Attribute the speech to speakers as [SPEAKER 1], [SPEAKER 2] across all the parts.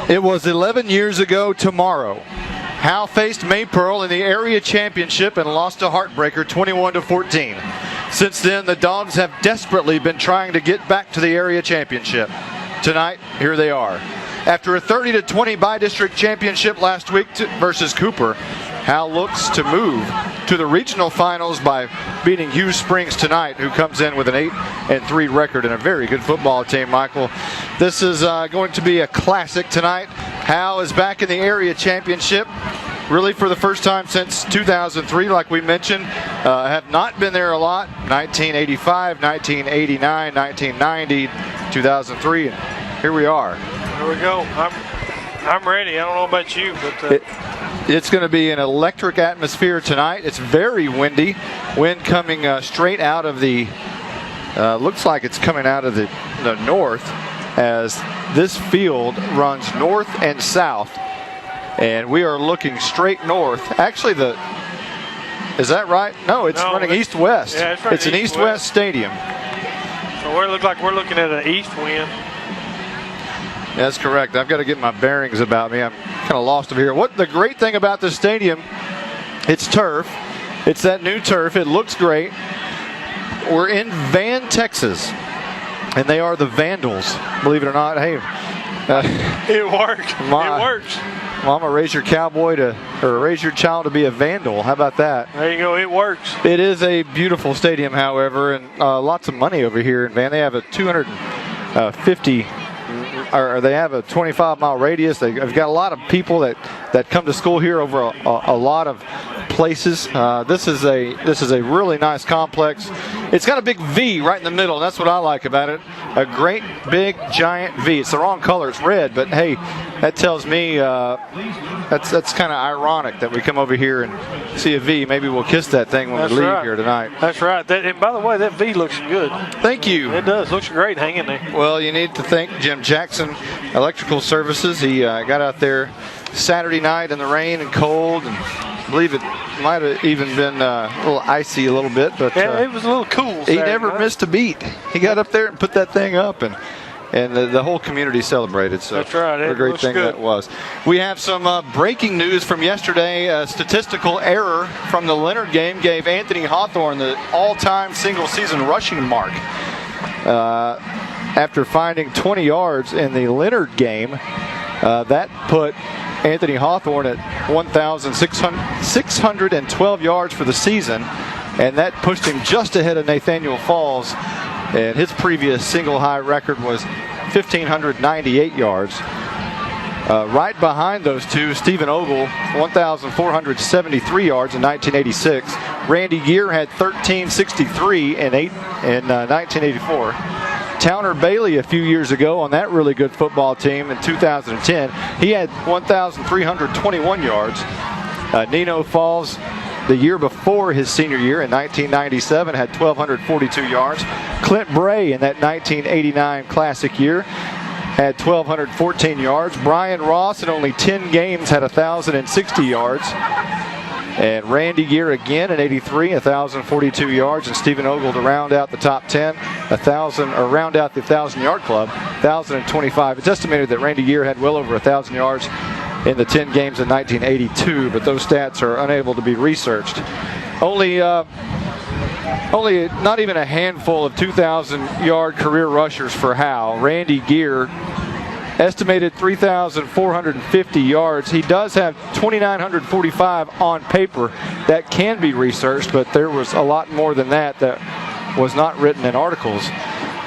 [SPEAKER 1] It was 11 years ago tomorrow. Howe faced Maypearl in the area championship and lost a heartbreaker 21-14. Since then, the Dogs have desperately been trying to get back to the area championship. Tonight, here they are. After a 30-20 by-district championship last week versus Cooper, Howe looks to move to the regional finals by beating Hughes Springs tonight, who comes in with an 8-3 record and a very good football team, Michael. This is going to be a classic tonight. Howe is back in the area championship, really for the first time since 2003, like we mentioned. Have not been there a lot. 1985, 1989, 1990, 2003, and here we are.
[SPEAKER 2] Here we go. I'm ready. I don't know about you, but
[SPEAKER 1] it's going to be an electric atmosphere tonight. It's very windy. Wind coming straight out of the, looks like it's coming out of the north, as this field runs north and south. And we are looking straight north. Actually, is that right? No, it's running east-west.
[SPEAKER 2] Yeah, it's running
[SPEAKER 1] It's an east-west stadium.
[SPEAKER 2] So we look like we're looking at an east wind.
[SPEAKER 1] That's correct. I've got to get my bearings about me. I'm kind of lost over here. What the great thing about this stadium, it's turf. It's that new turf. It looks great. We're in Van, Texas, and they are the Vandals, believe it or not. Hey,
[SPEAKER 2] it worked. It works.
[SPEAKER 1] Mama, raise your raise your child to be a Vandal. How about that?
[SPEAKER 2] There you go. It works.
[SPEAKER 1] It is a beautiful stadium, however, and lots of money over here in Van. They have a 250. Or they have a 25-mile radius. They've got a lot of people that come to school here over a lot of places. This is a really nice complex. It's got a big V right in the middle, and that's what I like about it. A great big giant V. It's the wrong color. It's red, but hey, that tells me that's kind of ironic that we come over here and see a V. Maybe we'll kiss that thing when we leave here tonight.
[SPEAKER 2] That's right. And by the way, that V looks good.
[SPEAKER 1] Thank you.
[SPEAKER 2] It does. Looks great hanging there.
[SPEAKER 1] Well, you need to thank Jim Jackson Electrical Services. He got out there Saturday night in the rain and cold, and I believe it might have even been a little icy a little bit, but
[SPEAKER 2] yeah, it was a little cool.
[SPEAKER 1] He never missed a beat. He got up there and put that thing up, and the whole community celebrated. So
[SPEAKER 2] that's right.
[SPEAKER 1] What a great thing that was. We have some breaking news from yesterday. A statistical error from the Leonard game gave Anthony Hawthorne the all-time single-season rushing mark. After finding 20 yards in the Leonard game, that put Anthony Hawthorne at 1,612 yards for the season, and that pushed him just ahead of Nathaniel Falls, and his previous single high record was 1,598 yards. Right behind those two, Stephen Ogle, 1,473 yards in 1986. Randy Gear had 1,363 in 1984. Towner Bailey a few years ago on that really good football team in 2010, he had 1,321 yards. Nino Falls, the year before his senior year in 1997, had 1,242 yards. Clint Bray in that 1989 Classic year had 1,214 yards. Brian Ross in only 10 games had 1,060 yards. And Randy Gear again in 83, 1,042 yards, and Stephen Ogle to round out the top 10, round out the 1,000-yard club, 1,025. It's estimated that Randy Gear had well over 1,000 yards in the 10 games in 1982, but those stats are unable to be researched. Only not even a handful of 2,000-yard career rushers for Howe. Randy Gear, estimated 3,450 yards. He does have 2,945 on paper. That can be researched, but there was a lot more than that was not written in articles.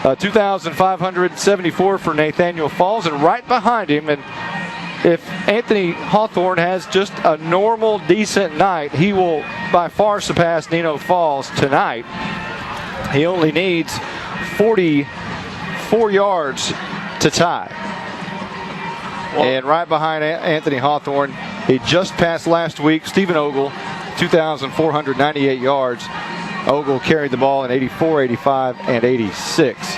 [SPEAKER 1] 2,574 for Nathaniel Falls, and right behind him, and if Anthony Hawthorne has just a normal, decent night, he will by far surpass Nino Falls tonight. He only needs 44 yards to tie. And right behind Anthony Hawthorne, he just passed last week Stephen Ogle, 2,498 yards. Ogle carried the ball in 84, 85, and 86.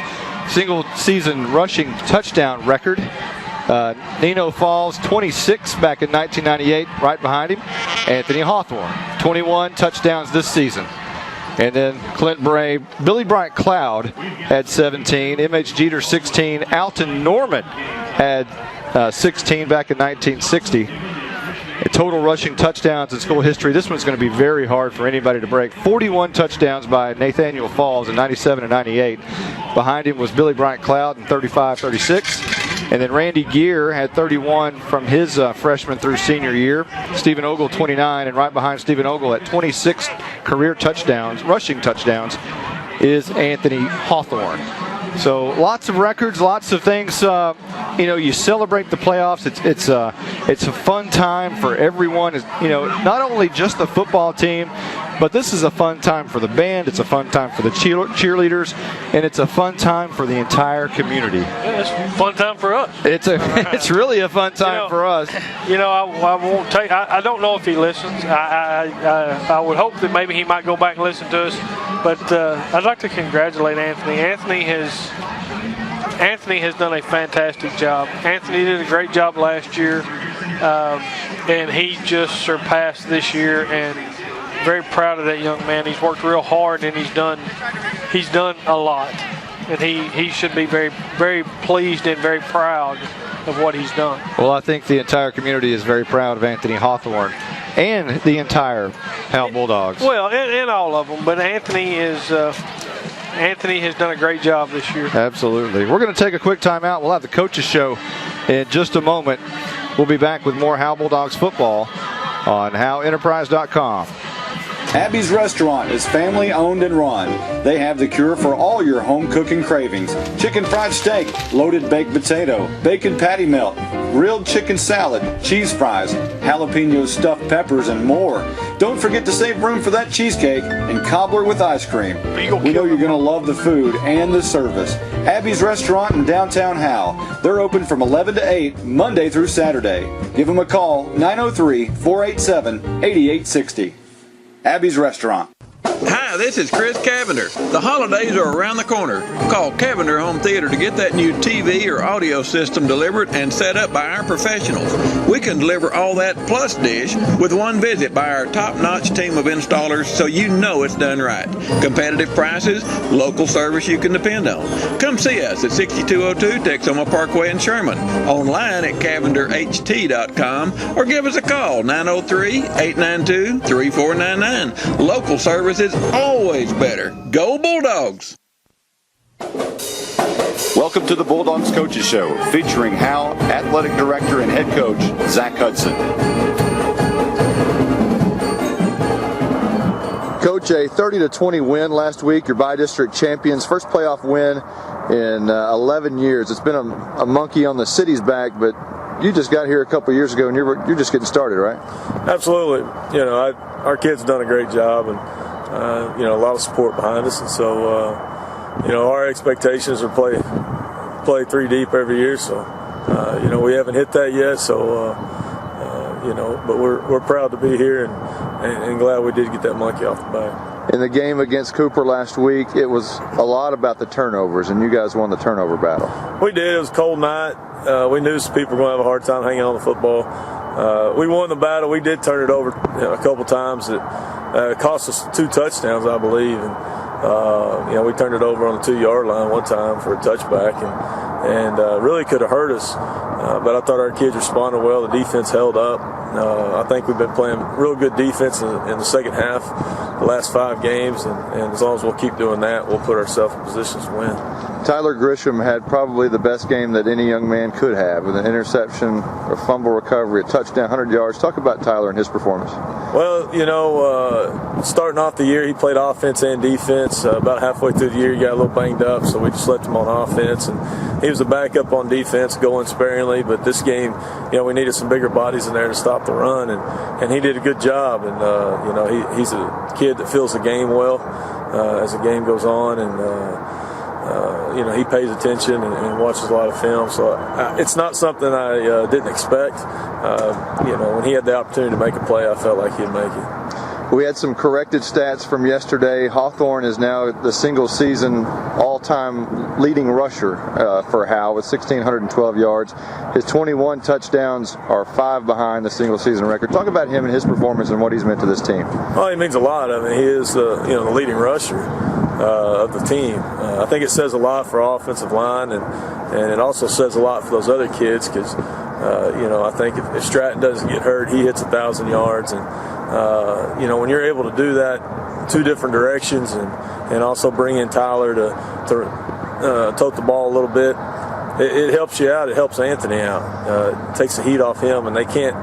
[SPEAKER 1] Single season rushing touchdown record. Nino Falls, 26 back in 1998, right behind him. Anthony Hawthorne, 21 touchdowns this season. And then Clint Bray, Billy Bryant Cloud had 17, M.H. Jeter 16, Alton Norman had 16 back in 1960. Total rushing touchdowns in school history. This one's going to be very hard for anybody to break. 41 touchdowns by Nathaniel Falls in 97 and 98. Behind him was Billy Bryant Cloud in 35-36. And then Randy Gear had 31 from his freshman through senior year. Stephen Ogle 29, and right behind Stephen Ogle at 26 career touchdowns, rushing touchdowns, is Anthony Hawthorne. So lots of records, lots of things. You celebrate the playoffs. It's a fun time for everyone. Not only just the football team, but this is a fun time for the band. It's a fun time for the cheerleaders, and it's a fun time for the entire community.
[SPEAKER 2] Yeah, it's a fun time for us.
[SPEAKER 1] It's really a fun time for us.
[SPEAKER 2] I won't take. I don't know if he listens. I would hope that maybe he might go back and listen to us. But I'd like to congratulate Anthony. Anthony has done a fantastic job. Anthony did a great job last year, and he just surpassed this year. And very proud of that young man. He's worked real hard, and he's done a lot. And he should be very, very pleased and very proud of what he's done.
[SPEAKER 1] Well, I think the entire community is very proud of Anthony Hawthorne and the entire Howe Bulldogs.
[SPEAKER 2] Well, and all of them, but Anthony has done a great job this year.
[SPEAKER 1] Absolutely. We're going to take a quick timeout. We'll have the coaches show in just a moment. We'll be back with more Howe Bulldogs football on HoweEnterprise.com.
[SPEAKER 3] Abby's Restaurant is family owned and run. They have the cure for all your home cooking cravings. Chicken fried steak, loaded baked potato, bacon patty melt, grilled chicken salad, cheese fries, jalapeno stuffed peppers, and more. Don't forget to save room for that cheesecake and cobbler with ice cream. We know you're going to love the food and the service. Abby's Restaurant in downtown Howe. They're open from 11 to 8, Monday through Saturday. Give them a call, 903-487-8860. Abby's Restaurant.
[SPEAKER 4] Hi, this is Chris Cavender. The holidays are around the corner. Call Cavender Home Theater to get that new TV or audio system delivered and set up by our professionals. We can deliver all that plus dish with one visit by our top-notch team of installers, so you know it's done right. Competitive prices, local service you can depend on. Come see us at 6202 Texoma Parkway in Sherman, online at cavenderht.com, or give us a call, 903-892-3499. Local service is always better. Go Bulldogs!
[SPEAKER 3] Welcome to the Bulldogs Coaches Show, featuring Howe Athletic Director and Head Coach Zach Hudson.
[SPEAKER 1] Coach, a 30-20 win last week. Your by-district champions, first playoff win in 11 years. It's been a monkey on the city's back, but you just got here a couple years ago, and you're just getting started, right?
[SPEAKER 5] Absolutely. Our kids have done a great job, and a lot of support behind us, and so our expectations are play 3 deep every year. So we haven't hit that yet. So but we're proud to be here and glad we did get that monkey off the back.
[SPEAKER 1] In the game against Cooper last week, it was a lot about the turnovers, and you guys won the turnover battle.
[SPEAKER 5] We did. It was a cold night. We knew some people were going to have a hard time hanging on the football. We won the battle. We did turn it over a couple times. It cost us 2 touchdowns, I believe. And we turned it over on the 2-yard line one time for a touchback, and really could have hurt us. But I thought our kids responded well. The defense held up. I think we've been playing real good defense in the second half, the last 5 games, and as long as we'll keep doing that, we'll put ourselves in positions to win.
[SPEAKER 1] Tyler Grisham had probably the best game that any young man could have, with an interception, a fumble recovery, a touchdown, 100 yards. Talk about Tyler and his performance.
[SPEAKER 5] Well, starting off the year, he played offense and defense. About halfway through the year, he got a little banged up, so we just left him on offense. And he was a backup on defense, going sparingly. But this game, we needed some bigger bodies in there to stop the run, and he did a good job. And he's a kid that feels the game well as the game goes on, and he pays attention and watches a lot of film. So it's not something I didn't expect. When he had the opportunity to make a play, I felt like he'd make it.
[SPEAKER 1] We had some corrected stats from yesterday. Hawthorne is now the single-season all-time leading rusher for Howe with 1,612 yards. His 21 touchdowns are 5 behind the single-season record. Talk about him and his performance and what he's meant to this team.
[SPEAKER 5] Well, he means a lot. I mean, he is the leading rusher of the team. I think it says a lot for our offensive line, and it also says a lot for those other kids, because I think if Stratton doesn't get hurt, he hits 1,000 yards. And, when you're able to do that 2 different directions and also bring in Tyler to tote the ball a little bit, it helps you out. It helps Anthony out. It takes the heat off him, and they can't.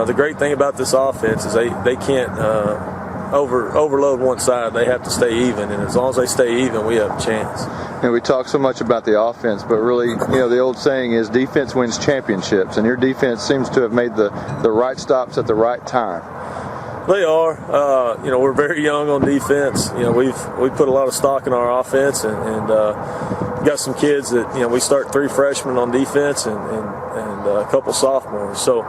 [SPEAKER 5] The great thing about this offense is they can't overload one side. They have to stay even, and as long as they stay even, we have a chance.
[SPEAKER 1] We talk so much about the offense, but really, the old saying is defense wins championships, and your defense seems to have made the right stops at the right time.
[SPEAKER 5] They are. We're very young on defense. We've put a lot of stock in our offense, and got some kids that we start 3 freshmen on defense and a couple sophomores. So,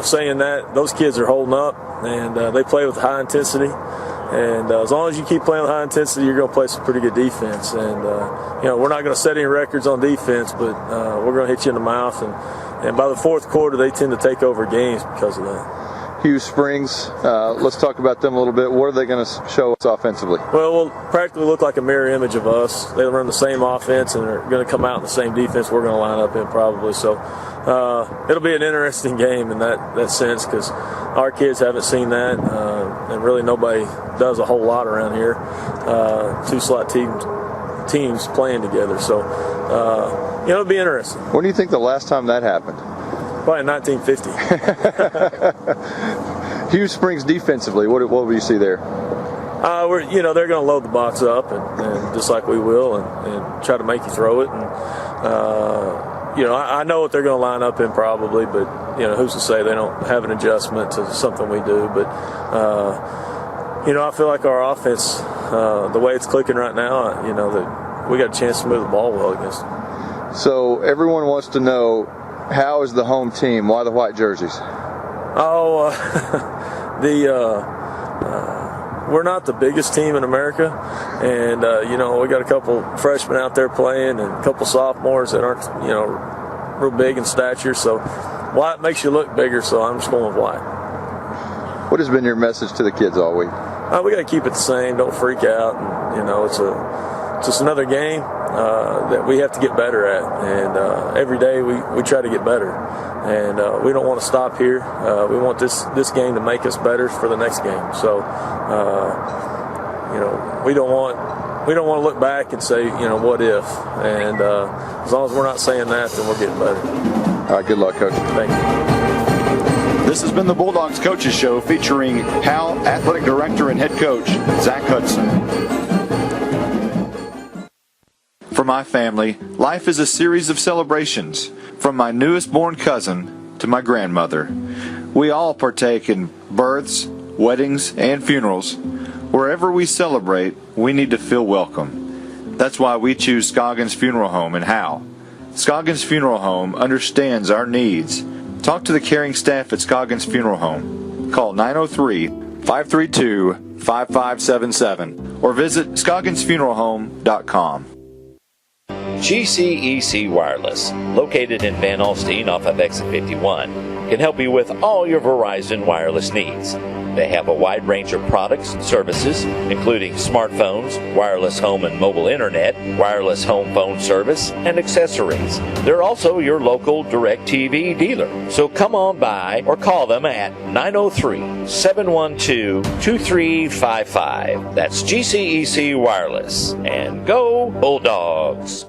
[SPEAKER 5] saying that, those kids are holding up, and they play with high intensity. And as long as you keep playing with high intensity, you're going to play some pretty good defense. And we're not going to set any records on defense, but we're going to hit you in the mouth. And by the 4th quarter, they tend to take over games because of that.
[SPEAKER 1] Hughes Springs, let's talk about them a little bit. What are they going to show us offensively?
[SPEAKER 5] Well, we'll practically look like a mirror image of us. They run the same offense and are going to come out in the same defense we're going to line up in probably. So it'll be an interesting game in that sense because our kids haven't seen that, and really nobody does a whole lot around here. 2 slot teams playing together. So, it'll be interesting.
[SPEAKER 1] When do you think the last time that happened?
[SPEAKER 5] Probably in 1950.
[SPEAKER 1] Hughes Springs defensively, what will you see there?
[SPEAKER 5] They're going to load the box up and just like we will and try to make you throw it. And I know what they're going to line up in probably, but who's to say they don't have an adjustment to something we do. But I feel like our offense, the way it's clicking right now, that we got a chance to move the ball well against them.
[SPEAKER 1] So everyone wants to know, how is the home team? Why the white jerseys?
[SPEAKER 5] We're not the biggest team in America, and we got a couple freshmen out there playing and a couple sophomores that aren't real big in stature. So white makes you look bigger. So I'm just going with white.
[SPEAKER 1] What has been your message to the kids all week?
[SPEAKER 5] We got to keep it the same. Don't freak out. And, it's just another game that we have to get better at, and every day we try to get better, and we don't want to stop here. We want this game to make us better for the next game. So we don't want to look back and say what if, and as long as we're not saying that, then we're getting better.
[SPEAKER 1] All right, good luck, Coach.
[SPEAKER 5] Thank you.
[SPEAKER 3] This has been the Bulldogs Coaches Show featuring Howe Athletic Director and Head Coach Zach Hudson. For my family, life is a series of celebrations, from my newest born cousin to my grandmother. We all partake in births, weddings, and funerals. Wherever we celebrate, we need to feel welcome. That's why we choose Scoggins Funeral Home in Howe. Scoggins Funeral Home understands our needs. Talk to the caring staff at Scoggins Funeral Home. Call 903-532-5577 or visit scogginsfuneralhome.com.
[SPEAKER 6] GCEC Wireless, located in Van Alstyne off of Exit 51, can help you with all your Verizon wireless needs. They have a wide range of products and services, including smartphones, wireless home and mobile internet, wireless home phone service, and accessories. They're also your local DirecTV dealer. So come on by or call them at 903-712-2355. That's GCEC Wireless. And go Bulldogs!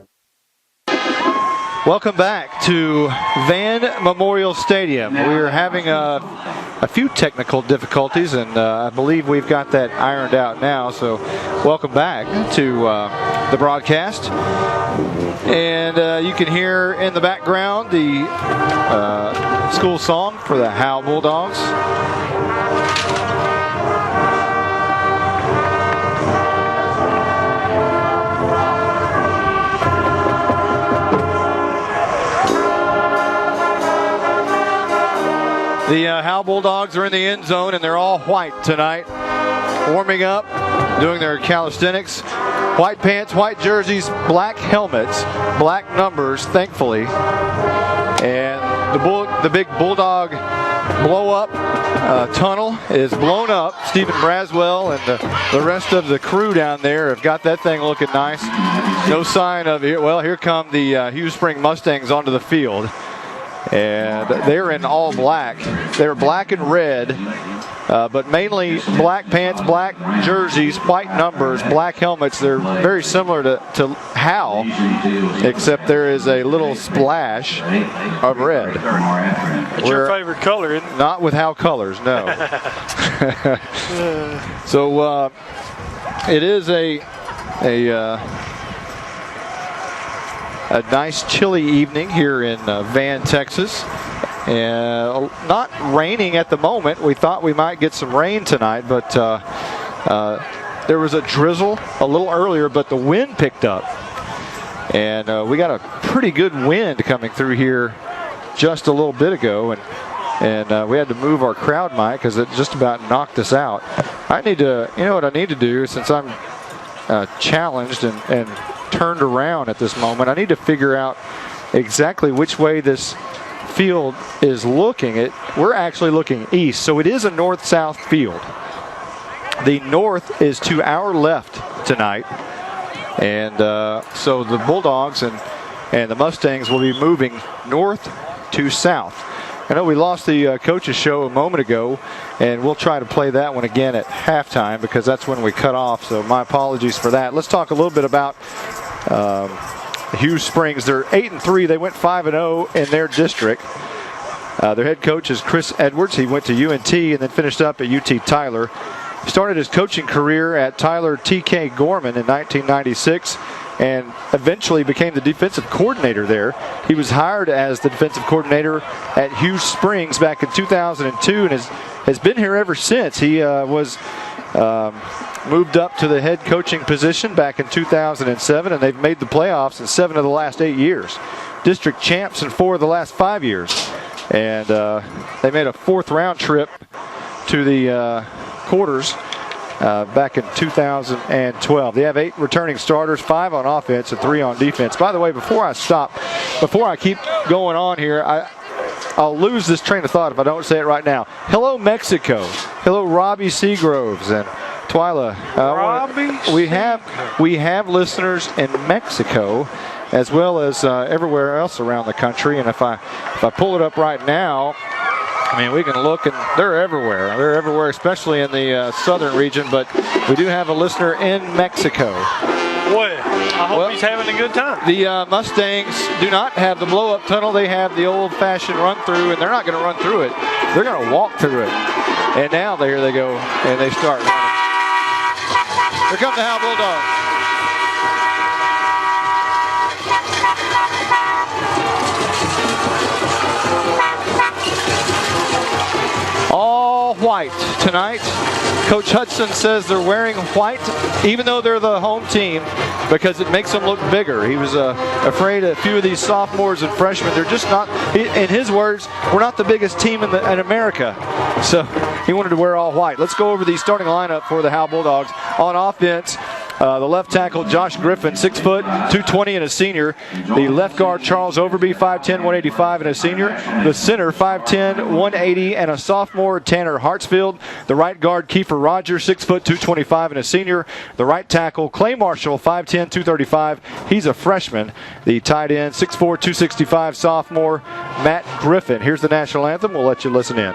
[SPEAKER 1] Welcome back to Van Memorial Stadium. We're having a few technical difficulties, and I believe we've got that ironed out now. So welcome back to the broadcast. And you can hear in the background the school song for the Howe Bulldogs. The Howe Bulldogs are in the end zone, and they're all white tonight, warming up, doing their calisthenics. White pants, white jerseys, black helmets, black numbers, thankfully. And the big Bulldog blow-up tunnel is blown up. Stephen Braswell and the rest of the crew down there have got that thing looking nice. No sign of it. Well, here come the Hughes Springs Mustangs onto the field. And they're in all black. They're black and red, but mainly black pants, black jerseys, white numbers, black helmets. They're very similar to Howe, except there is a little splash of red.
[SPEAKER 2] It's your favorite color, isn't it?
[SPEAKER 1] Not with Howe colors, no. So it is a nice chilly evening here in Van, Texas. And not raining at the moment. We thought we might get some rain tonight, but there was a drizzle a little earlier, but the wind picked up. And we got a pretty good wind coming through here just a little bit ago. And we had to move our crowd mic because it just about knocked us out. I need to, you know what I need to do, since I'm challenged and turned around at this moment, I need to figure out exactly which way this field is looking. We're actually looking east, so it is a north-south field. The north is to our left tonight, and so the Bulldogs and the Mustangs will be moving north to south. I know we lost the coaches show a moment ago, and we'll try to play that one again at halftime because that's when we cut off, so my apologies for that. Let's talk a little bit about Hughes Springs. They're 8-3. They went 5-0 in their district. Their head coach is Chris Edwards. He went to UNT and then finished up at UT Tyler. He started his coaching career at Tyler T.K. Gorman in 1996 and eventually became the defensive coordinator there. He was hired as the defensive coordinator at Hughes Springs back in 2002 and has been here ever since. He was moved up to the head coaching position back in 2007, and they've made the playoffs in 7 of the last 8 years. District champs in 4 of the last 5 years. And they made a 4th-round trip to the quarters back in 2012. They have 8 returning starters, 5 on offense and 3 on defense. By the way, before I keep going on here, I'll lose this train of thought if I don't say it right now. Hello, Mexico. Hello, Robbie Seagroves and Twyla. We have listeners in Mexico as well as everywhere else around the country. And if I pull it up right now, I mean, we can look, and they're everywhere. They're everywhere, especially in the southern region. But we do have a listener in Mexico.
[SPEAKER 2] Well, I hope he's having a good time.
[SPEAKER 1] The Mustangs do not have the blow-up tunnel. They have the old-fashioned run-through, and they're not going to run through it. They're going to walk through it. And now here they go, and they start running. Here come the Howe Bulldogs. All white tonight. Coach Hudson says they're wearing white, even though they're the home team, because it makes them look bigger. He was afraid a few of these sophomores and freshmen, they're just not, in his words, we're not the biggest team in America. So he wanted to wear all white. Let's go over the starting lineup for the Howe Bulldogs. On offense, the left tackle, Josh Griffin, 6 foot, 220 and a senior. The left guard, Charles Overby, 5'10", 185 and a senior. The center, 5'10", 180 and a sophomore, Tanner Hartsfield. The right guard, Kiefer Rogers, 6 foot, 225 and a senior. The right tackle, Clay Marshall, 5'10", 235. He's a freshman. The tight end, 6'4", 265 sophomore, Matt Griffin. Here's the national anthem. We'll let you listen in.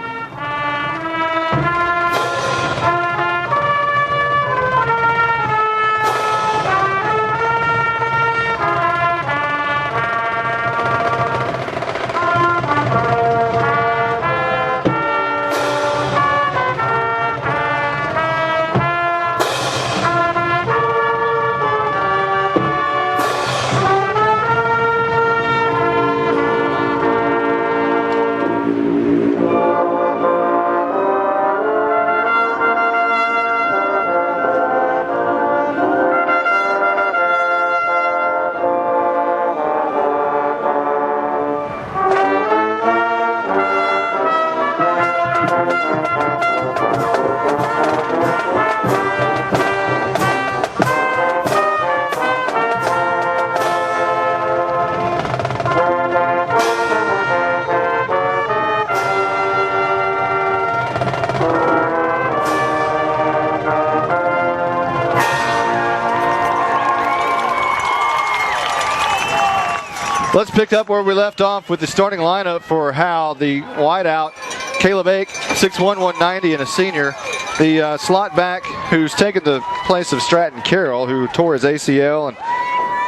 [SPEAKER 1] Let's pick up where we left off with the starting lineup for Howe. The wideout, Caleb Ake, 6'1", 190, and a senior. The slot back, who's taken the place of Stratton Carroll, who tore his ACL and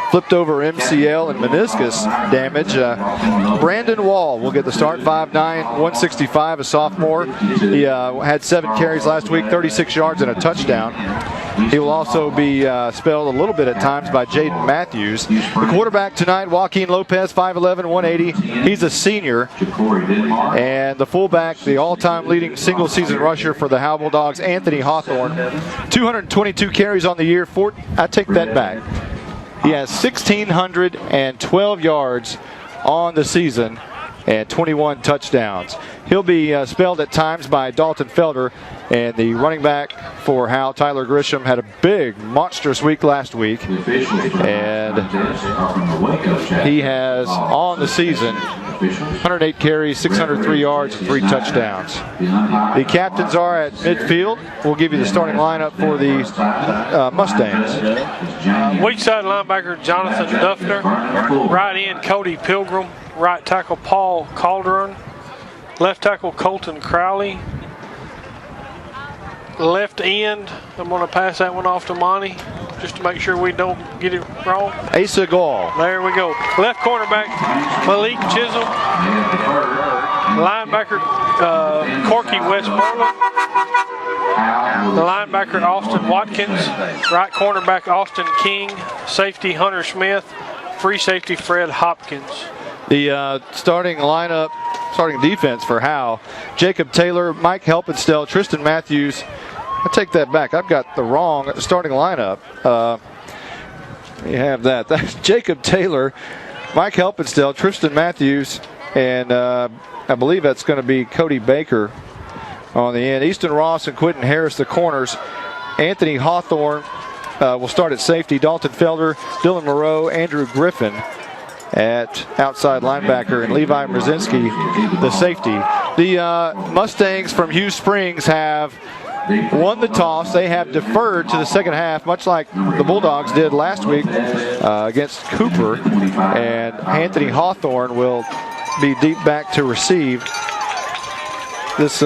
[SPEAKER 1] flipped over MCL and meniscus damage. Brandon Wall will get the start, 5'9", 165, a sophomore. He had 7 carries last week, 36 yards and a touchdown. He will also be spelled a little bit at times by Jaden Matthews. The quarterback tonight, Joaquin Lopez, 5'11", 180. He's a senior. And the fullback, the all-time leading single-season rusher for the Howe Bulldogs, Anthony Hawthorne. 222 carries on the year. I take that back. He has 1,612 yards on the season and 21 touchdowns. He'll be spelled at times by Dalton Felder, and the running back for Howe, Tyler Grisham, had a big, monstrous week last week, and he has on the season 108 carries, 603 yards, and 3 touchdowns. The captains are at midfield. We'll give you the starting lineup for the Mustangs.
[SPEAKER 2] Weak side linebacker Jonathan Duffner, right end Cody Pilgrim, right tackle Paul Calderon, left tackle Colton Crowley, left end, I'm going to pass that one off to Monty just to make sure we don't get it wrong.
[SPEAKER 1] Asa Gall.
[SPEAKER 2] There we go. Left cornerback Malik Chisholm, linebacker Corky Westmoreland, the linebacker Austin Watkins, right cornerback Austin King, safety Hunter Smith, free safety Fred Hopkins.
[SPEAKER 1] The starting lineup, starting defense for Howe, Jacob Taylor, Mike Helpenstell, Tristan Matthews. I take that back. I've got the wrong starting lineup. You have that. That's Jacob Taylor, Mike Helpenstell, Tristan Matthews, and I believe that's going to be Cody Baker on the end. Easton Ross and Quentin Harris, the corners. Anthony Hawthorne will start at safety. Dalton Felder, Dylan Moreau, Andrew Griffin at outside linebacker, and Levi Mrzinski, the safety. The Mustangs from Hughes Springs have won the toss. They have deferred to the second half, much like the Bulldogs did last week against Cooper. And Anthony Hawthorne will be deep back to receive this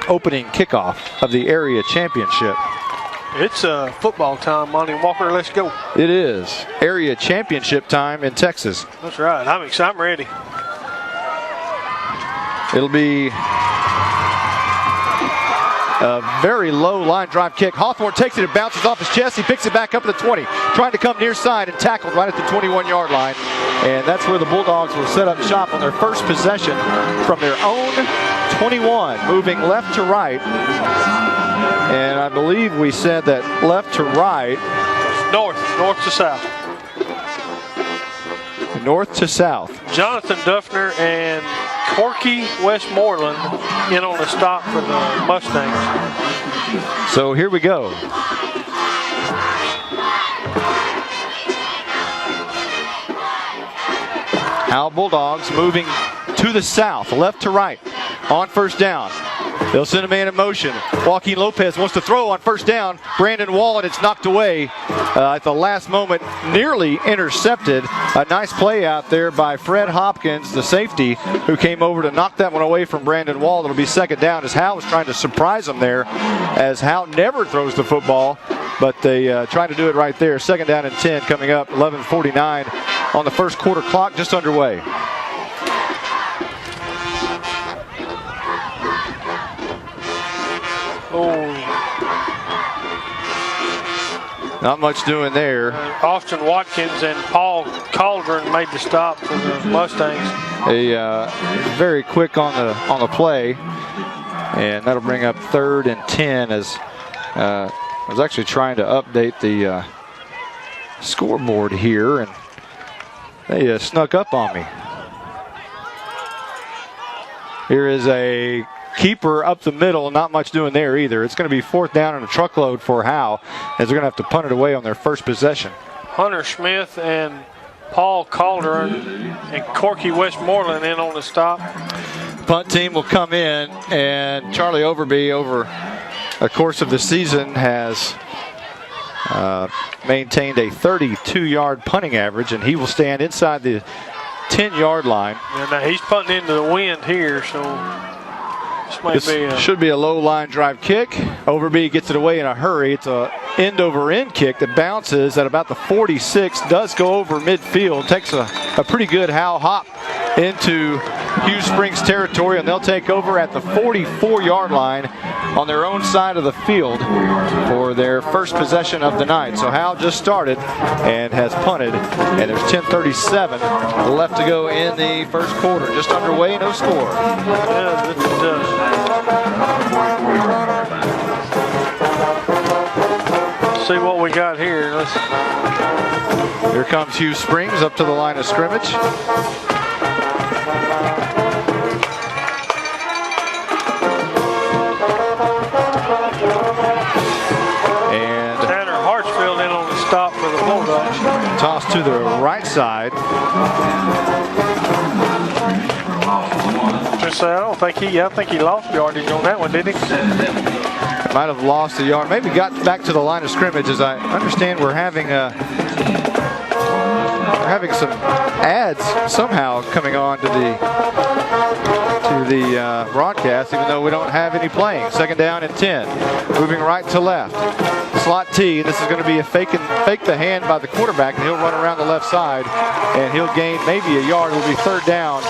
[SPEAKER 1] opening kickoff of the area championship.
[SPEAKER 2] It's football time, Monty Walker. Let's go.
[SPEAKER 1] It is area championship time in Texas.
[SPEAKER 2] That's right. I'm excited. I'm ready.
[SPEAKER 1] It'll be a very low line drive kick. Hawthorne takes it and bounces off his chest. He picks it back up at the 20, trying to come near side and tackled right at the 21-yard line. And that's where the Bulldogs will set up shop on their first possession from their own 21, moving left to right. And I believe we said that left to right.
[SPEAKER 2] North to south.
[SPEAKER 1] North to south.
[SPEAKER 2] Jonathan Duffner and Corky Westmoreland in on the stop for the Mustangs.
[SPEAKER 1] So here we go. Howe Bulldogs moving to the south, left to right on first down. They'll send a man in motion. Joaquin Lopez wants to throw on first down. Brandon Wall, and it's knocked away at the last moment, nearly intercepted. A nice play out there by Fred Hopkins, the safety, who came over to knock that one away from Brandon Wall. It'll be second down as Howe was trying to surprise him there, as Howe never throws the football, but they trying to do it right there. Second down and 10 coming up, 11:49 on the first quarter clock, just underway. Not much doing there.
[SPEAKER 2] Austin Watkins and Paul Calderon made the stop for the Mustangs.
[SPEAKER 1] Very quick on the play, and that'll bring up 3rd and 10 as I was actually trying to update the scoreboard here, and they snuck up on me. Here is a keeper up the middle, not much doing there either. It's going to be 4th down and a truckload for Howe, as they're going to have to punt it away on their first possession.
[SPEAKER 2] Hunter Smith and Paul Calderon and Corky Westmoreland in on the stop.
[SPEAKER 1] Punt team will come in, and Charlie Overby, over the course of the season, has maintained a 32-yard punting average, and he will stand inside the 10-yard line.
[SPEAKER 2] Yeah, now he's punting into the wind here, so this
[SPEAKER 1] should be a low line drive kick. Overby gets it away in a hurry. It's a end-over-end kick that bounces at about the 46, does go over midfield, takes a pretty good Howe hop into Hughes Springs territory, and they'll take over at the 44-yard line on their own side of the field for their first possession of the night. So Howe just started and has punted, and there's 10:37 left to go in the first quarter. Just underway, no score.
[SPEAKER 2] Let's see what we got here.
[SPEAKER 1] Here comes Hughes Springs up to the line of scrimmage.
[SPEAKER 2] Stop for the Bulldogs.
[SPEAKER 1] Toss to the right side.
[SPEAKER 2] Just say, I think he lost yardage on that one, did he?
[SPEAKER 1] Might have lost a yard. Maybe got back to the line of scrimmage. As I understand, we're having some ads somehow coming on to the broadcast, even though we don't have any playing. Second down and 10. Moving right to left. Slot T. This is going to be a fake the hand by the quarterback, and he'll run around the left side, and he'll gain maybe a yard. It'll be third down.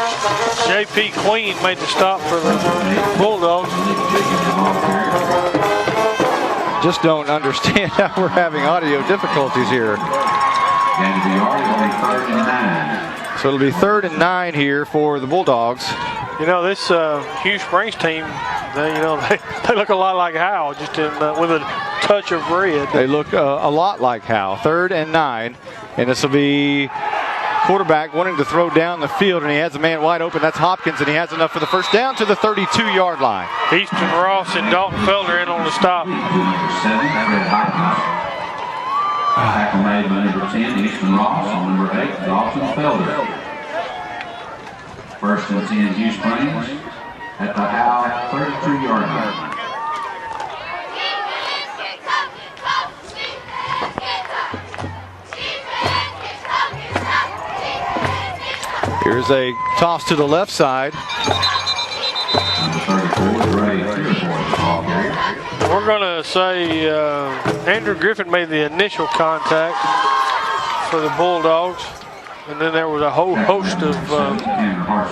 [SPEAKER 2] J.P. Queen made the stop for the Bulldogs.
[SPEAKER 1] Just don't understand how we're having audio difficulties here. So it'll be 3rd and 9 here for the Bulldogs.
[SPEAKER 2] You know, this Hughes Springs team, they look a lot like Howe, just with a touch of red.
[SPEAKER 1] They look a lot like Howe. 3rd and 9, and this will be quarterback wanting to throw down the field, and he has a man wide open. That's Hopkins, and he has enough for the first down to the 32-yard line.
[SPEAKER 2] Easton Ross and Dalton Felder in on the stop.
[SPEAKER 7] Tackle made by number 10, Easton Ross, on number 8, Dalton Felder. First and 10, Hughes Springs at the Howe 32-yard line.
[SPEAKER 1] Here's a toss to the left side.
[SPEAKER 2] We're going to say Andrew Griffin made the initial contact for the Bulldogs, and then there was a whole host of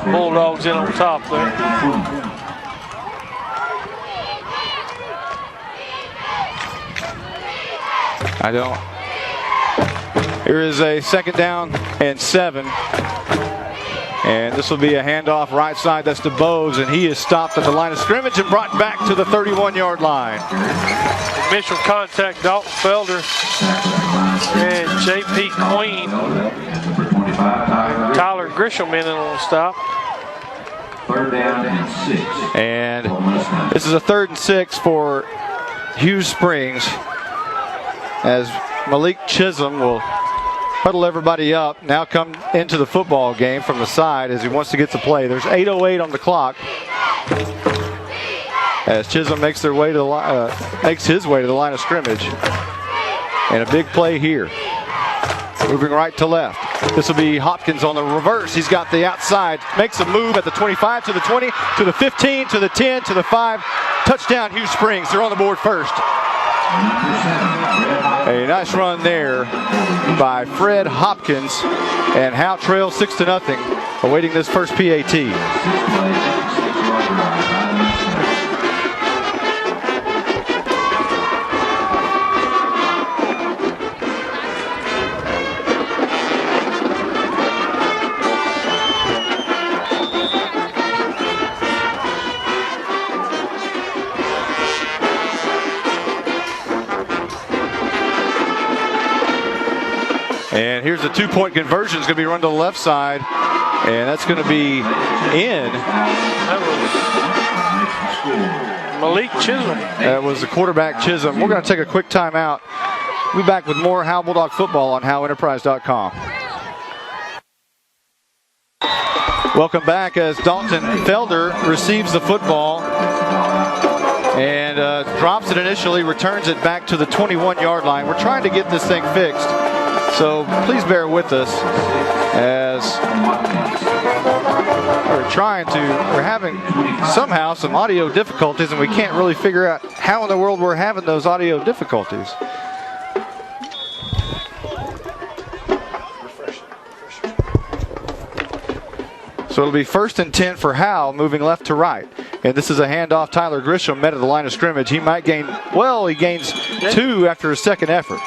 [SPEAKER 2] Bulldogs in on top there.
[SPEAKER 1] Here is a second down and 7. And this will be a handoff right side. That's to Bowes, and he is stopped at the line of scrimmage and brought back to the 31-yard line.
[SPEAKER 2] Initial contact, Dalton Felder and J.P. Queen. Tyler Grisham in on the stop.
[SPEAKER 7] 3rd down and 6.
[SPEAKER 1] And this is a 3rd and 6 for Hughes Springs, as Malik Chisholm will huddle everybody up, now come into the football game from the side as he wants to get to play. There's 8:08 on the clock as Chisholm makes his way to the line of scrimmage. And a big play here. Moving right to left. This will be Hopkins on the reverse. He's got the outside, makes a move at the 25 to the 20 to the 15 to the 10 to the 5. Touchdown Hughes Springs. They're on the board first. A nice run there by Fred Hopkins, and Howe trails 6-0, awaiting this first PAT. And here's the 2-point conversion. It's going to be run to the left side, and that's going to be in.
[SPEAKER 2] That was Malik Chisholm.
[SPEAKER 1] That was the quarterback, Chisholm. We're going to take a quick timeout. We'll be back with more Howe Bulldog football on HoweEnterprise.com. Welcome back as Dalton Felder receives the football. and drops it initially, returns it back to the 21-yard line. We're trying to get this thing fixed, so please bear with us as we're having somehow some audio difficulties, and we can't really figure out how in the world we're having those audio difficulties. So it'll be 1st and 10 for Howe, moving left to right. And this is a handoff. Tyler Grisham met at the line of scrimmage. He might gain, well, he gains 2 after his second effort.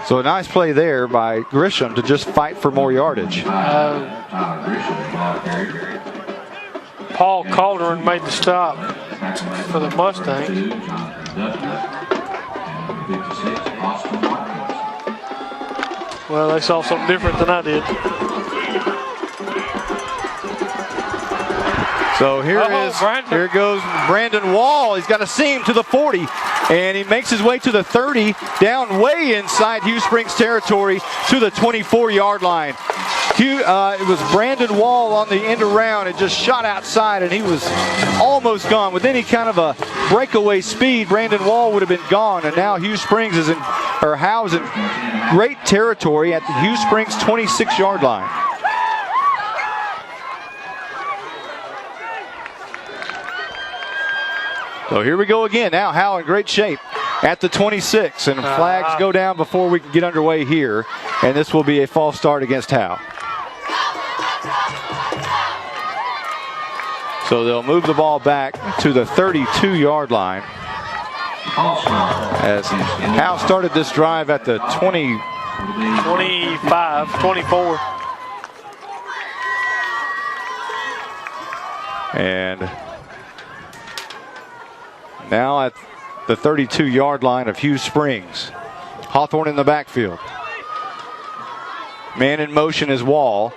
[SPEAKER 1] So a nice play there by Grisham to just fight for more yardage.
[SPEAKER 2] Paul Calderon made the stop for the Mustangs. Well, they saw something different than I did.
[SPEAKER 1] So here goes Brandon Wall. He's got a seam to the 40, and he makes his way to the 30, down way inside Hughes Springs territory to the 24-yard line. It was Brandon Wall on the end around. It just shot outside, and he was almost gone. With any kind of a breakaway speed, Brandon Wall would have been gone, and now Hughes Springs Howe's in great territory at the Hughes Springs 26-yard line. So here we go again. Now Howe in great shape at the 26, and flags go down before we can get underway here, and this will be a false start against Howe. So they'll move the ball back to the 32-yard line as Howe started this drive at the
[SPEAKER 2] 25, 24.
[SPEAKER 1] And now at the 32-yard line of Hughes Springs. Hawthorne in the backfield. Man in motion is Wall.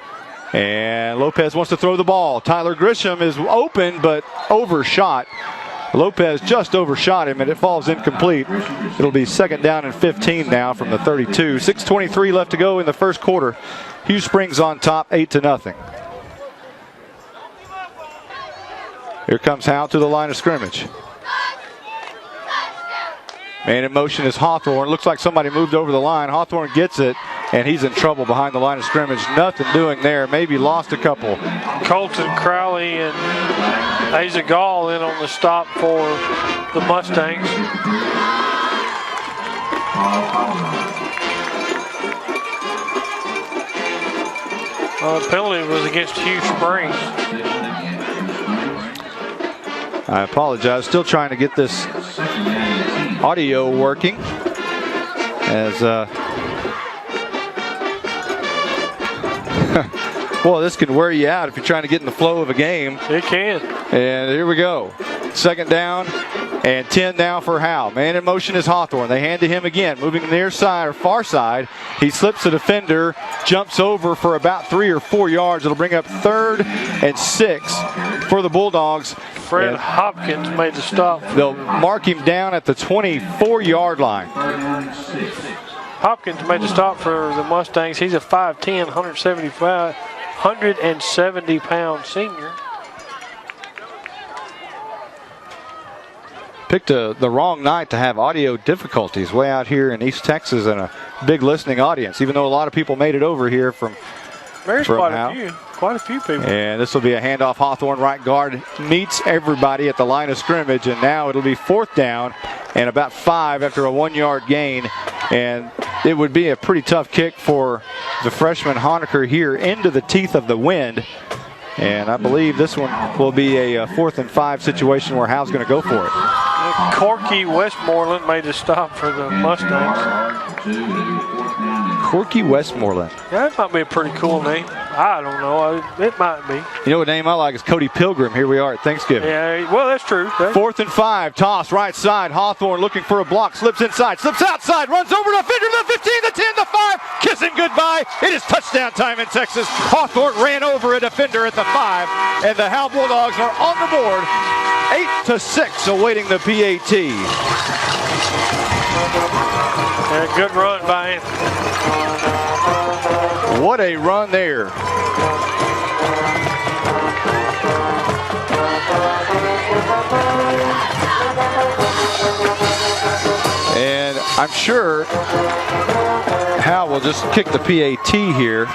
[SPEAKER 1] And Lopez wants to throw the ball. Tyler Grisham is open but overshot. Lopez just overshot him, and it falls incomplete. It'll be 2nd down and 15 now from the 32. 6:23 left to go in the first quarter. Hughes Springs on top, 8-0. Here comes Howe to the line of scrimmage. Man in motion is Hawthorne. Looks like somebody moved over the line. Hawthorne gets it, and he's in trouble behind the line of scrimmage. Nothing doing there. Maybe lost a couple.
[SPEAKER 2] Colton Crowley and Asa Gall in on the stop for the Mustangs. The penalty was against Hughes Springs.
[SPEAKER 1] I apologize. Still trying to get this audio working as well, this can wear you out if you're trying to get in the flow of a game.
[SPEAKER 2] It can.
[SPEAKER 1] And here we go. 2nd down and 10 now for Howe. Man in motion is Hawthorne. They hand to him again, moving near side or far side. He slips the defender, jumps over for about 3 or 4 yards. It'll bring up 3rd and 6 for the Bulldogs.
[SPEAKER 2] Fred Hopkins made the stop.
[SPEAKER 1] They'll mark him down at the 24-yard line.
[SPEAKER 2] Hopkins made the stop for the Mustangs. He's a 5'10", 170-pound senior.
[SPEAKER 1] Picked the wrong night to have audio difficulties way out here in East Texas and a big listening audience, even though a lot of people made it over here from
[SPEAKER 2] There's quite a few people.
[SPEAKER 1] And this will be a handoff. Hawthorne right guard meets everybody at the line of scrimmage, and now it'll be 4th down and about 5 after a 1-yard gain. And it would be a pretty tough kick for the freshman Honecker here into the teeth of the wind. And I believe this one will be a 4th and 5 situation where Howe's going to go for it.
[SPEAKER 2] Corky Westmoreland made the stop for the Mustangs.
[SPEAKER 1] Corky Westmoreland.
[SPEAKER 2] Yeah, that might be a pretty cool name. I don't know. It might be.
[SPEAKER 1] You know what name I like is Cody Pilgrim. Here we are at Thanksgiving.
[SPEAKER 2] Yeah, well, that's true.
[SPEAKER 1] 4th and 5. Toss right side. Hawthorne looking for a block. Slips inside. Slips outside. Runs over the defender to the 15, the 10, the 5. Kissing goodbye. It is touchdown time in Texas. Hawthorne ran over a defender at the 5. And the Howe Bulldogs are on the board. 8-6 awaiting the PAT.
[SPEAKER 2] And a good run by Anthony.
[SPEAKER 1] What a run there. And I'm sure Howe will just kick the PAT here.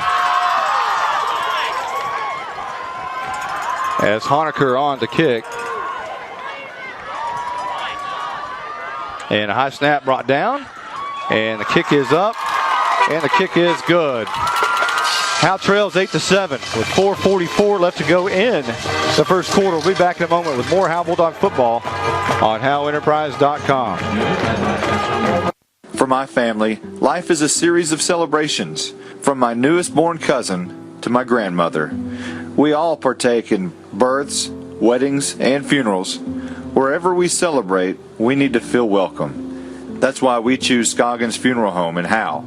[SPEAKER 1] As Honecker on to kick. And a high snap brought down. And the kick is up. And the kick is good. Howe trails 8-7 with 4:44 left to go in the first quarter. We'll be back in a moment with more Howe Bulldog football on HoweEnterprise.com.
[SPEAKER 3] For my family, life is a series of celebrations, from my newest born cousin to my grandmother. We all partake in births, weddings, and funerals. Wherever we celebrate, we need to feel welcome. That's why we choose Scoggins Funeral Home in Howe.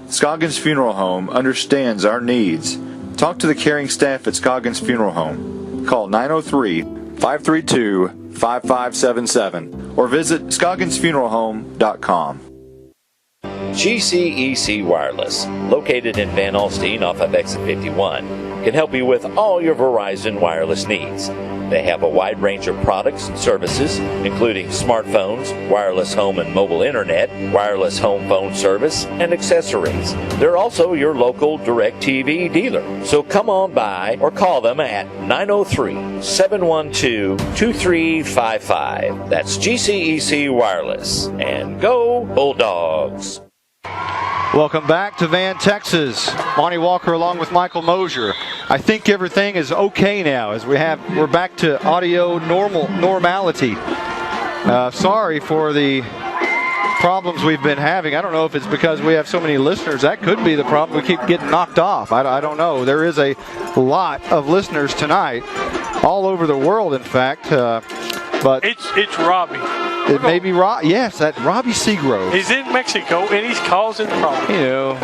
[SPEAKER 3] Scoggins Funeral Home understands our needs. Talk to the caring staff at Scoggins Funeral Home. Call 903-532-5577 or visit scogginsfuneralhome.com.
[SPEAKER 6] GCEC Wireless, located in Van Alstyne off of Exit 51, can help you with all your Verizon wireless needs. They have a wide range of products and services, including smartphones, wireless home and mobile internet, wireless home phone service, and accessories. They're also your local DirecTV dealer. So come on by or call them at 903-712-2355. That's GCEC Wireless. And go Bulldogs!
[SPEAKER 1] Welcome back to Van, Texas. Monty Walker along with Michael Mosier. I think everything is okay now as we're back to audio normality. Sorry for the problems we've been having. I don't know if it's because we have so many listeners. That could be the problem. We keep getting knocked off. I don't know. There is a lot of listeners tonight, all over the world, in fact. But
[SPEAKER 2] it's Robbie.
[SPEAKER 1] It may be yes, that Robbie Seagrove.
[SPEAKER 2] He's in Mexico and he's causing problems.
[SPEAKER 1] You know,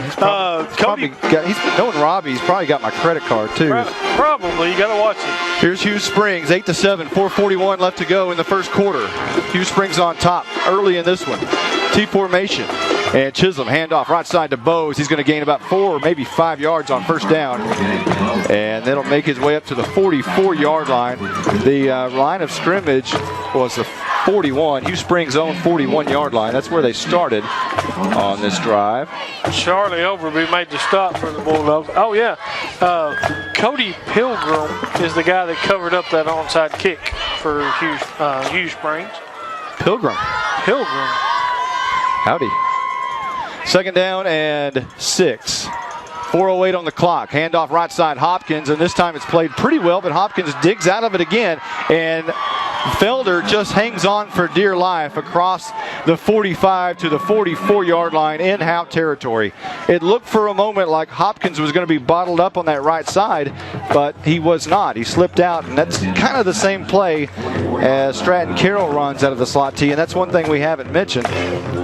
[SPEAKER 1] knowing Robbie, he's probably got my credit card too.
[SPEAKER 2] Probably, you got to watch it.
[SPEAKER 1] Here's Hughes Springs, 8-7, 4:41 left to go in the first quarter. Hughes Springs on top early in this one. T formation. And Chisholm, handoff right side to Bowes. He's going to gain about 4 or maybe 5 yards on first down. And that'll make his way up to the 44-yard line. The line of scrimmage was the 41. Hughes Springs' own 41-yard line. That's where they started on this drive.
[SPEAKER 2] Charlie Overby made the stop for the Bulldogs. Oh, yeah. Cody Pilgrim is the guy that covered up that onside kick for Hughes Springs.
[SPEAKER 1] Pilgrim. Howdy. Second down and 6. 4:08 on the clock. Handoff right side Hopkins, and this time it's played pretty well, but Hopkins digs out of it again, and Felder just hangs on for dear life across the 45 to the 44-yard line in Howe territory. It looked for a moment like Hopkins was going to be bottled up on that right side, but he was not. He slipped out, and that's kind of the same play as Stratton Carroll runs out of the slot T, and that's one thing we haven't mentioned.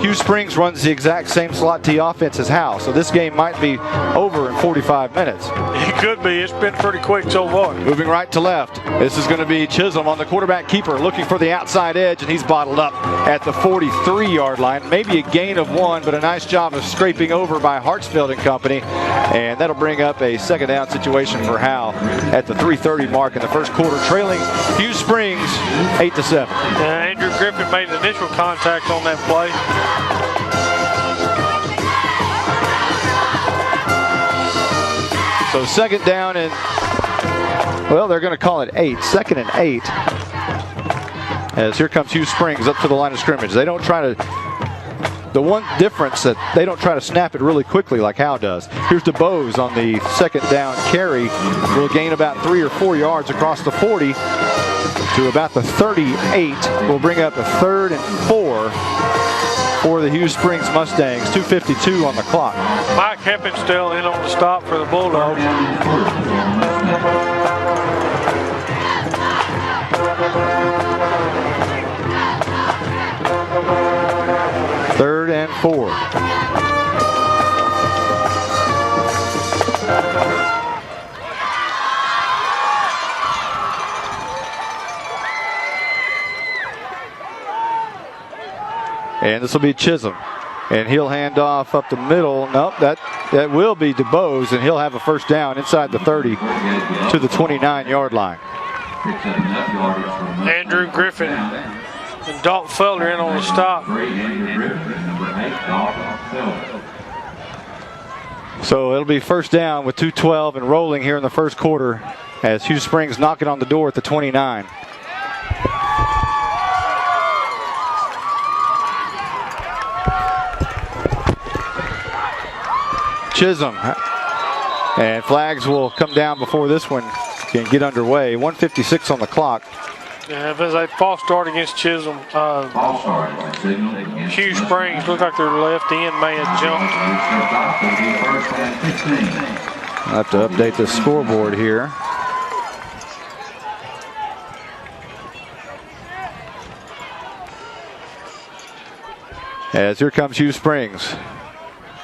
[SPEAKER 1] Hughes Springs runs the exact same slot T offense as Howe, so this game might be over in 45 minutes.
[SPEAKER 2] It could be. It's been pretty quick so far.
[SPEAKER 1] Moving right to left. This is going to be Chisholm on the quarterback keeper looking for the outside edge, and he's bottled up at the 43-yard line. Maybe a gain of 1, but a nice job of scraping over by Hartsfield and company. And that'll bring up a second down situation for Howe at the 3:30 mark in the first quarter, trailing Hughes Springs 8-7.
[SPEAKER 2] Andrew Griffin made initial contact on that play.
[SPEAKER 1] So second down and, well, they're going to call it 8. Second and 8. As here comes Hughes Springs up to the line of scrimmage. They don't try to, the one difference that they don't try to snap it really quickly like Howe does. Here's DeBose on the second down carry. Will gain about 3 or 4 yards across the 40 to about the 38. Will bring up a 3rd and 4 for the Hughes Springs Mustangs. 2:52 on the clock.
[SPEAKER 2] Mike Heppenstall in on the stop for the Bulldogs.
[SPEAKER 1] Third and 4. And this will be Chisholm. And he'll hand off up the middle. Nope, that will be DeBose, and he'll have a first down inside the 30 to the 29-yard line.
[SPEAKER 7] Picks up enough yardage for
[SPEAKER 2] Andrew Griffin and Dalton Felder in on the stop.
[SPEAKER 7] Great Andrew Griffin and number 8, Dalton Felder.
[SPEAKER 1] So it'll be first down with 2:12 and rolling here in the first quarter as Hughes Springs knocking on the door at the 29. Chisholm, and flags will come down before this one can get underway. 1:56 on the clock.
[SPEAKER 2] Yeah, if it's a false start against Chisholm,
[SPEAKER 7] False start. Signal against
[SPEAKER 2] Hughes Springs look like their left end may have jumped.
[SPEAKER 7] First and 15.
[SPEAKER 1] I'll have to update the scoreboard here. As here comes Hughes Springs.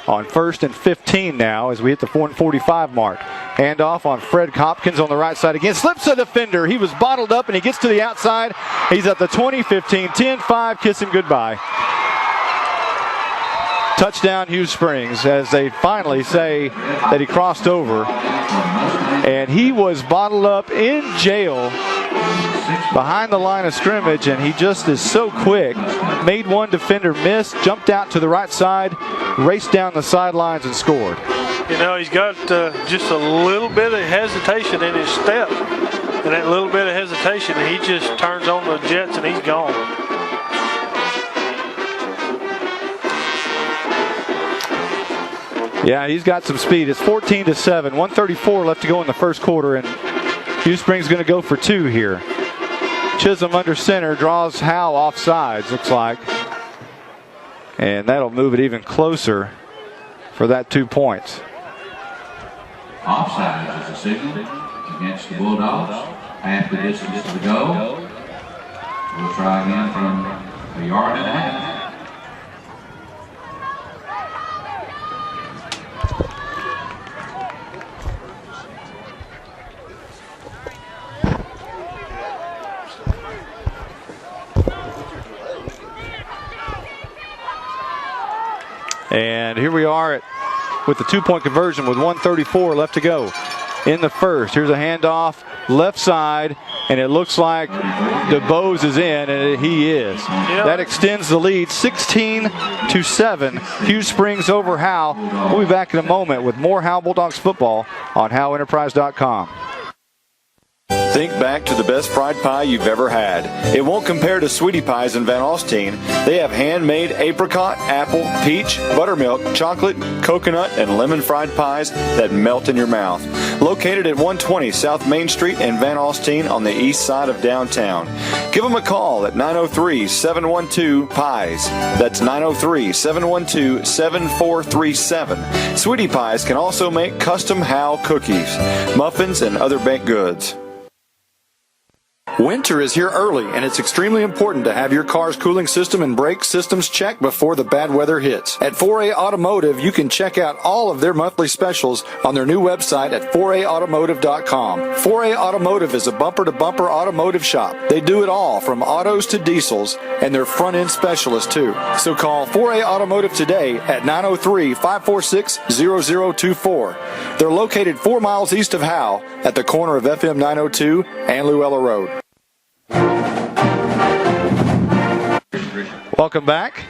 [SPEAKER 1] On 1st and 15 now as we hit the 1:45 mark. Handoff on Fred Hopkins on the right side again. Slips a defender. He was bottled up and he gets to the outside. He's at the 20-15, 10-5, kiss him goodbye. Touchdown Hughes Springs as they finally say that he crossed over. And he was bottled up in jail behind the line of scrimmage, and he just is so quick. Made one defender miss, jumped out to the right side, raced down the sidelines and scored.
[SPEAKER 2] You know, he's got just a little bit of hesitation in his step. And that little bit of hesitation, he just turns on the jets and he's gone.
[SPEAKER 1] Yeah, he's got some speed. It's 14-7, 1:34 left to go in the first quarter, and Hughes Springs going to go for 2 here. Chisholm under center, draws Howe off sides, looks like. And that'll move it even closer for that 2 points.
[SPEAKER 7] Offside is a signal against the Bulldogs. Half the distance to go. We'll try again from a yard and a half.
[SPEAKER 1] And here we are with the 2-point conversion with 1:34 left to go in the first. Here's a handoff left side, and it looks like DeBose is in, and he is. That extends the lead 16-7. Hughes Springs over Howe. We'll be back in a moment with more Howe Bulldogs football on HoweEnterprise.com.
[SPEAKER 3] Think back to the best fried pie you've ever had. It won't compare to Sweetie Pies in Van Alstyne. They have handmade apricot, apple, peach, buttermilk, chocolate, coconut, and lemon fried pies that melt in your mouth. Located at 120 South Main Street in Van Alstyne on the east side of downtown. Give them a call at 903-712-PIES. That's 903-712-7437. Sweetie Pies can also make custom Howe cookies, muffins, and other baked goods. Winter is here early, and it's extremely important to have your car's cooling system and brake systems checked before the bad weather hits. At 4A Automotive, you can check out all of their monthly specials on their new website at 4aautomotive.com. 4A Automotive is a bumper-to-bumper automotive shop. They do it all, from autos to diesels, and they're front-end specialists, too. So call 4A Automotive today at 903-546-0024. They're located 4 miles east of Howe at the corner of FM 902 and Luella Road.
[SPEAKER 1] Welcome back.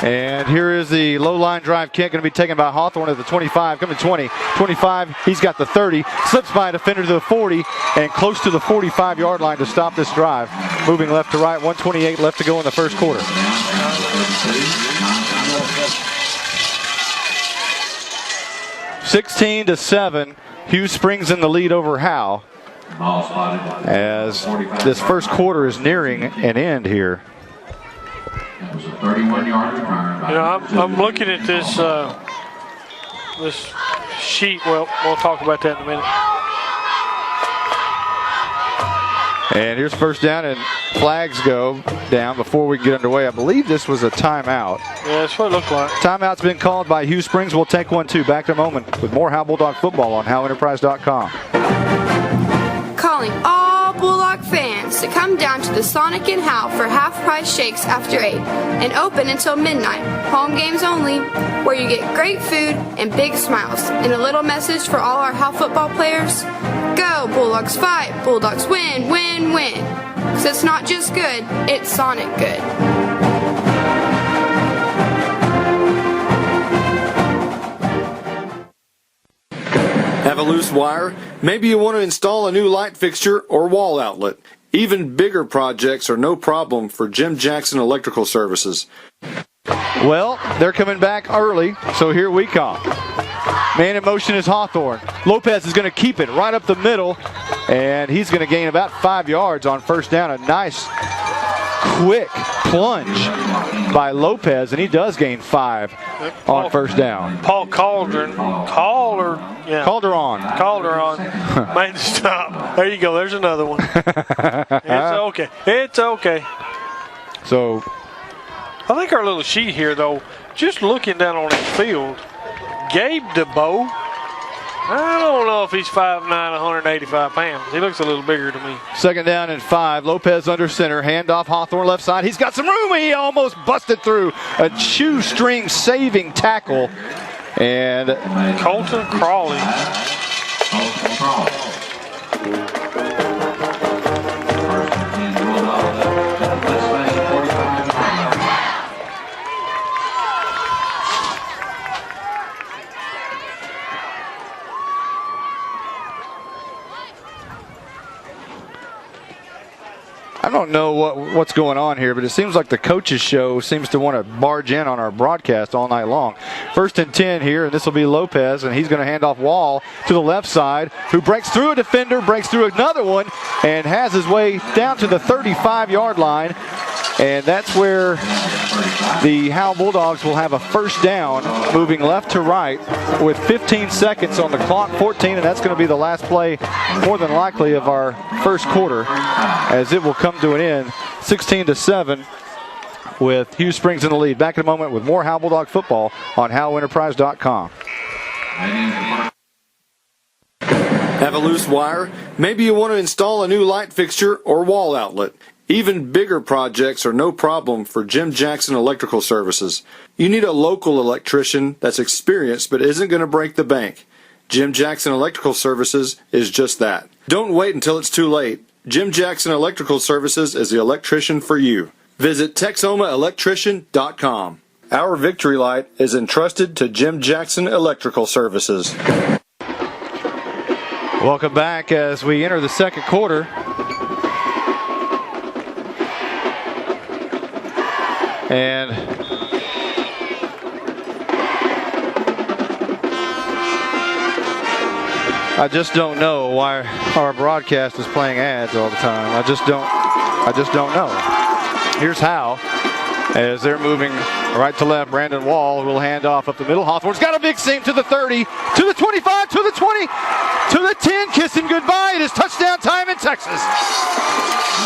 [SPEAKER 1] And here is the low line drive kick, going to be taken by Hawthorne at the 25, coming 20, 25, he's got the 30, slips by a defender to the 40, and close to the 45-yard line to stop this drive. Moving left to right, 1:28 left to go in the first quarter. 16-7, Hughes Springs in the lead over Howe as this first quarter is nearing an end here.
[SPEAKER 7] It was a 31-yard return.
[SPEAKER 2] You know, I'm looking at this this sheet. Well, we'll talk about that in a minute.
[SPEAKER 1] And here's first down, and flags go down before we get underway. I believe this was a timeout.
[SPEAKER 2] Yeah, that's what it looked like.
[SPEAKER 1] Timeout's been called by Hughes Springs. We'll take one, too. Back in a moment with more Howe Bulldog football on HoweEnterprise.com.
[SPEAKER 8] Calling all Bulldog fans to come down to the Sonic and Howe for half-price shakes after 8 and open until midnight. Home games only, where you get great food and big smiles. And a little message for all our Howe football players: go Bulldogs, fight, Bulldogs win, win, win. Because it's not just good, it's Sonic good.
[SPEAKER 3] Have a loose wire? Maybe you want to install a new light fixture or wall outlet. Even bigger projects are no problem for Jim Jackson Electrical Services.
[SPEAKER 1] Well, they're coming back early, so here we come. Man in motion is Hawthorne. Lopez is going to keep it right up the middle, and he's going to gain about 5 yards on first down. A nice, quick plunge by Lopez, and he does gain 5 on first down.
[SPEAKER 2] Paul Calderon made the stop. There you go. There's another one. It's okay. It's okay.
[SPEAKER 1] So
[SPEAKER 2] I think our little sheet here, though, just looking down on his field, Gabe DeBow, I don't know if he's 5'9", 185 pounds. He looks a little bigger to me.
[SPEAKER 1] second down and 5. Lopez under center. Handoff Hawthorne left side. He's got some room. He almost busted through a shoestring saving tackle. And
[SPEAKER 2] Colton Crawley.
[SPEAKER 1] I don't know what's going on here, but it seems like the coaches show seems to want to barge in on our broadcast all night long. 1st and 10 here, and this will be Lopez, and he's going to hand off Wall to the left side, who breaks through a defender, breaks through another one, and has his way down to the 35-yard line. And that's where the Howe Bulldogs will have a first down, moving left to right with 15 seconds on the clock, 14, and that's going to be the last play, more than likely, of our first quarter, as it will come to an end, 16-7, with Hughes Springs in the lead. Back in a moment with more Howe Bulldog football on HoweEnterprise.com.
[SPEAKER 3] Have a loose wire? Maybe you want to install a new light fixture or wall outlet. Even bigger projects are no problem for Jim Jackson Electrical Services. You need a local electrician that's experienced but isn't going to break the bank. Jim Jackson Electrical Services is just that. Don't wait until it's too late. Jim Jackson Electrical Services is the electrician for you. Visit TexomaElectrician.com. Our victory light is entrusted to Jim Jackson Electrical Services.
[SPEAKER 1] Welcome back as we enter the second quarter. And I just don't know why our broadcast is playing ads all the time. I just don't know. Here's Howe as they're moving right to left. Brandon Wall will hand off up the middle. Hawthorne's got a big seam to the 30, to the 25, to the 20, to the 10. Kissing goodbye. It is touchdown time in Texas.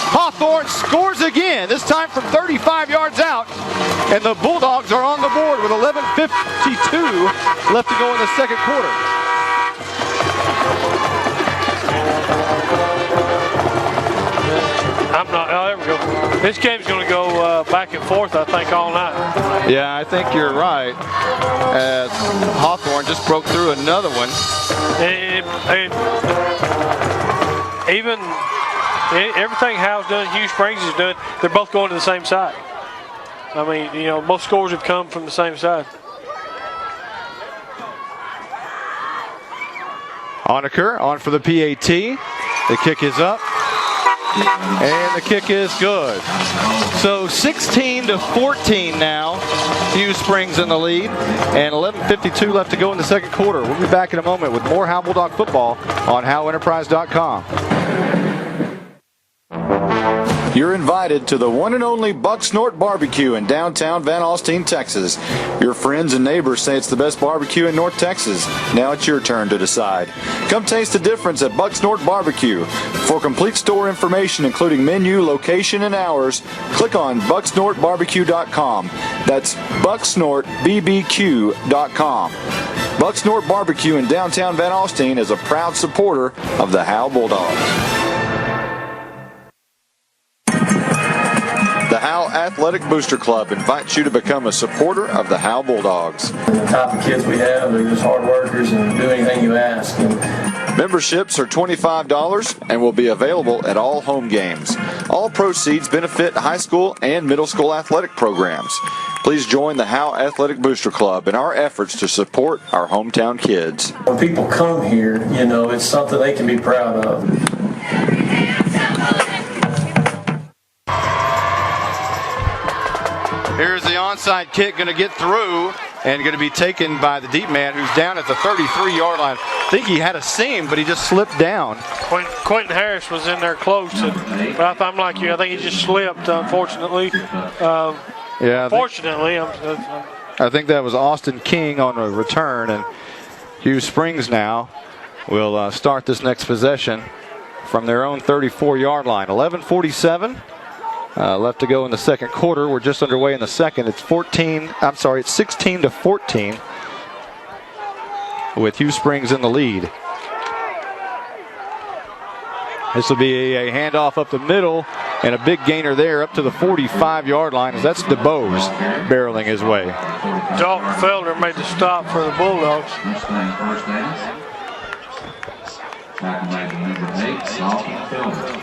[SPEAKER 1] Hawthorne scores again, this time from 35 yards out. And the Bulldogs are on the board with 11:52 left to go in the second quarter.
[SPEAKER 2] There we go. This game's going to go back and forth, I think, all night.
[SPEAKER 1] Yeah, I think you're right. As Hawthorne just broke through another one.
[SPEAKER 2] And even everything Howe's done, Hughes Springs is doing, they're both going to the same side. I mean, you know, both scores have come from the same side.
[SPEAKER 1] Honaker on for the PAT. The kick is up. And the kick is good. So 16-14 now. Hughes Springs in the lead. And 11:52 left to go in the second quarter. We'll be back in a moment with more Howe Bulldog football on HoweEnterprise.com.
[SPEAKER 3] You're invited to the one and only Buck Snort Barbecue in downtown Van Alstyne, Texas. Your friends and neighbors say it's the best barbecue in North Texas. Now it's your turn to decide. Come taste the difference at Buck Snort Barbecue. For complete store information, including menu, location, and hours, click on bucksnortbarbecue.com. That's bucksnortbbq.com. Buck Snort Barbecue in downtown Van Alstyne is a proud supporter of the Howe Bulldogs. Athletic Booster Club invites you to become a supporter of the Howe Bulldogs.
[SPEAKER 9] The type of kids we have, they're just hard workers and do anything you ask.
[SPEAKER 3] Memberships are $25 and will be available at all home games. All proceeds benefit high school and middle school athletic programs. Please join the Howe Athletic Booster Club in our efforts to support our hometown kids.
[SPEAKER 9] When people come here, you know, it's something they can be proud of.
[SPEAKER 1] Here's the onside kick, going to get through and going to be taken by the deep man who's down at the 33-yard line. I think he had a seam, but he just slipped down.
[SPEAKER 2] Quentin Harris was in there close, but I'm like you. I think he just slipped, unfortunately.
[SPEAKER 1] Yeah.
[SPEAKER 2] Fortunately,
[SPEAKER 1] I think that was Austin King on a return, and Hughes Springs now will start this next possession from their own 34-yard line. 11:47 left to go in the second quarter. We're just underway in the second. It's 16-14 with Hughes Springs in the lead. This will be a handoff up the middle and a big gainer there up to the 45-yard line, as that's DeBose barreling his way.
[SPEAKER 2] Dalton Felder made the stop for the Bulldogs.
[SPEAKER 7] Mustang first down. Tackle made by number 8, Dalton Felder.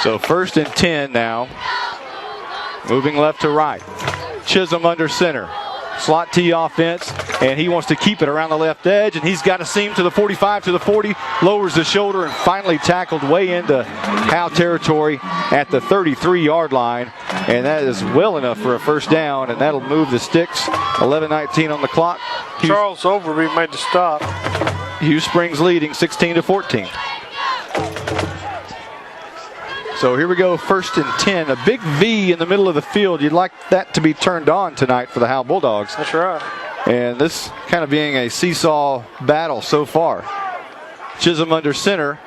[SPEAKER 1] So 1st and 10 now. Moving left to right. Chisholm under center. Slot T offense, and he wants to keep it around the left edge, and he's got a seam to the 45, to the 40, lowers the shoulder, and finally tackled way into Howe territory at the 33-yard line, and that is well enough for a first down, and that'll move the sticks. 11:19 on the clock.
[SPEAKER 2] Charles Overby made the stop.
[SPEAKER 1] Hughes Springs leading 16-14. So here we go, 1st and 10. A big V in the middle of the field. You'd like that to be turned on tonight for the Howe Bulldogs.
[SPEAKER 2] That's right.
[SPEAKER 1] And this kind of being a seesaw battle so far. Chisholm under center,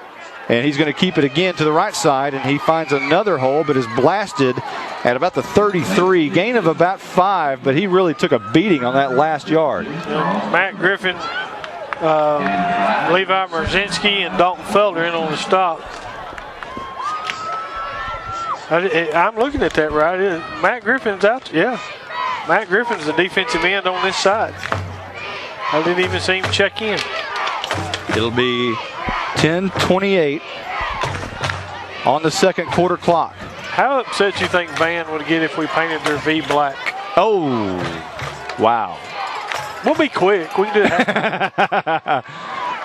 [SPEAKER 1] and he's going to keep it again to the right side, and he finds another hole, but is blasted at about the 33. Gain of about 5, but he really took a beating on that last yard.
[SPEAKER 2] Matt Griffin, Levi Merzinski, and Dalton Felder in on the stop. I'm looking at that right. Matt Griffin's out. Yeah. Matt Griffin's the defensive end on this side. I didn't even see him check in.
[SPEAKER 1] It'll be 10:28 on the second quarter clock.
[SPEAKER 2] How upset you think Van would get if we painted their V black?
[SPEAKER 1] Oh, wow.
[SPEAKER 2] We'll be quick. We can do that.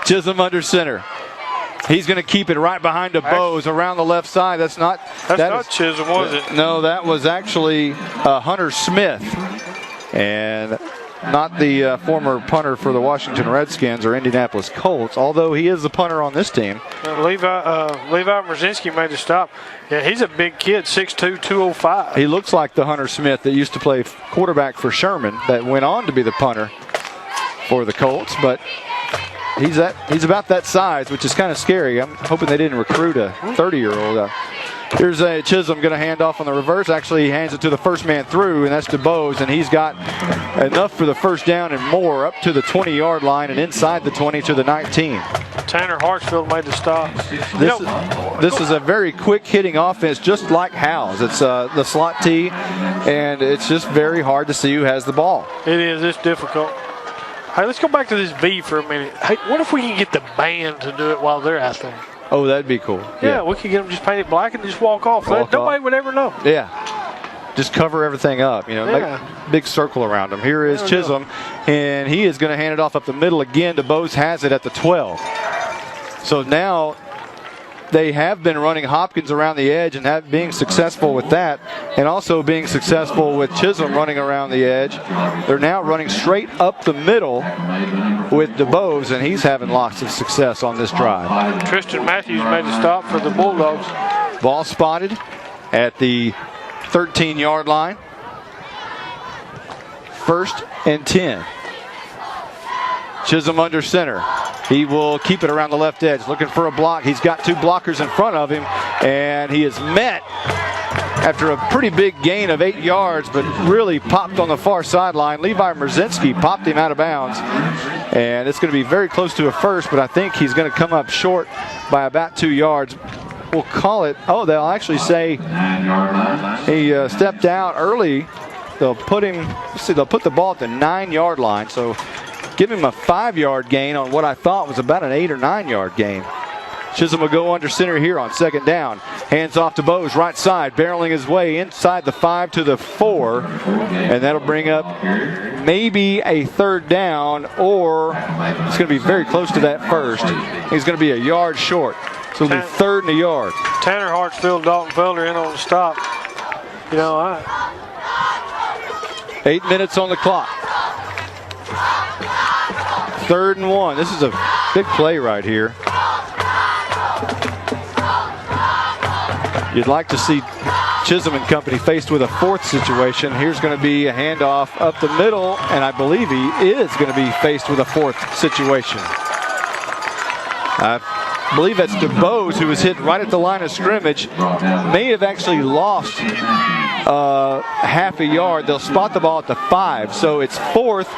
[SPEAKER 1] Chisholm under center. He's going to keep it right behind DeBose around the left side. That's not
[SPEAKER 2] Chisholm, was it?
[SPEAKER 1] No, that was actually Hunter Smith, and not the former punter for the Washington Redskins or Indianapolis Colts, although he is the punter on this team.
[SPEAKER 2] Levi Merzinski made a stop. Yeah, he's a big kid, 6'2", 205.
[SPEAKER 1] He looks like the Hunter Smith that used to play quarterback for Sherman that went on to be the punter for the Colts, but he's about that size, which is kind of scary. I'm hoping they didn't recruit a 30-year-old. Here's a Chisholm going to hand off on the reverse. Actually, he hands it to the first man through, and that's DeBose, and he's got enough for the first down and more up to the 20-yard line and inside the 20 to the 19.
[SPEAKER 2] Tanner Hartsfield made the stop.
[SPEAKER 1] This is a very quick-hitting offense, just like Howe's. It's the slot T, and it's just very hard to see who has the ball.
[SPEAKER 2] It is. It's difficult. Hey, let's go back to this V for a minute. Hey, what if we can get the band to do it while they're out there?
[SPEAKER 1] Oh, that'd be cool.
[SPEAKER 2] Yeah, we could get them just painted black and just walk off. Nobody would ever know.
[SPEAKER 1] Yeah. Just cover everything up, make a big circle around them. Here is Chisholm, and he is going to hand it off up the middle again. DeBose has it at the 12. So now they have been running Hopkins around the edge and being successful with that, and also being successful with Chisholm running around the edge. They're now running straight up the middle with DeBose, and he's having lots of success on this drive.
[SPEAKER 2] Tristan Matthews made a stop for the Bulldogs.
[SPEAKER 1] Ball spotted at the 13-yard line. 1st and 10. Chisholm under center. He will keep it around the left edge, looking for a block. He's got 2 blockers in front of him, and he is met after a pretty big gain of 8 yards, but really popped on the far sideline. Levi Merzinski popped him out of bounds, and it's going to be very close to a first, but I think he's going to come up short by about 2 yards. will call it. Oh, they'll actually say he stepped out early. They'll put him, they'll put the ball at the 9-yard line. So give him a 5-yard gain on what I thought was about an 8 or 9-yard gain. Chisholm will go under center here on 2nd down. Hands off to Bose, right side, barreling his way inside the 5 to the 4. And that'll bring up maybe a 3rd down, or it's going to be very close to that first. He's going to be a yard short. So it'll be 3rd and a yard.
[SPEAKER 2] Tanner Hartsfield, Dalton Felder in on the stop.
[SPEAKER 1] 8 minutes on the clock. 3rd and 1. This is a big play right here. You'd like to see Chisholm and company faced with a 4th situation. Here's going to be a handoff up the middle, and I believe he is going to be faced with a 4th situation. I believe that's DeBose, who was hit right at the line of scrimmage. May have actually lost half a yard. They'll spot the ball at the 5, so it's 4th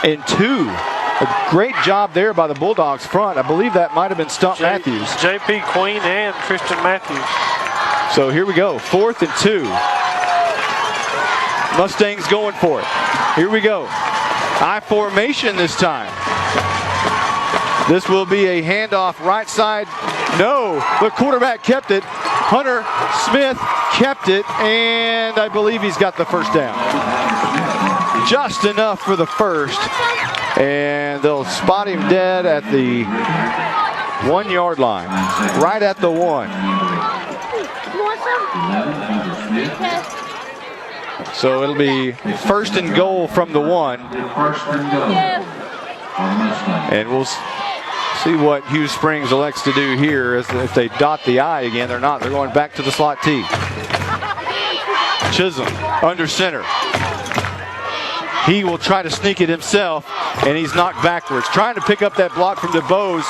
[SPEAKER 1] and 2. A great job there by the Bulldogs front. I believe that might have been Stump Matthews.
[SPEAKER 2] J.P. Queen and Tristan Matthews.
[SPEAKER 1] So here we go, 4th and 2. Mustangs going for it. Here we go. I formation this time. This will be a handoff right side. No, the quarterback kept it. Hunter Smith kept it, and I believe he's got the first down. Just enough for the first, and they'll spot him dead at the 1-yard line, right at the 1. So it'll be 1st and goal from the 1. And we'll see what Hughes Springs elects to do here. As if they dot the I again, they're not. They're going back to the slot T. Chisholm under center. He will try to sneak it himself, and he's knocked backwards. Trying to pick up that block from DeBose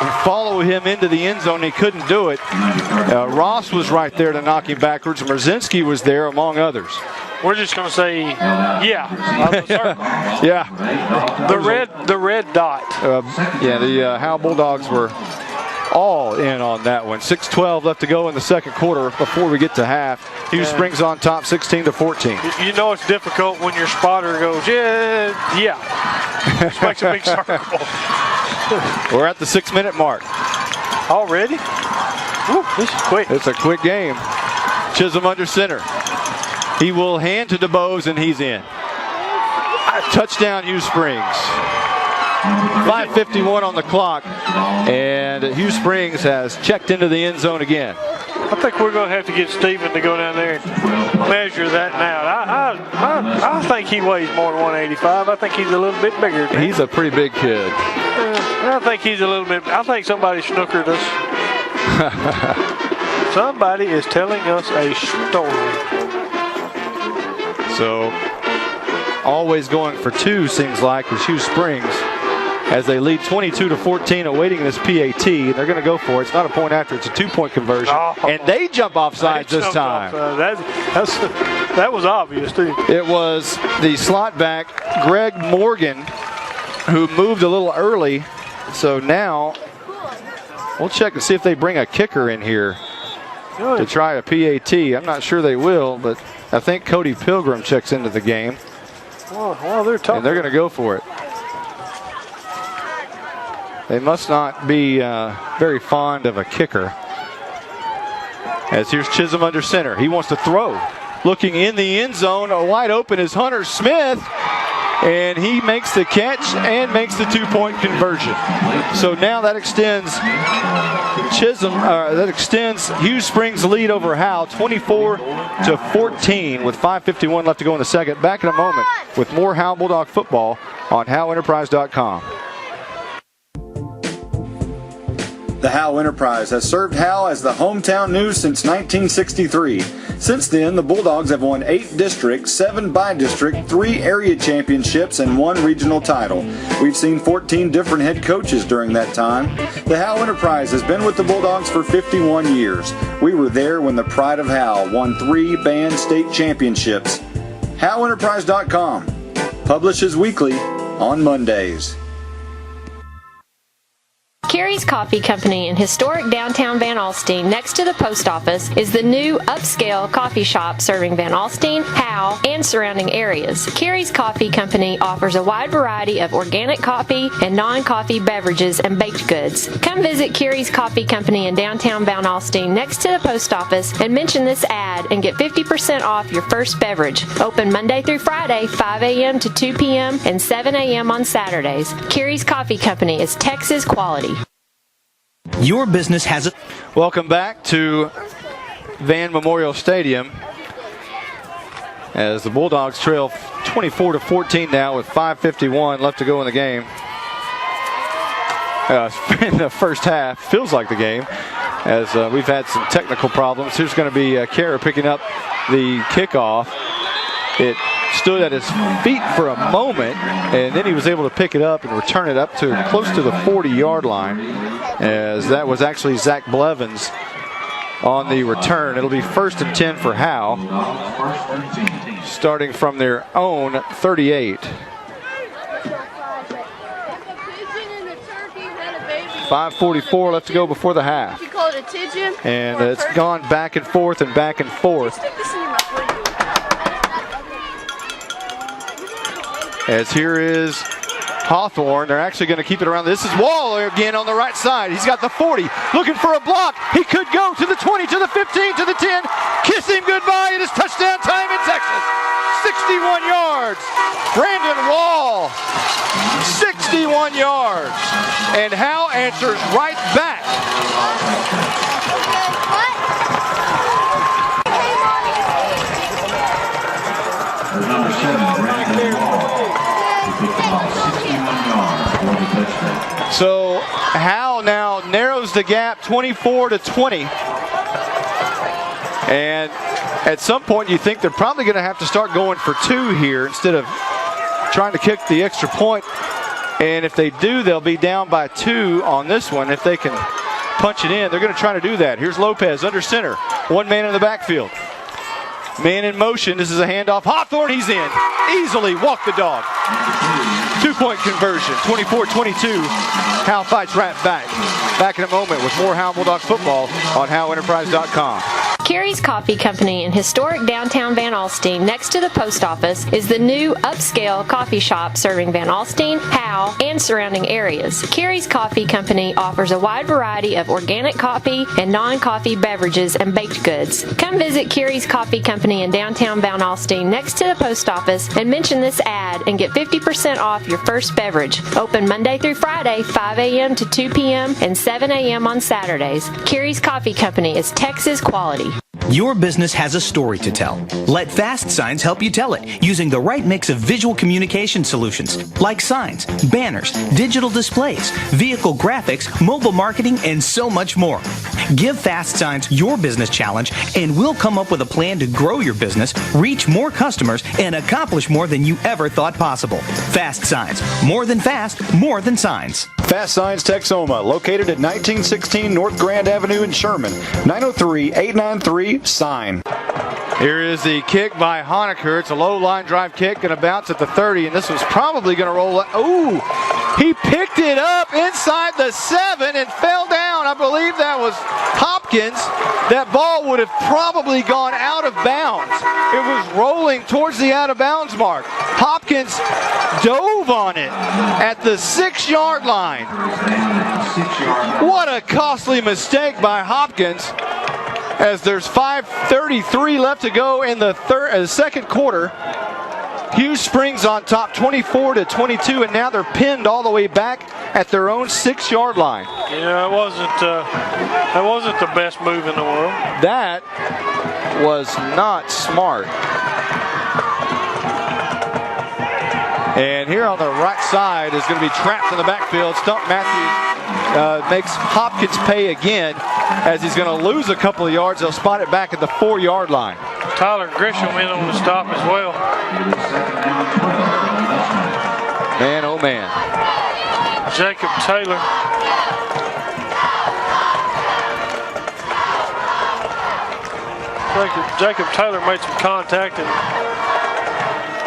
[SPEAKER 1] and follow him into the end zone. He couldn't do it. Ross was right there to knock him backwards. Merzinski was there, among others.
[SPEAKER 2] We're just going to say, yeah.
[SPEAKER 1] Yeah.
[SPEAKER 2] The red dot.
[SPEAKER 1] The Howe Bulldogs were all in on that one. 6:12 left to go in the second quarter before we get to half. Hughes Springs on top, 16-14.
[SPEAKER 2] You know it's difficult when your spotter goes, yeah. Just makes a big circle.
[SPEAKER 1] We're at the 6-minute mark.
[SPEAKER 2] Already? Woo, this is quick.
[SPEAKER 1] It's a quick game. Chisholm under center. He will hand to DeBose, and he's in. Touchdown, Hughes Springs. 5:51 on the clock, and Hughes Springs has checked into the end zone again.
[SPEAKER 2] I think we're going to have to get Steven to go down there and measure that now. I think he weighs more than 185. I think he's a little bit bigger.
[SPEAKER 1] He's a pretty big kid.
[SPEAKER 2] I think he's a little bit. I think somebody snookered us. Somebody is telling us a story.
[SPEAKER 1] So, always going for 2 seems like is Hughes Springs, as they lead 22-14, awaiting this PAT. They're going to go for it. It's not a point after. It's a 2-point conversion. And they jump off sides this time.
[SPEAKER 2] That was obvious, too.
[SPEAKER 1] It was the slot back, Greg Morgan, who moved a little early. So now we'll check and see if they bring a kicker in here to try a PAT. I'm not sure they will, but I think Cody Pilgrim checks into the game.
[SPEAKER 2] Well, they're tough.
[SPEAKER 1] And they're going to go for it. They must not be very fond of a kicker. As here's Chisholm under center. He wants to throw. Looking in the end zone, wide open is Hunter Smith. And he makes the catch and makes the 2-point conversion. So now that extends Hughes Springs' lead over Howe, 24-14, with 5:51 left to go in the second. Back in a moment with more Howe Bulldog football on HoweEnterprise.com.
[SPEAKER 3] The Howe Enterprise has served Howe as the hometown news since 1963. Since then, the Bulldogs have won 8 district, 7 by-district, 3 area championships, and 1 regional title. We've seen 14 different head coaches during that time. The Howe Enterprise has been with the Bulldogs for 51 years. We were there when the Pride of Howe won 3 band state championships. HoweEnterprise.com publishes weekly on Mondays.
[SPEAKER 10] Carrie's Coffee Company in historic downtown Van Alstyne, next to the post office, is the new upscale coffee shop serving Van Alstyne, Howe, and surrounding areas. Carrie's Coffee Company offers a wide variety of organic coffee and non-coffee beverages and baked goods. Come visit Carrie's Coffee Company in downtown Van Alstyne, next to the post office, and mention this ad and get 50% off your first beverage. Open Monday through Friday, 5 a.m. to 2 p.m. and 7 a.m. on Saturdays. Carrie's Coffee Company is Texas quality.
[SPEAKER 11] Your business has a...
[SPEAKER 1] Welcome back to Van Memorial Stadium as the Bulldogs trail 24-14 now with 5:51 left to go in the game. In the first half, feels like the game, as we've had some technical problems. Here's going to be Kara picking up the kickoff. It stood at his feet for a moment, and then he was able to pick it up and return it up to close to the 40-yard line, as that was actually Zach Blevins on the return. It'll be 1st and 10 for Howe, starting from their own 38. 5:44 left to go before the half. And it's gone back and forth and back and forth. As here is Hawthorne. They're actually going to keep it around. This is Wall again on the right side. He's got the 40, looking for a block. He could go to the 20, to the 15, to the 10. Kiss him goodbye. It is touchdown time in Texas. 61 yards. Brandon Wall, 61 yards. And Howe answers right back.
[SPEAKER 7] Number 7, Brandon Wall. He picked the ball 61 yards for the touchdown.
[SPEAKER 1] So Howe now narrows the gap 24-20. And at some point you think they're probably going to have to start going for 2 here instead of trying to kick the extra point. And if they do, they'll be down by 2 on this one. If they can punch it in, they're going to try to do that. Here's Lopez under center. One man in the backfield. Man in motion. This is a handoff. Hawthorne, he's in. Easily walk the dog. 2-point conversion. 24-22. Howe fights right back. Back in a moment with more Howe Bulldogs football on HoweEnterprise.com.
[SPEAKER 10] Carrie's Coffee Company in historic downtown Van Alstyne, next to the post office, is the new upscale coffee shop serving Van Alstyne, Howe, and surrounding areas. Carrie's Coffee Company offers a wide variety of organic coffee and non-coffee beverages and baked goods. Come visit Carrie's Coffee Company in downtown Van Alstyne, next to the post office, and mention this ad and get 50% off your first beverage. Open Monday through Friday, 5 a.m. to 2 p.m. and 7 a.m. on Saturdays. Carrie's Coffee Company is Texas quality.
[SPEAKER 11] Your business has a story to tell. Let Fast Signs help you tell it using the right mix of visual communication solutions like signs, banners, digital displays, vehicle graphics, mobile marketing, and so much more. Give Fast Signs your business challenge and we'll come up with a plan to grow your business, reach more customers, and accomplish more than you ever thought possible. Fast Signs. More than fast, more than signs.
[SPEAKER 3] Fast Signs Texoma, located at 1916 North Grand Avenue in Sherman. 903-893-SIGN.
[SPEAKER 1] Here is the kick by Honecker. It's a low line drive kick, going to bounce at the 30, and this was probably going to roll. Ooh, he picked it up inside the 7 and fell down. I believe that was Hopkins. That ball would have probably gone out of bounds. It was rolling towards the out of bounds mark. Hopkins dove on it at the 6-yard line. What a costly mistake by Hopkins, as there's 5:33 left to go in the second quarter. Hughes Springs on top 24-22, and now they're pinned all the way back at their own 6-yard line.
[SPEAKER 2] Yeah, that wasn't the best move in the world.
[SPEAKER 1] That was not smart. And here on the right side is going to be trapped in the backfield. Stump Matthews makes Hopkins pay again, as he's going to lose a couple of yards. They'll spot it back at the 4-yard line.
[SPEAKER 2] Tyler Grisham in on the stop as well.
[SPEAKER 1] Man, oh man.
[SPEAKER 2] Jacob Taylor. Jacob Taylor made some contact and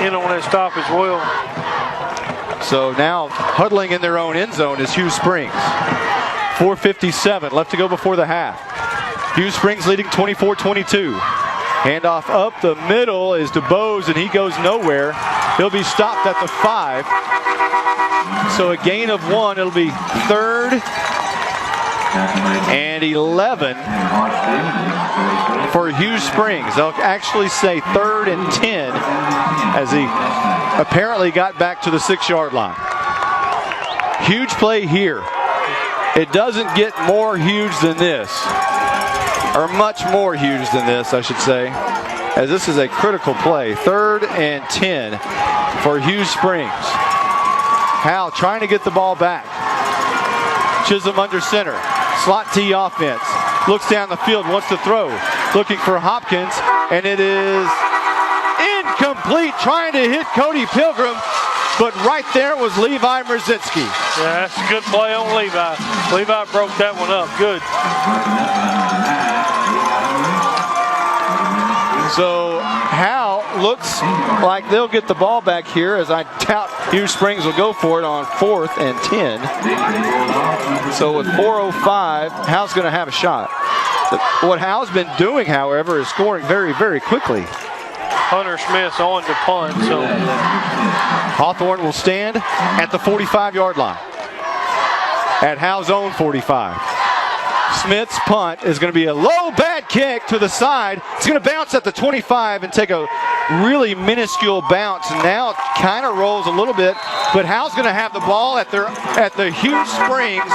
[SPEAKER 2] in on that stop as well.
[SPEAKER 1] So now huddling in their own end zone is Hughes Springs. 4:57 left to go before the half. Hughes Springs leading 24-22. Handoff up the middle is DeBose, and he goes nowhere. He'll be stopped at the 5. So a gain of 1. It'll be 3rd and 11 for Hughes Springs. They'll actually say 3rd and 10 as he apparently got back to the 6-yard line. Huge play here. It doesn't get more huge than this, or much more huge than this, I should say, as this is a critical play. 3rd and 10 for Hughes Springs. Howe trying to get the ball back. Chisholm under center. Slot T offense. Looks down the field, wants to throw. Looking for Hopkins, and it is incomplete. Trying to hit Cody Pilgrim, but right there was Levi Merzinski.
[SPEAKER 2] Yeah, that's a good play on Levi. Levi broke that one up. Good.
[SPEAKER 1] So Howe looks like they'll get the ball back here, as I doubt Hughes Springs will go for it on 4th and 10. So with 4:05, Howe's going to have a shot. What Howe's been doing, however, is scoring very, very quickly.
[SPEAKER 2] Hunter Smith's on to punt. So
[SPEAKER 1] Hawthorne will stand at the 45-yard line at Howe's own 45. Smith's punt is going to be a low, bad kick to the side. It's going to bounce at the 25 and take a really minuscule bounce. Now it kind of rolls a little bit, but Howe's going to have the ball at the Hughes Springs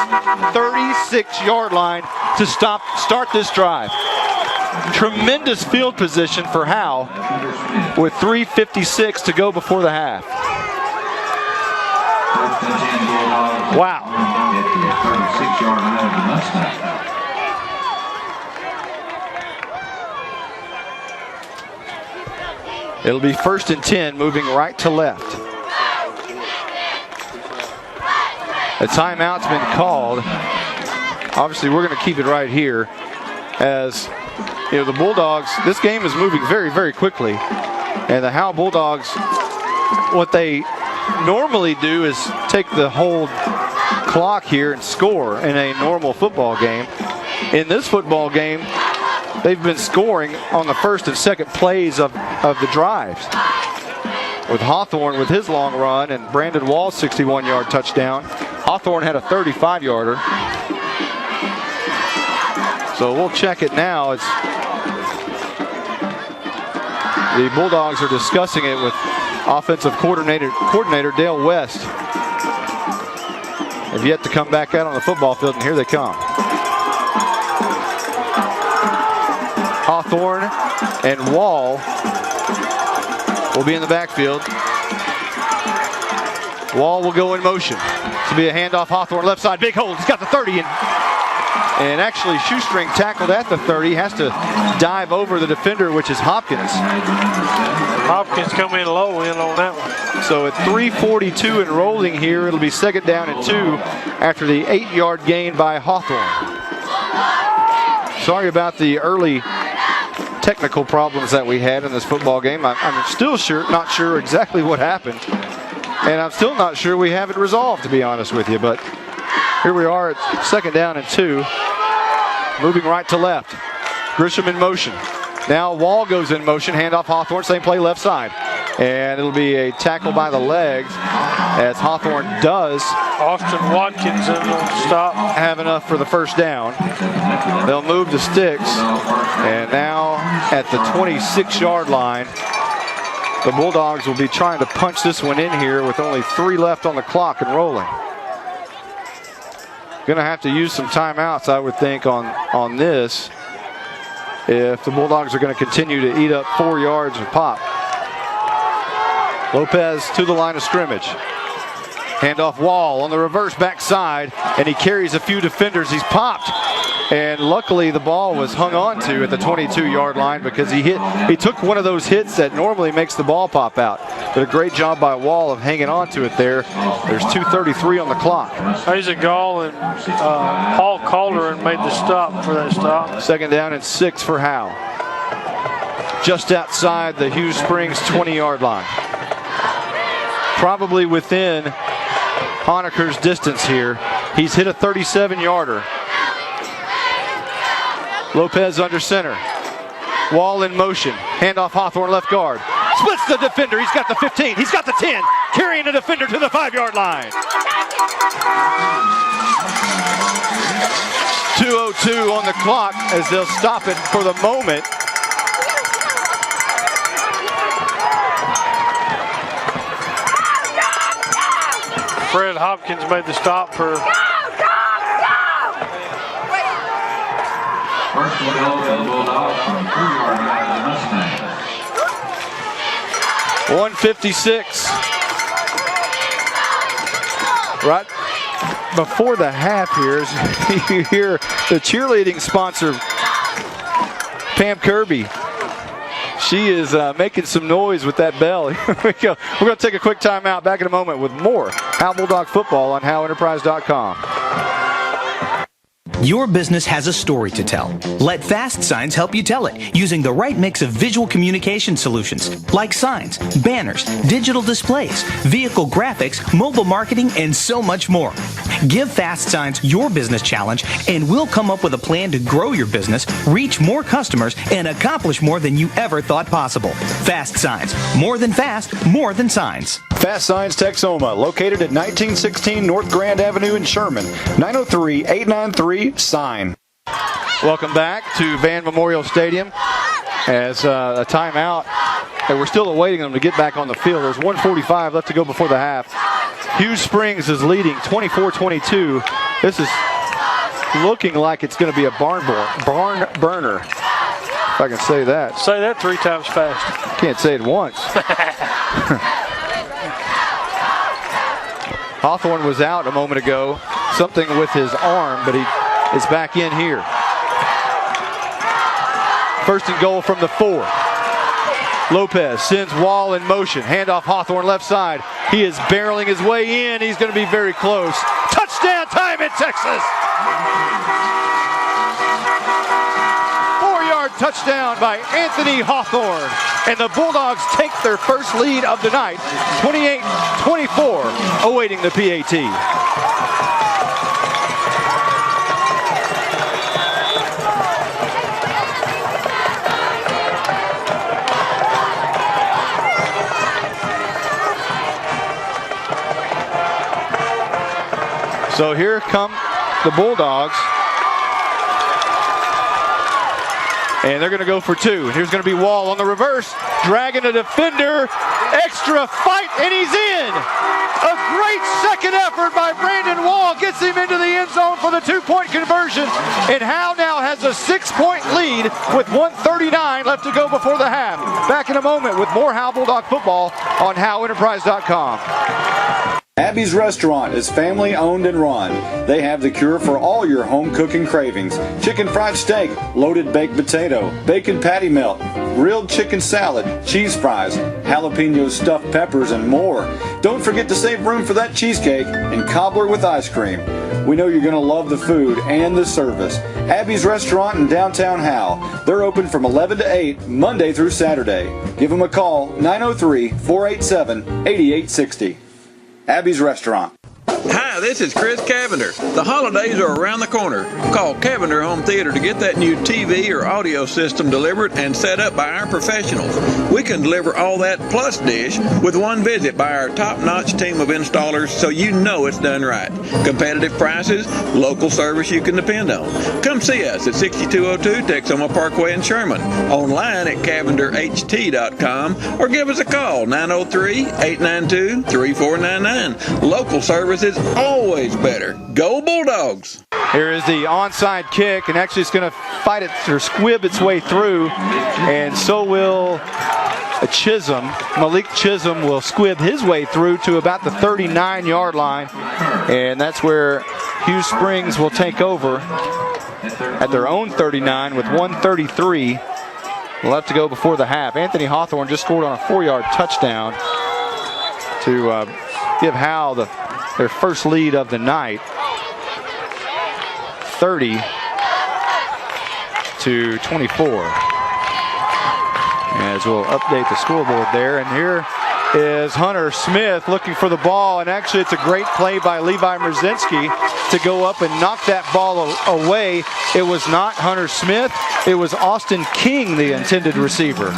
[SPEAKER 1] 36-yard line to start this drive. Tremendous field position for Howe with 3:56 to go before the half. Wow.
[SPEAKER 7] 36-yard line of the Mustangs.
[SPEAKER 1] It'll be 1st and 10, moving right to left. A timeout's been called. Obviously, we're going to keep it right here, as you know, the Bulldogs, this game is moving very, very quickly. And the Howe Bulldogs, what they normally do is take the whole clock here and score in a normal football game. In this football game, they've been scoring on the 1st and 2nd plays of the drives. With Hawthorne with his long run and Brandon Wall's 61-yard touchdown. Hawthorne had a 35-yarder. So we'll check it now. It's the Bulldogs are discussing it with offensive coordinator Dale West. Have yet to come back out on the football field, and here they come. Hawthorne and Wall will be in the backfield. Wall will go in motion. This will be a handoff. Hawthorne left side, big hold. He's got the 30, and actually Shoestring tackled at the 30. Has to dive over the defender, which is Hopkins.
[SPEAKER 2] Hopkins come in low in on that one.
[SPEAKER 1] So at 3:42 and rolling here, it'll be 2nd down and 2 after the 8-yard gain by Hawthorne. Sorry about the early technical problems that we had in this football game. I'm still not sure exactly what happened, and I'm still not sure we have it resolved, to be honest with you. But here we are at 2nd down and 2, moving right to left. Grisham in motion. Now Wall goes in motion, handoff Hawthorne, same play left side. And it'll be a tackle by the legs, as Hawthorne does.
[SPEAKER 2] Austin Watkins in the stop.
[SPEAKER 1] Have enough for the 1st down. They'll move the sticks, and now at the 26-yard line, the Bulldogs will be trying to punch this one in here with only 3 left on the clock and rolling. Going to have to use some timeouts, I would think, on this, if the Bulldogs are going to continue to eat up 4 yards of pop. Lopez to the line of scrimmage. Handoff Wall on the reverse backside, and he carries a few defenders. He's popped, and luckily the ball was hung on to at the 22-yard line, because he took one of those hits that normally makes the ball pop out. But a great job by Wall of hanging on to it there. There's 2:33 on the clock.
[SPEAKER 2] Isaac Gall and Paul Calderon made the stop for that stop.
[SPEAKER 1] 2nd down and 6 for Howe. Just outside the Hughes Springs 20-yard line. Probably within Honeker's distance here. He's hit a 37-yarder. Lopez under center. Wall in motion. Handoff Hawthorne left guard. Splits the defender. He's got the 15. He's got the 10. Carrying the defender to the 5-yard line. 2:02 on the clock as they'll stop it for the moment.
[SPEAKER 2] Fred Hopkins made the stop for.
[SPEAKER 7] First and goal for the Bulldogs from the 3-yard line of the Mustangs.
[SPEAKER 1] 1:56. Right before the half here, you hear the cheerleading sponsor, Pam Kirby. She is making some noise with that bell. Here we go. We're going to take a quick timeout. Back in a moment with more Howe Bulldog football on HoweEnterprise.com.
[SPEAKER 11] Your business has a story to tell. Let Fast Signs help you tell it using the right mix of visual communication solutions like signs, banners, digital displays, vehicle graphics, mobile marketing, and so much more. Give Fast Signs your business challenge and we'll come up with a plan to grow your business, reach more customers, and accomplish more than you ever thought possible. Fast Signs. More than fast, more than signs.
[SPEAKER 3] Fast Signs Texoma, located at 1916 North Grand Avenue in Sherman, 903-893-SIGN.
[SPEAKER 1] Welcome back to Van Memorial Stadium as a timeout, and we're still awaiting them to get back on the field. There's 1:45 left to go before the half. Hughes Springs is leading 24-22. This is looking like it's going to be a barn burner, if I can say that.
[SPEAKER 2] Say that 3 times fast.
[SPEAKER 1] Can't say it once. Hawthorne was out a moment ago, something with his arm, but he is back in here. First and goal from the 4. Lopez sends Wall in motion. Handoff Hawthorne left side. He is barreling his way in. He's going to be very close. Touchdown time in Texas! 4-yard touchdown by Anthony Hawthorne. And the Bulldogs take their first lead of the night, 28-24, awaiting the PAT. So here come the Bulldogs. And they're going to go for 2. Here's going to be Wall on the reverse, dragging a defender, extra fight, and he's in. A great second effort by Brandon Wall gets him into the end zone for the 2-point conversion. And Howe now has a 6-point lead with 1:39 left to go before the half. Back in a moment with more Howe Bulldog football on HoweEnterprise.com.
[SPEAKER 3] Abby's Restaurant is family owned and run. They have the cure for all your home cooking cravings. Chicken fried steak, loaded baked potato, bacon patty melt, grilled chicken salad, cheese fries, jalapeno stuffed peppers, and more. Don't forget to save room for that cheesecake and cobbler with ice cream. We know you're going to love the food and the service. Abby's Restaurant in downtown Howe. They're open from 11 to 8, Monday through Saturday. Give them a call, 903-487-8860. Abby's Restaurant.
[SPEAKER 4] Hi, this is Chris Cavender. The holidays are around the corner. Call Cavender Home Theater to get that new TV or audio system delivered and set up by our professionals. We can deliver all that plus dish with one visit by our top-notch team of installers so you know it's done right. Competitive prices, local service you can depend on. Come see us at 6202 Texoma Parkway in Sherman, online at cavenderht.com, or give us a call, 903-892-3499. Local service is always better. Go Bulldogs!
[SPEAKER 1] Here is the onside kick, and actually it's going to fight it or squib its way through, and so will Chisholm. Malik Chisholm will squib his way through to about the 39-yard line, and that's where Hughes Springs will take over at their own 39 with 1:33 left to go before the half. Anthony Hawthorne just scored on a 4-yard touchdown to give Howe their first lead of the night, 30-24. As we'll update the scoreboard there. And here is Hunter Smith looking for the ball, and actually it's a great play by Levi Merzinski to go up and knock that ball away. It was not Hunter Smith, it was Austin King, the intended receiver.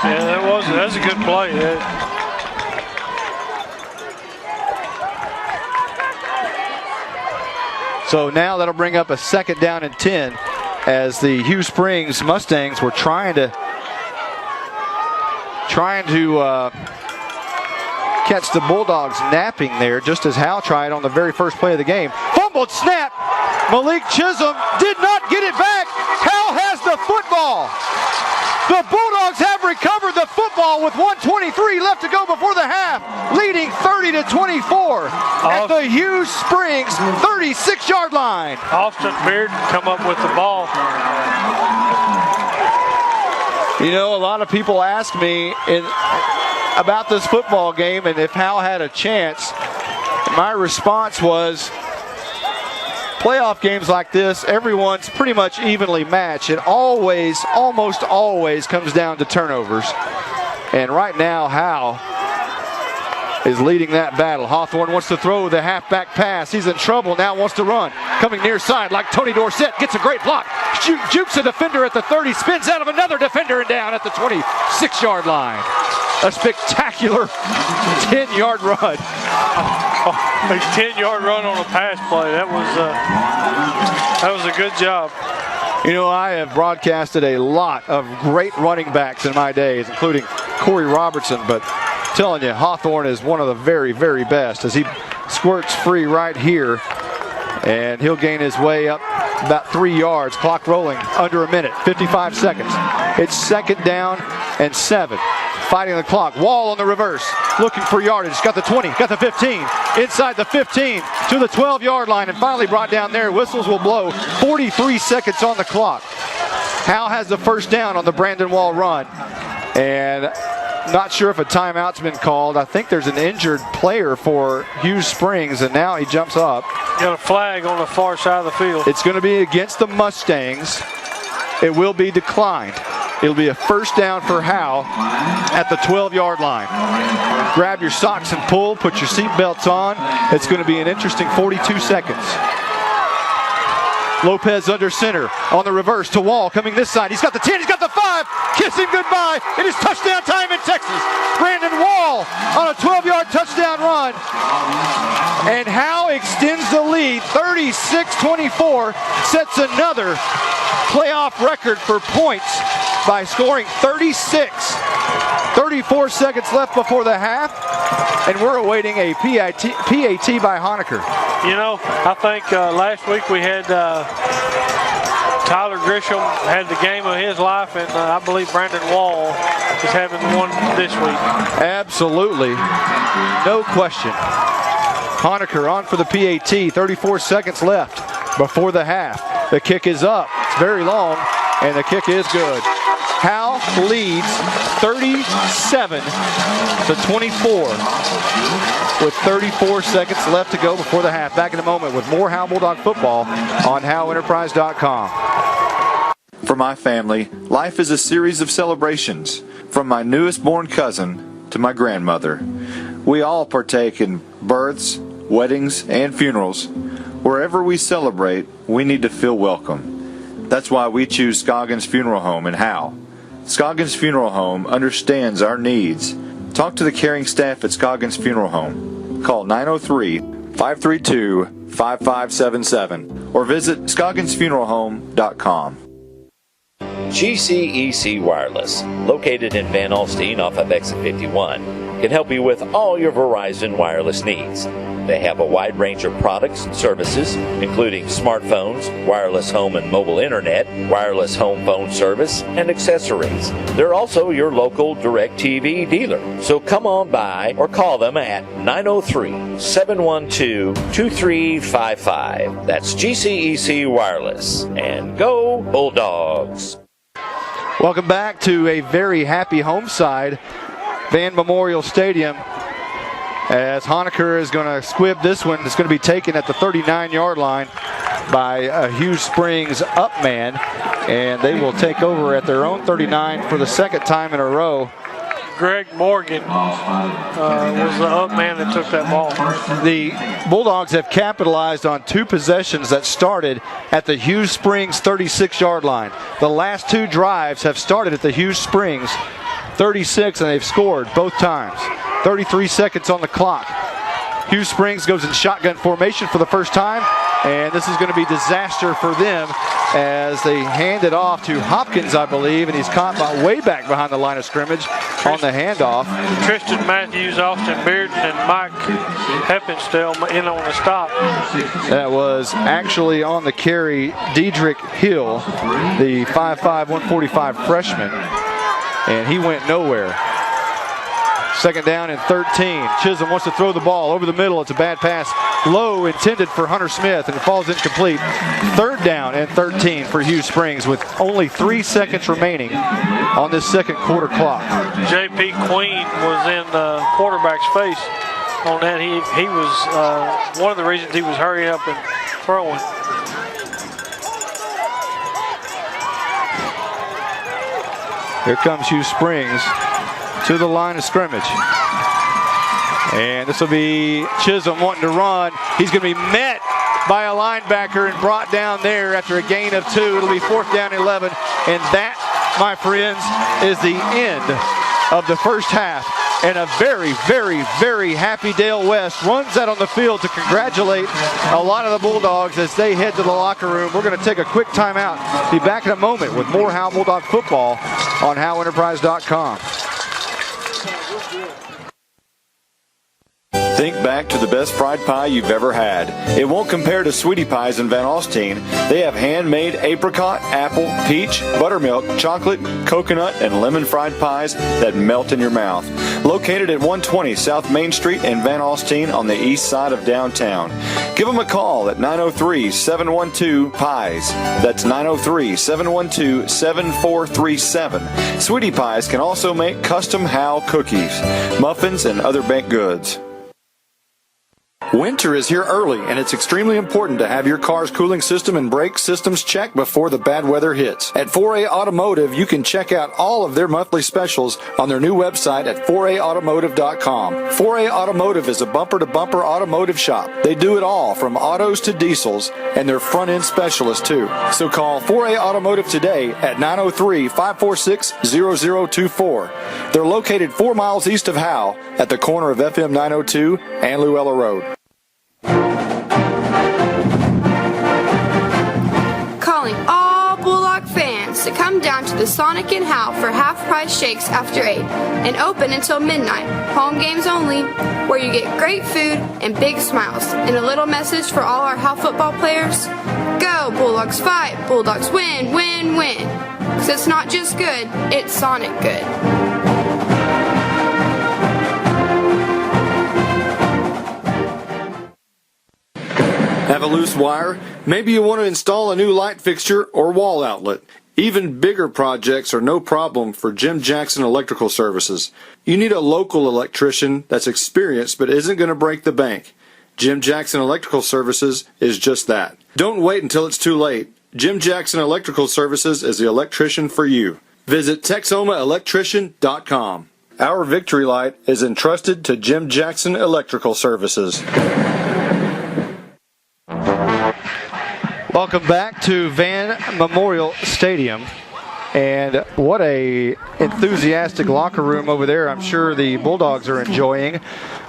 [SPEAKER 2] Yeah, that was a good play.
[SPEAKER 1] So now that'll bring up a 2nd down and 10 as the Hughes Springs Mustangs were trying to catch the Bulldogs napping there, just as Howe tried on the very first play of the game. Fumbled snap. Malik Chisholm did not get it back. Howe has the football. The Bulldogs have recovered the football with 1:23 left to go before the half, leading 30-24 at the Hughes Springs 36-yard line.
[SPEAKER 2] Austin Beard come up with the ball.
[SPEAKER 1] You know, a lot of people ask me about this football game and if Howe had a chance. My response was, playoff games like this, everyone's pretty much evenly matched. It almost always comes down to turnovers. And right now, Howe is leading that battle. Hawthorne wants to throw the halfback pass. He's in trouble, now wants to run. Coming near side like Tony Dorsett, gets a great block. Jukes a defender at the 30, spins out of another defender and down at the 26-yard line. A spectacular 10-yard run.
[SPEAKER 2] A 10-yard run on a pass play. That was a good job.
[SPEAKER 1] You know, I have broadcasted a lot of great running backs in my days, including Corey Robertson, but I'm telling you, Hawthorne is one of the very, very best as he squirts free right here, and he'll gain his way up about 3 yards. Clock rolling under a minute, 55 seconds. It's 2nd down and 7. Fighting the clock. Wall on the reverse, looking for yardage. Got the 20, got the 15, inside the 15 to the 12-yard line, and finally brought down there. Whistles will blow. 43 seconds on the clock. Howe has the 1st down on the Brandon Wall run, and not sure if a timeout's been called. I think there's an injured player for Hughes Springs, and now he jumps up.
[SPEAKER 2] Got a flag on the far side of the field.
[SPEAKER 1] It's going to be against the Mustangs. It will be declined. It'll be a 1st down for Howe at the 12-yard line. Grab your socks and pull, put your seatbelts on. It's going to be an interesting 42 seconds. Lopez under center on the reverse to Wall, coming this side. He's got the 10, he's got the 5. Kiss him goodbye. It is touchdown time in Texas. Brandon Wall on a 12-yard touchdown run. And Howe extends the lead, 36-24, sets another playoff record for points by scoring 36. 34 seconds left before the half, and we're awaiting a PAT by Honecker.
[SPEAKER 2] You know, I think last week we had Tyler Grisham had the game of his life, and I believe Brandon Wall is having one this week.
[SPEAKER 1] Absolutely. No question. Honecker on for the PAT. 34 seconds left before the half. The kick is up. It's very long, and the kick is good. Howe leads 37-24 with 34 seconds left to go before the half. Back in a moment with more Howe Bulldog football on HoweEnterprise.com.
[SPEAKER 3] For my family, life is a series of celebrations, from my newest born cousin to my grandmother. We all partake in births, weddings, and funerals. Wherever we celebrate, we need to feel welcome. That's why we choose Scoggins Funeral Home in Howe. Scoggins Funeral Home understands our needs. Talk to the caring staff at Scoggins Funeral Home. Call 903-532-5577 or visit ScogginsFuneralHome.com.
[SPEAKER 6] GCEC Wireless, located in Van Alstyne off of Exit 51, can help you with all your Verizon wireless needs. They have a wide range of products and services, including smartphones, wireless home and mobile internet, wireless home phone service, and accessories. They're also your local DirecTV dealer. So come on by or call them at 903-712-2355. That's GCEC Wireless. And go Bulldogs!
[SPEAKER 1] Welcome back to a very happy home side, Van Memorial Stadium, as Honecker is going to squib this one. It's going to be taken at the 39-yard line. by a Hughes Springs up man, and they will take over at their own 39 for the second time in a row.
[SPEAKER 2] Greg Morgan was the up man that took that ball.
[SPEAKER 1] The Bulldogs have capitalized on 2 possessions that started at the Hughes Springs 36-yard line. The last 2 drives have started at the Hughes Springs 36, and they've scored both times. 33 seconds on the clock. Hughes Springs goes in shotgun formation for the first time, and this is going to be disaster for them as they hand it off to Hopkins, I believe, and he's caught way back behind the line of scrimmage on the handoff.
[SPEAKER 2] Tristan Matthews, Austin Bearden, and Mike Heppenstall in on the stop.
[SPEAKER 1] That was actually on the carry Dedrick Hill, the 5'5", 145 freshman, and he went nowhere. Second down and 13. Chisholm wants to throw the ball over the middle. It's a bad pass. Low intended for Hunter Smith, and it falls incomplete. Third down and 13 for Hughes Springs with only 3 seconds remaining on this second quarter clock.
[SPEAKER 2] J.P. Queen was in the quarterback's face on that. He was one of the reasons he was hurrying up and throwing.
[SPEAKER 1] Here comes Hughes Springs to the line of scrimmage. And this will be Chisholm wanting to run. He's going to be met by a linebacker and brought down there after a gain of 2. It'll be 4th down 11. And that, my friends, is the end of the first half. And a very, very, very happy Dale West runs out on the field to congratulate a lot of the Bulldogs as they head to the locker room. We're going to take a quick timeout. Be back in a moment with more Howe Bulldog football on HoweEnterprise.com.
[SPEAKER 3] Think back to the best fried pie you've ever had. It won't compare to Sweetie Pies in Van Alstyne. They have handmade apricot, apple, peach, buttermilk, chocolate, coconut, and lemon fried pies that melt in your mouth. Located at 120 South Main Street in Van Alstyne on the east side of downtown. Give them a call at 903-712-PIES. That's 903-712-7437. Sweetie Pies can also make custom Howe cookies, muffins, and other baked goods. Winter is here early, and it's extremely important to have your car's cooling system and brake systems checked before the bad weather hits. At 4A Automotive, you can check out all of their monthly specials on their new website at 4aautomotive.com. 4A Automotive is a bumper-to-bumper automotive shop. They do it all, from autos to diesels, and they're front-end specialists, too. So call 4A Automotive today at 903-546-0024. They're located 4 miles east of Howe at the corner of FM 902 and Luella Road.
[SPEAKER 8] Calling all Bulldog fans to come down to the Sonic in Howe for half-price shakes after 8 and open until midnight. Home games only, where you get great food and big smiles. And a little message for all our Howe football players: go Bulldogs, fight Bulldogs, win, win, win. 'Cause it's not just good, it's Sonic good.
[SPEAKER 3] Have a loose wire? Maybe you want to install a new light fixture or wall outlet. Even bigger projects are no problem for Jim Jackson Electrical Services. You need a local electrician that's experienced but isn't going to break the bank. Jim Jackson Electrical Services is just that. Don't wait until it's too late. Jim Jackson Electrical Services is the electrician for you. Visit TexomaElectrician.com. Our victory light is entrusted to Jim Jackson Electrical Services.
[SPEAKER 1] Welcome back to Van Memorial Stadium, and what a enthusiastic locker room over there. I'm sure the Bulldogs are enjoying,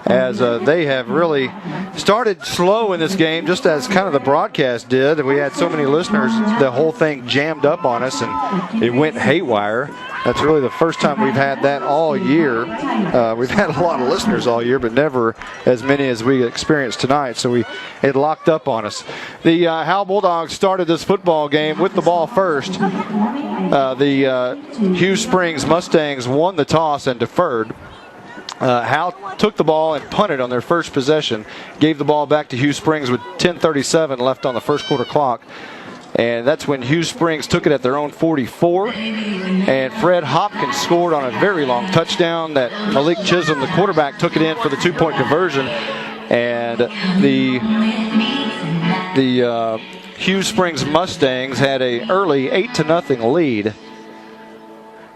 [SPEAKER 1] as they have really started slow in this game, just as kind of the broadcast did. We had so many listeners, the whole thing jammed up on us and it went haywire. That's really the first time we've had that all year. We've had a lot of listeners all year, but never as many as we experienced tonight. So it locked up on us. The Howe Bulldogs started this football game with the ball first. The Hughes Springs Mustangs won the toss and deferred. Howe took the ball and punted on their first possession, gave the ball back to Hughes Springs with 10:37 left on the first quarter clock. And that's when Hughes Springs took it at their own 44. And Fred Hopkins scored on a very long touchdown that Malik Chisholm, the quarterback, took it in for the 2-point conversion. And the Hughes Springs Mustangs had an early 8-0 lead.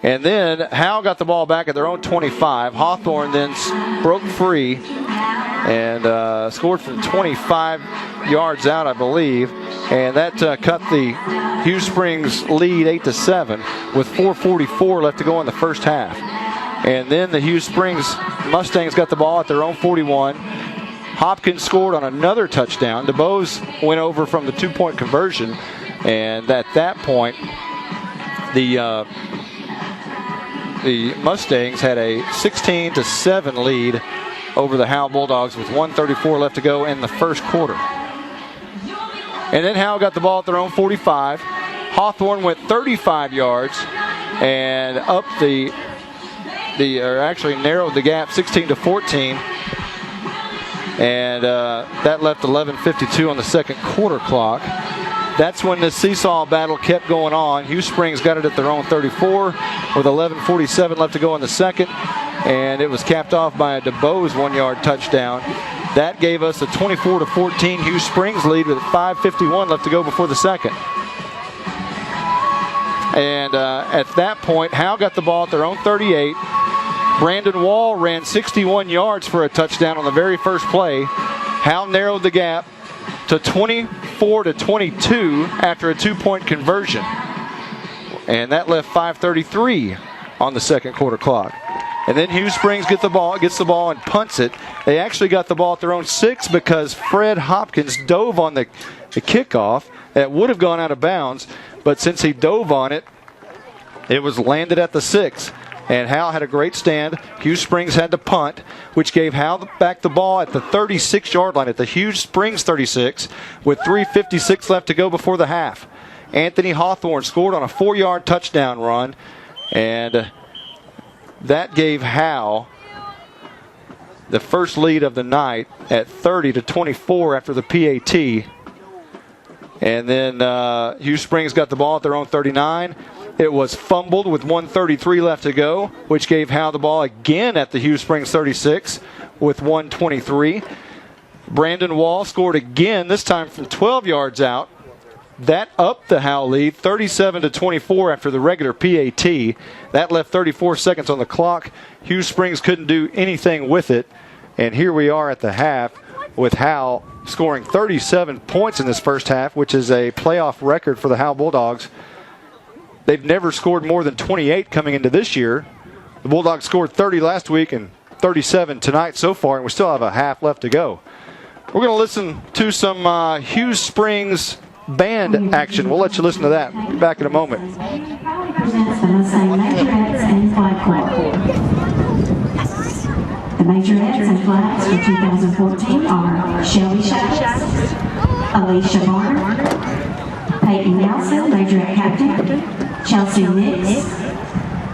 [SPEAKER 1] And then Howe got the ball back at their own 25. Hawthorne then broke free and scored from 25 yards out, I believe. And that cut the Hughes Springs lead 8-7 with 4:44 left to go in the first half. And then the Hughes Springs Mustangs got the ball at their own 41. Hopkins scored on another touchdown. DeBose went over from the 2-point conversion. And at that point, the Mustangs had a 16-7 lead over the Howe Bulldogs with 1:34 left to go in the first quarter. And then Howe got the ball at their own 45. Hawthorne went 35 yards and up actually narrowed the gap 16-14. And that left 11:52 on the second quarter clock. That's when the seesaw battle kept going on. Hughes Springs got it at their own 34 with 11:47 left to go in the second. And it was capped off by a DeBose 1-yard touchdown. That gave us a 24-14 Hughes Springs lead with 5:51 left to go before the second. And at that point, Howe got the ball at their own 38. Brandon Wall ran 61 yards for a touchdown on the very first play. Howe narrowed the gap to 24-22 after a 2-point conversion. And that left 5:33 on the second quarter clock. And then Hughes Springs gets the ball and punts it. They actually got the ball at their own 6 because Fred Hopkins dove on the kickoff that would have gone out of bounds. But since he dove on it, it was landed at the 6. And Howe had a great stand. Hughes Springs had to punt, which gave Howe back the ball at the 36-yard line, at the Hughes Springs 36, with 3:56 left to go before the half. Anthony Hawthorne scored on a 4-yard touchdown run, and that gave Howe the first lead of the night at 30-24 after the PAT. And then Hughes Springs got the ball at their own 39. It was fumbled with 1:33 left to go, which gave Howe the ball again at the Hughes Springs 36 with 1:23. Brandon Wall scored again, this time from 12 yards out. That upped the Howe lead, 37-24 after the regular PAT. That left 34 seconds on the clock. Hughes Springs couldn't do anything with it. And here we are at the half with Howe scoring 37 points in this first half, which is a playoff record for the Howe Bulldogs. They've never scored more than 28 coming into this year. The Bulldogs scored 30 last week and 37 tonight so far, and we still have a half left to go. We're going to listen to some Hughes Springs band action. We'll let you listen to that. Be back in a moment.
[SPEAKER 12] Presents the Mustang Majorettes and Flag Corps. The Majorettes and Flags for 2014 are Shelby Shackles, Alicia Barner, Peyton Nelson, Majorette Captain, Chelsea Nix,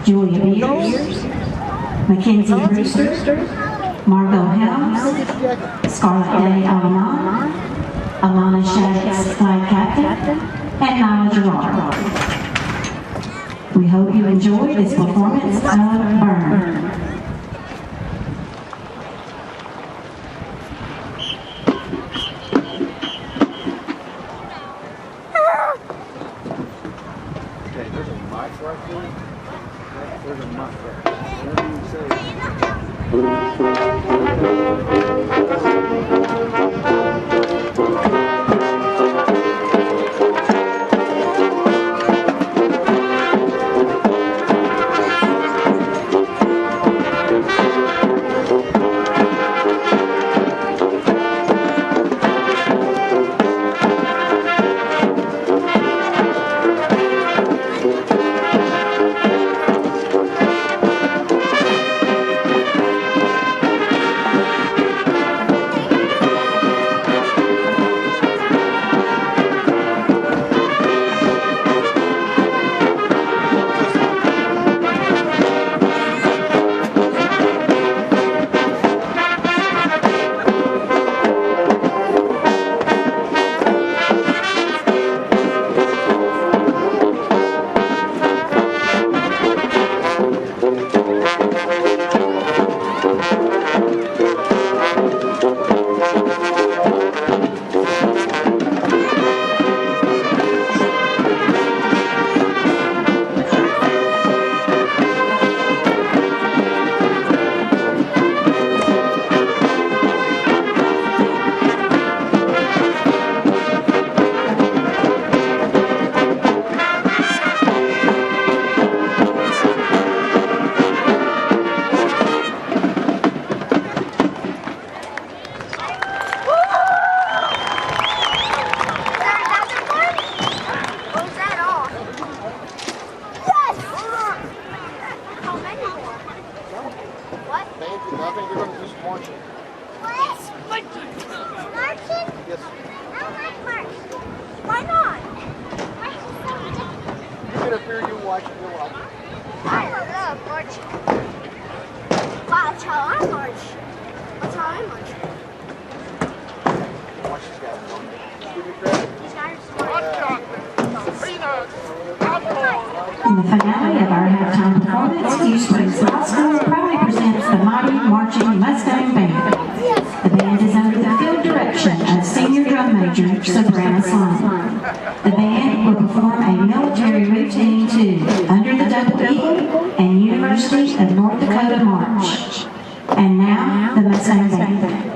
[SPEAKER 12] Julia Beers, Mackenzie Brewster, Margot Helms, Scarlett Day Alana, Alana Shaddix, Flag Captain, and Nyla Gerard. We hope you enjoy this performance of Burn.
[SPEAKER 1] There's a mic there. I think they're going to do some marching.
[SPEAKER 13] What? Marching?
[SPEAKER 1] Yes.
[SPEAKER 13] I don't like march. Why not? March is so ridiculous.
[SPEAKER 1] You get up here, you watch it, you'll watch it.
[SPEAKER 13] I love marching. Wow, that's how I march. That's how I march.
[SPEAKER 1] Watch these guys. Just give me credit.
[SPEAKER 13] These guys are smart.
[SPEAKER 12] In the finale of our halftime performance, Hughes Springs Mustangs proudly presents the mighty marching Mustang Band. The band is under the field direction of Senior Drum Major Sabrina Sloan. The band will perform a military routine to Under the Double Eagle and University of North Dakota March. And now, the Mustang Band.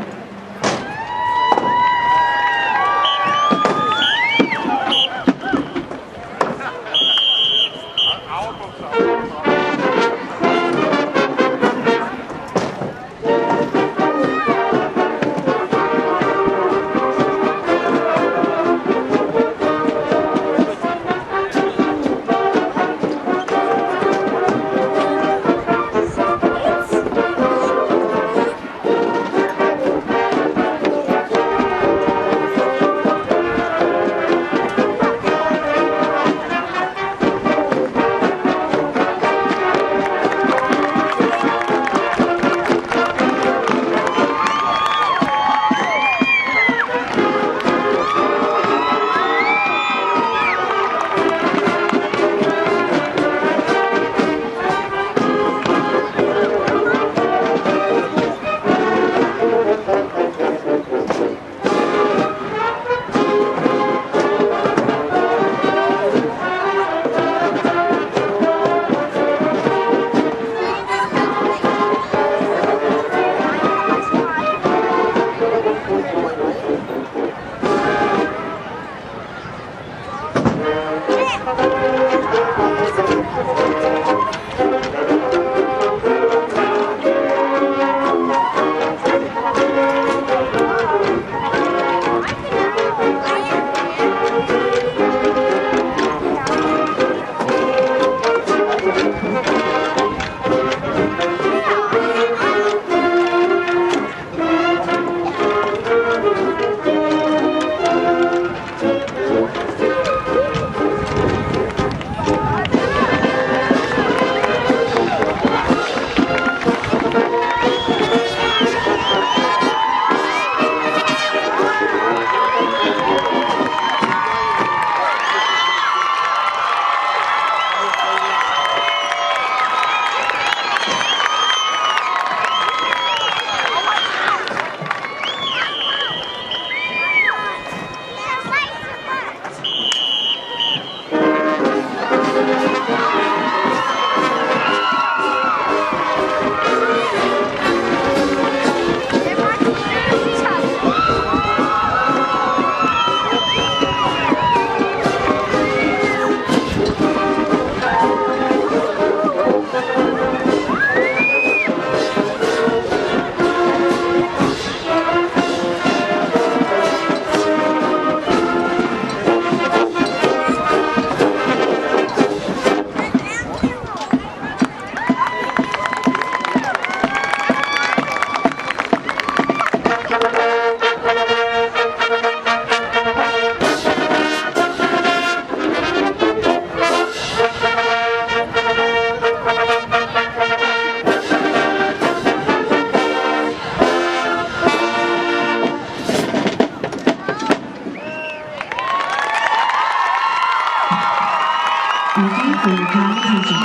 [SPEAKER 12] Thank you for your kind attention.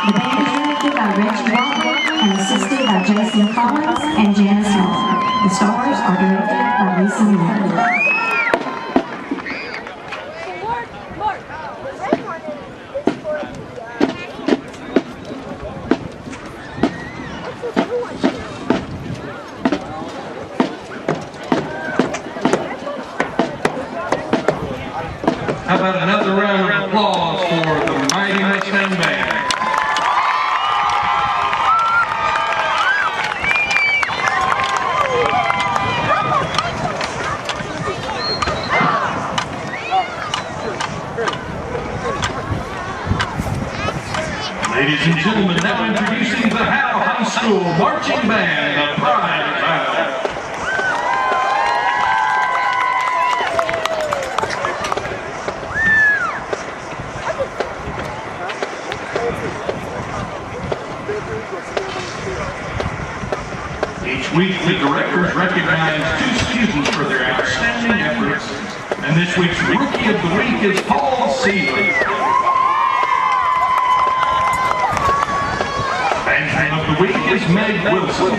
[SPEAKER 12] The band is directed by Reggie Walker and assisted by Jason Collins and Janice Miller. The stars are directed by Lisa Miller.
[SPEAKER 14] How about another round of applause for the Mighty Mustang Band? Ladies and gentlemen, now introducing the Howe High School Marching Band, the Pride of Battle. Each week, the directors recognize 2 students for their outstanding efforts, and this week's Rookie of the Week is Paul Seeley. Bandsman of the Week is Meg Wilson.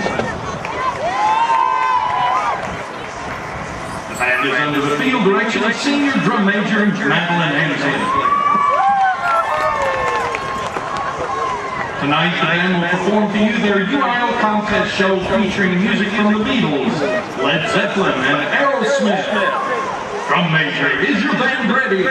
[SPEAKER 14] The band is under the field direction of Senior Drum Major Madeline Ainsley. Tonight, the band will perform to you their UIL contest show featuring music from the Beatles, Led Zeppelin, and Aerosmith. Drum Major, is your band ready?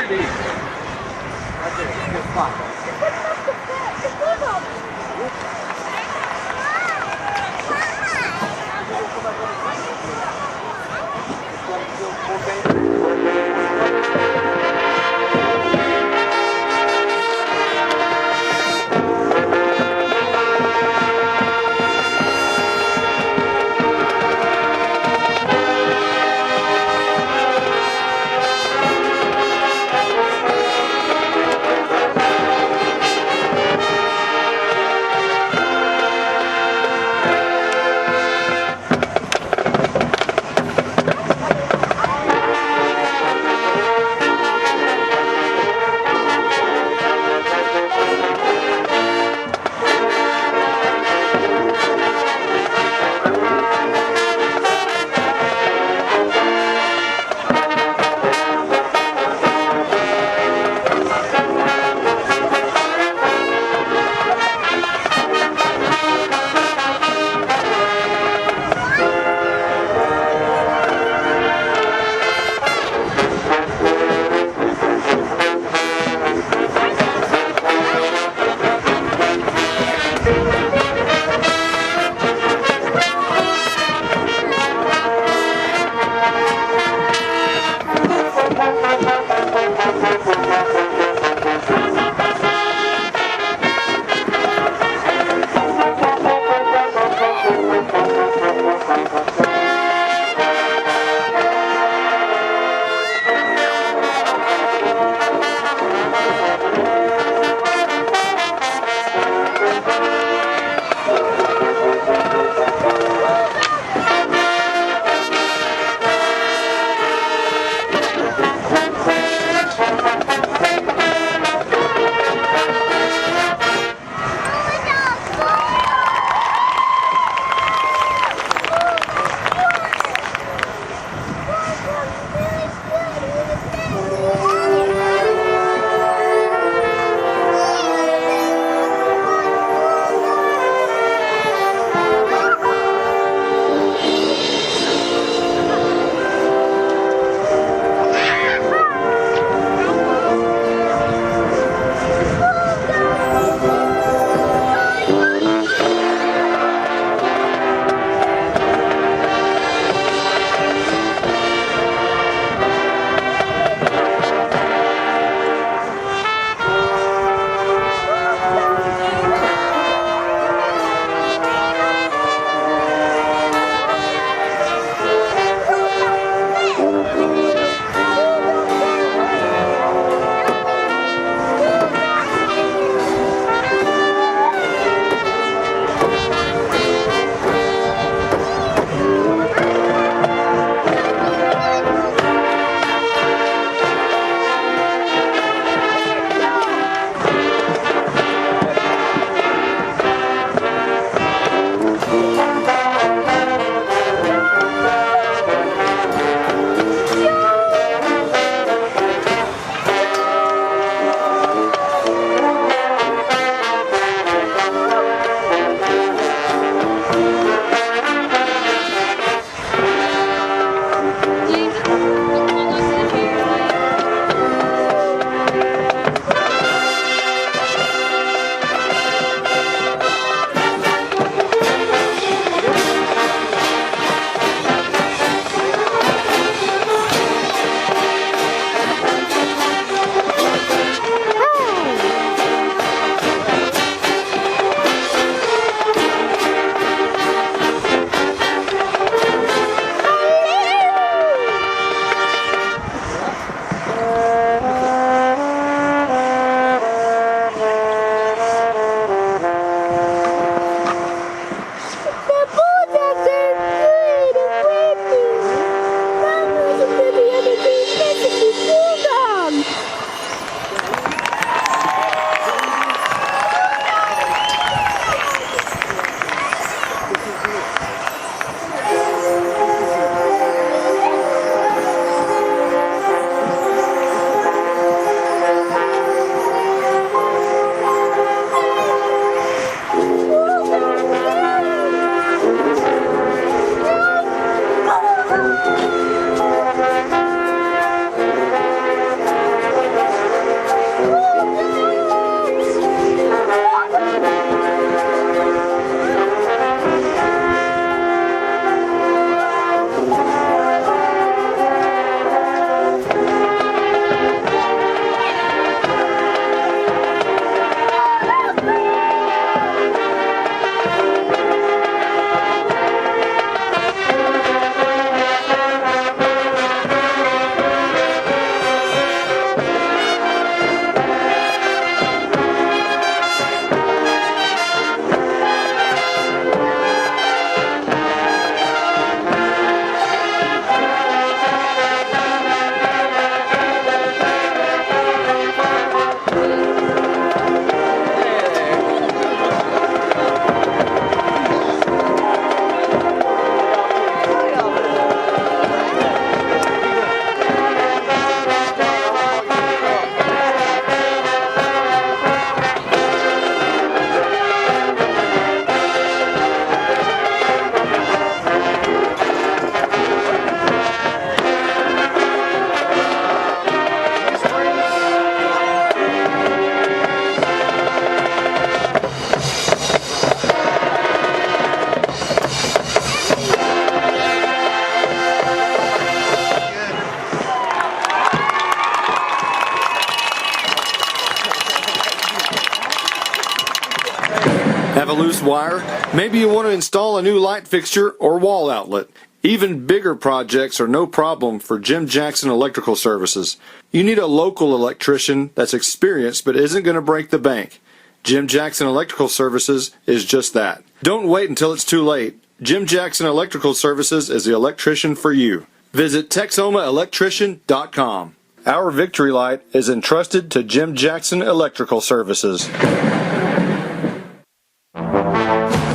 [SPEAKER 3] wire. Maybe you want to install a new light fixture or wall outlet. Even bigger projects are no problem for Jim Jackson Electrical Services. You need a local electrician that's experienced but isn't going to break the bank. Jim Jackson Electrical Services is just that. Don't wait until it's too late. Jim Jackson Electrical Services is the electrician for you. Visit TexomaElectrician.com. Our victory light is entrusted to Jim Jackson Electrical Services.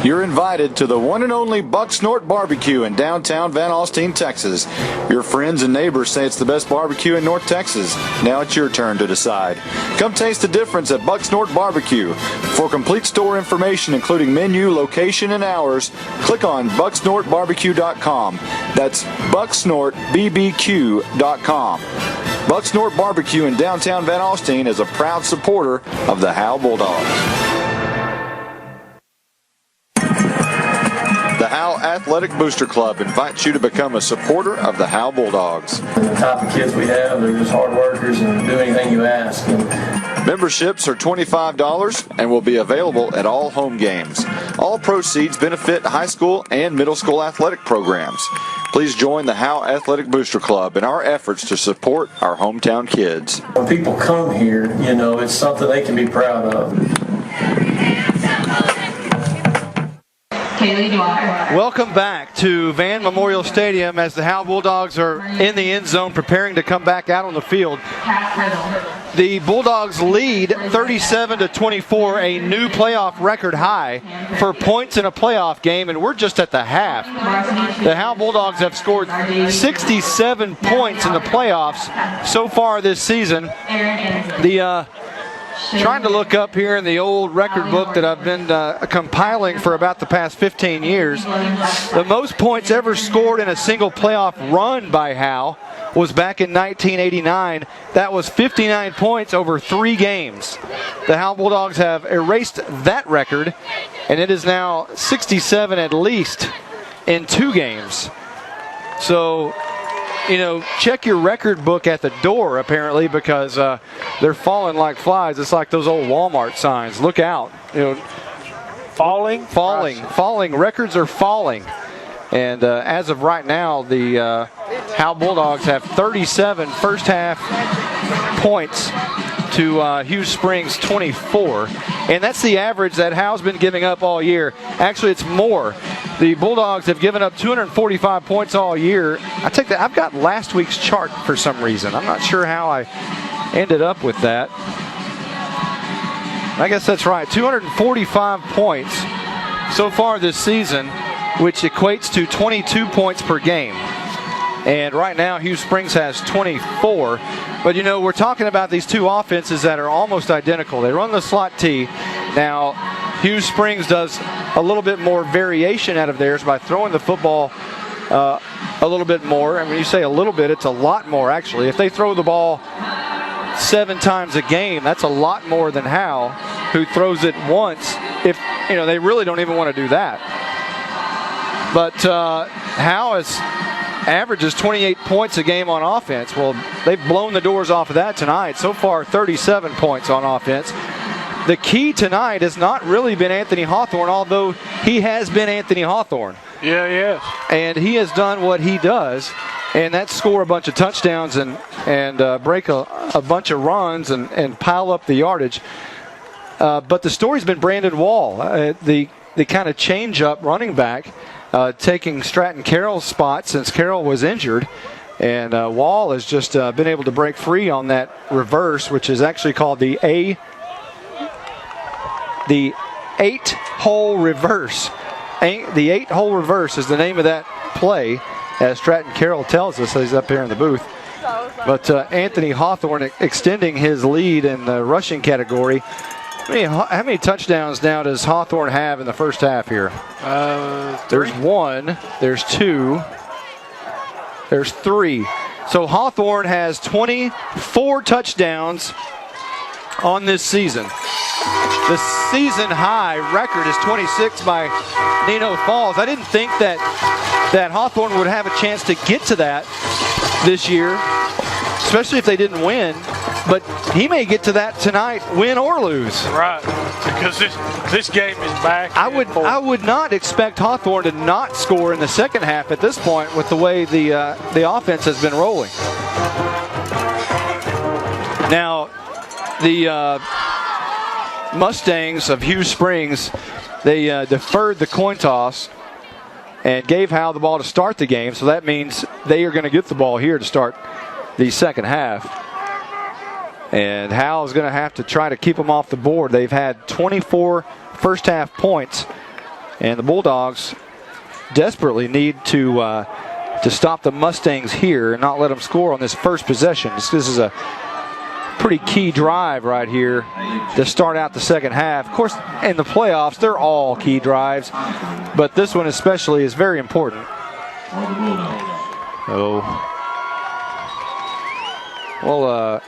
[SPEAKER 3] You're invited to the one and only Buck Snort Barbecue in downtown Van Alstyne, Texas. Your friends and neighbors say it's the best barbecue in North Texas. Now it's your turn to decide. Come taste the difference at Buck Snort Barbecue. For complete store information, including menu, location, and hours, click on bucksnortbarbecue.com. That's bucksnortbbq.com. Buck Snort Barbecue in downtown Van Alstyne is a proud supporter of the Howe Bulldogs. The Howe Athletic Booster Club invites you to become a supporter of the Howe Bulldogs.
[SPEAKER 9] The type of kids we have, they're just hard workers and do anything you ask.
[SPEAKER 3] Memberships are $25 and will be available at all home games. All proceeds benefit high school and middle school athletic programs. Please join the Howe Athletic Booster Club in our efforts to support our hometown kids.
[SPEAKER 9] When people come here, you know, it's something they can be proud of.
[SPEAKER 1] Welcome back to Van Memorial Stadium as the Howe Bulldogs are in the end zone preparing to come back out on the field. The Bulldogs lead 37-24, a new playoff record high for points in a playoff game, and we're just at the half. The Howe Bulldogs have scored 67 points in the playoffs so far this season. Trying to look up here in the old record book that I've been compiling for about the past 15 years. The most points ever scored in a single playoff run by Howe was back in 1989. That was 59 points over 3 games. The Howe Bulldogs have erased that record, and it is now 67 at least in 2 games. So, you know, check your record book at the door, apparently, because they're falling like flies. It's like those old Walmart signs. Look out. You know, falling. Records are falling. And as of right now, the Howe Bulldogs have 37 first-half points to Hughes Springs 24. And that's the average that Howe's been giving up all year. Actually, it's more. The Bulldogs have given up 245 points all year. I take that. I've got last week's chart for some reason. I'm not sure how I ended up with that. I guess that's right. 245 points so far this season, which equates to 22 points per game. And right now, Hughes Springs has 24. But, you know, we're talking about these two offenses that are almost identical. They run the slot T. Now, Hughes Springs does a little bit more variation out of theirs by throwing the football a little bit more. And when you say a little bit, it's a lot more, actually. If they throw the ball 7 times a game, that's a lot more than Howe, who throws it once. If, you know, they really don't even want to do that. But Howe averages 28 points a game on offense. Well, they've blown the doors off of that tonight. So far, 37 points on offense. The key tonight has not really been Anthony Hawthorne, although he has been Anthony Hawthorne.
[SPEAKER 2] Yeah.
[SPEAKER 1] And he has done what he does, and that's score a bunch of touchdowns and break a bunch of runs and pile up the yardage. But the story's been Brandon Wall, the kind of change-up running back, taking Stratton Carroll's spot since Carroll was injured. And Wall has just been able to break free on that reverse, which is actually called the 8-hole reverse. The 8-hole reverse is the name of that play, as Stratton Carroll tells us. He's up here in the booth. But Anthony Hawthorne extending his lead in the rushing category. How many touchdowns now does Hawthorne have in the first half here?
[SPEAKER 2] 3.
[SPEAKER 1] There's 1. There's 2. There's 3. So Hawthorne has 24 touchdowns on this season. The season high record is 26 by Nino Falls. I didn't think that Hawthorne would have a chance to get to that this year, especially if they didn't win. But he may get to that tonight, win or lose.
[SPEAKER 2] Right. because this game is back.
[SPEAKER 1] I would not expect Hawthorne to not score in the second half at this point with the way the offense has been rolling. Now, the Mustangs of Hughes Springs, they deferred the coin toss and gave Howe the ball to start the game, so that means they are going to get the ball here to start the second half. And Howe is going to have to try to keep them off the board. They've had 24 first half points, and the Bulldogs desperately need to stop the Mustangs here and not let them score on this first possession. This is a pretty key drive right here to start out the second half. Of course, in the playoffs, they're all key drives, but this one especially is very important. Oh. Well,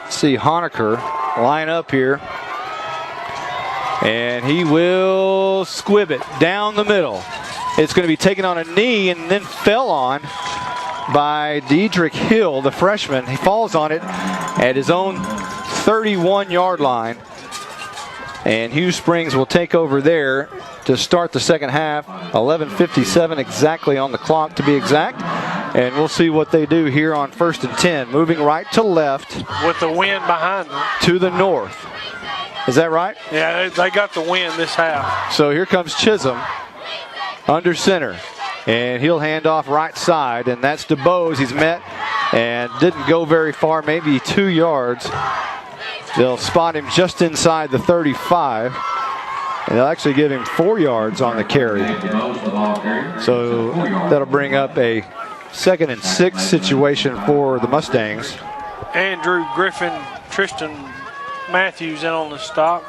[SPEAKER 1] see Honecker line up here, and he will squib it down the middle. It's going to be taken on a knee and then fell on by Dedrick Hill, the freshman. He falls on it at his own 31-yard line, and Hughes Springs will take over there to start the second half. 11:57 exactly on the clock, to be exact. And we'll see what they do here on 1st and 10. Moving right to left.
[SPEAKER 2] With the wind behind them.
[SPEAKER 1] To the north. Is that right?
[SPEAKER 2] Yeah, they got the wind this half.
[SPEAKER 1] So here comes Chisholm under center. And he'll hand off right side. And that's DeBose. He's met and didn't go very far, maybe 2 yards. They'll spot him just inside the 35. And they'll actually give him 4 yards on the carry. So that'll bring up a 2nd and 6 situation for the Mustangs.
[SPEAKER 2] Andrew Griffin, Tristan Matthews in on the stop.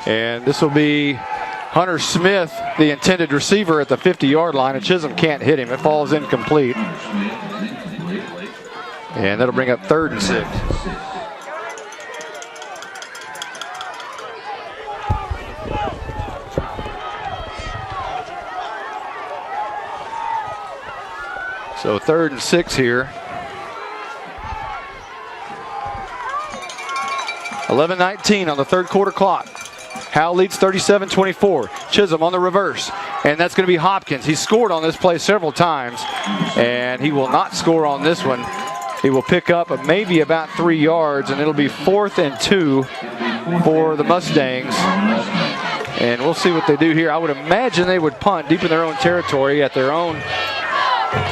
[SPEAKER 1] And this will be Hunter Smith, the intended receiver at the 50-yard line, and Chisholm can't hit him. It falls incomplete. And that'll bring up 3rd and 6. So 3rd and 6 here. 11:19 on the third quarter clock. Howe leads 37-24. Chisholm on the reverse, and that's going to be Hopkins. He's scored on this play several times, and he will not score on this one. He will pick up maybe about 3 yards, and it'll be 4th and 2 for the Mustangs. And we'll see what they do here. I would imagine they would punt deep in their own territory at their own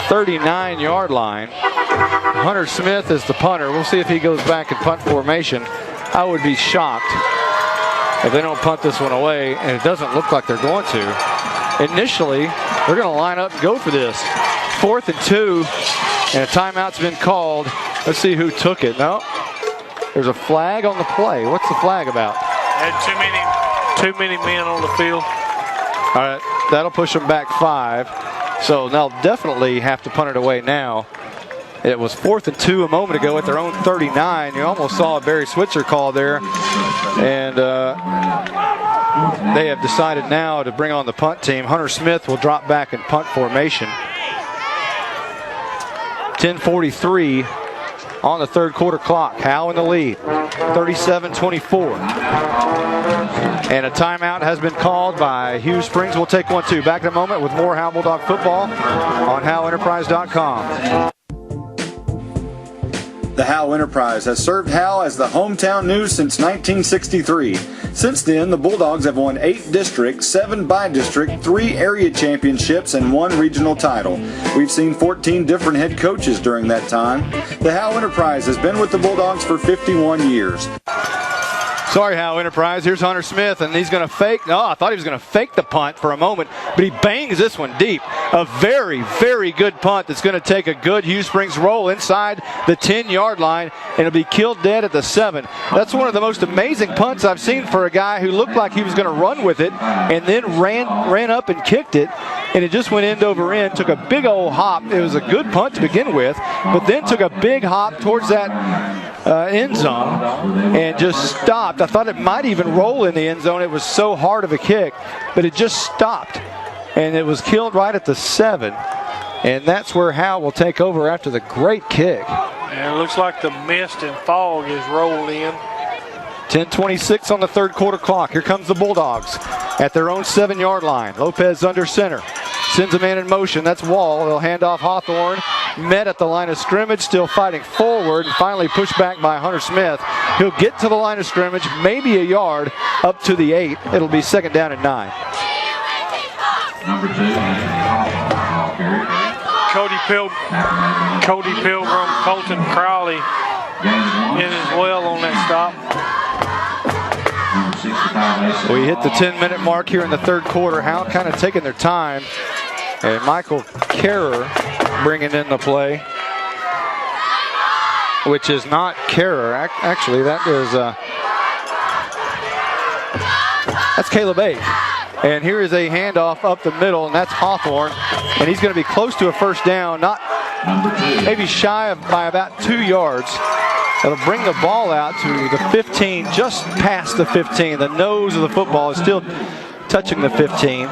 [SPEAKER 1] 39-yard line. Hunter Smith is the punter. We'll see if he goes back in punt formation. I would be shocked if they don't punt this one away, and it doesn't look like they're going to. Initially, they're going to line up and go for this. 4th and 2, and a timeout's been called. Let's see who took it. No, there's a flag on the play. What's the flag about?
[SPEAKER 2] Had too many men on the field.
[SPEAKER 1] All right, that'll push them back 5. So they'll definitely have to punt it away now. It was 4th and 2 a moment ago at their own 39. You almost saw a Barry Switzer call there. And they have decided now to bring on the punt team. Hunter Smith will drop back in punt formation. 10:43 on the third quarter clock. Howe in the lead, 37-24. And a timeout has been called by Hughes Springs. We'll take one too. Back in a moment with more Howe Bulldog football on HoweEnterprise.com.
[SPEAKER 3] The Howe Enterprise has served Howe as the hometown news since 1963. Since then, the Bulldogs have won 8 district, 7 by-district, 3 area championships, and 1 regional title. We've seen 14 different head coaches during that time. The Howe Enterprise has been with the Bulldogs for 51 years.
[SPEAKER 1] Sorry, Howe Enterprise. Here's Hunter Smith, and he's going to fake. No, I thought he was going to fake the punt for a moment, but he bangs this one deep. A very, very good punt that's going to take a good Hughes Springs roll inside the 10-yard line, and it'll be killed dead at the 7. That's one of the most amazing punts I've seen for a guy who looked like he was going to run with it and then ran up and kicked it, and it just went end over end, took a big old hop. It was a good punt to begin with, but then took a big hop towards that end zone and just stopped. I thought it might even roll in the end zone. It was so hard of a kick, but it just stopped. and it was killed right at the 7. And that's where Howe will take over after the great kick.
[SPEAKER 2] And it looks like the mist and fog is rolled in.
[SPEAKER 1] 10:26 on the third quarter clock. Here comes the Bulldogs at their own 7-yard line. Lopez under center. Sends a man in motion. That's Wall. They'll hand off Hawthorne. Met at the line of scrimmage, still fighting forward, and finally pushed back by Hunter Smith. He'll get to the line of scrimmage, maybe a yard, up to the 8. It'll be 2nd down and 9.
[SPEAKER 7] Number 2,
[SPEAKER 2] Cody Pilgrim, Colton Crowley in as well on that stop.
[SPEAKER 1] We hit the 10-minute mark here in the third quarter. Howe kind of taking their time. And Michael Kerrer bringing in the play, which is not Kerrer. Actually, that is that's Caleb Ake. And here is a handoff up the middle, and that's Hawthorne. And he's going to be close to a first down, not maybe shy of by about 2 yards. That'll bring the ball out to the 15, just past the 15. The nose of the football is still touching the 15.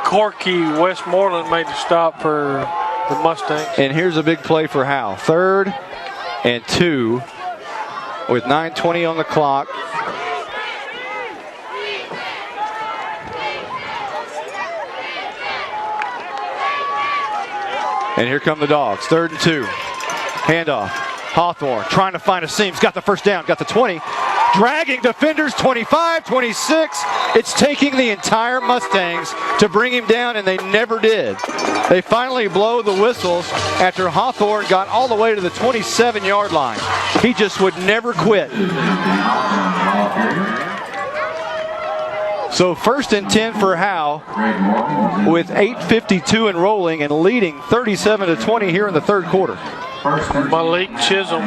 [SPEAKER 2] Corky Westmoreland made the stop for the Mustangs.
[SPEAKER 1] And here's a big play for Howe. 3rd and 2 with 9:20 on the clock. And here come the Dogs. 3rd and 2. Handoff. Hawthorne trying to find a seam. He's got the first down. Got the 20. Dragging defenders. 25, 26. It's taking the entire Mustangs to bring him down, and they never did. They finally blow the whistles after Hawthorne got all the way to the 27-yard line. He just would never quit. So 1st and 10 for Howe with 8:52 and rolling and leading 37-20 here in the third quarter.
[SPEAKER 2] Malik Chisholm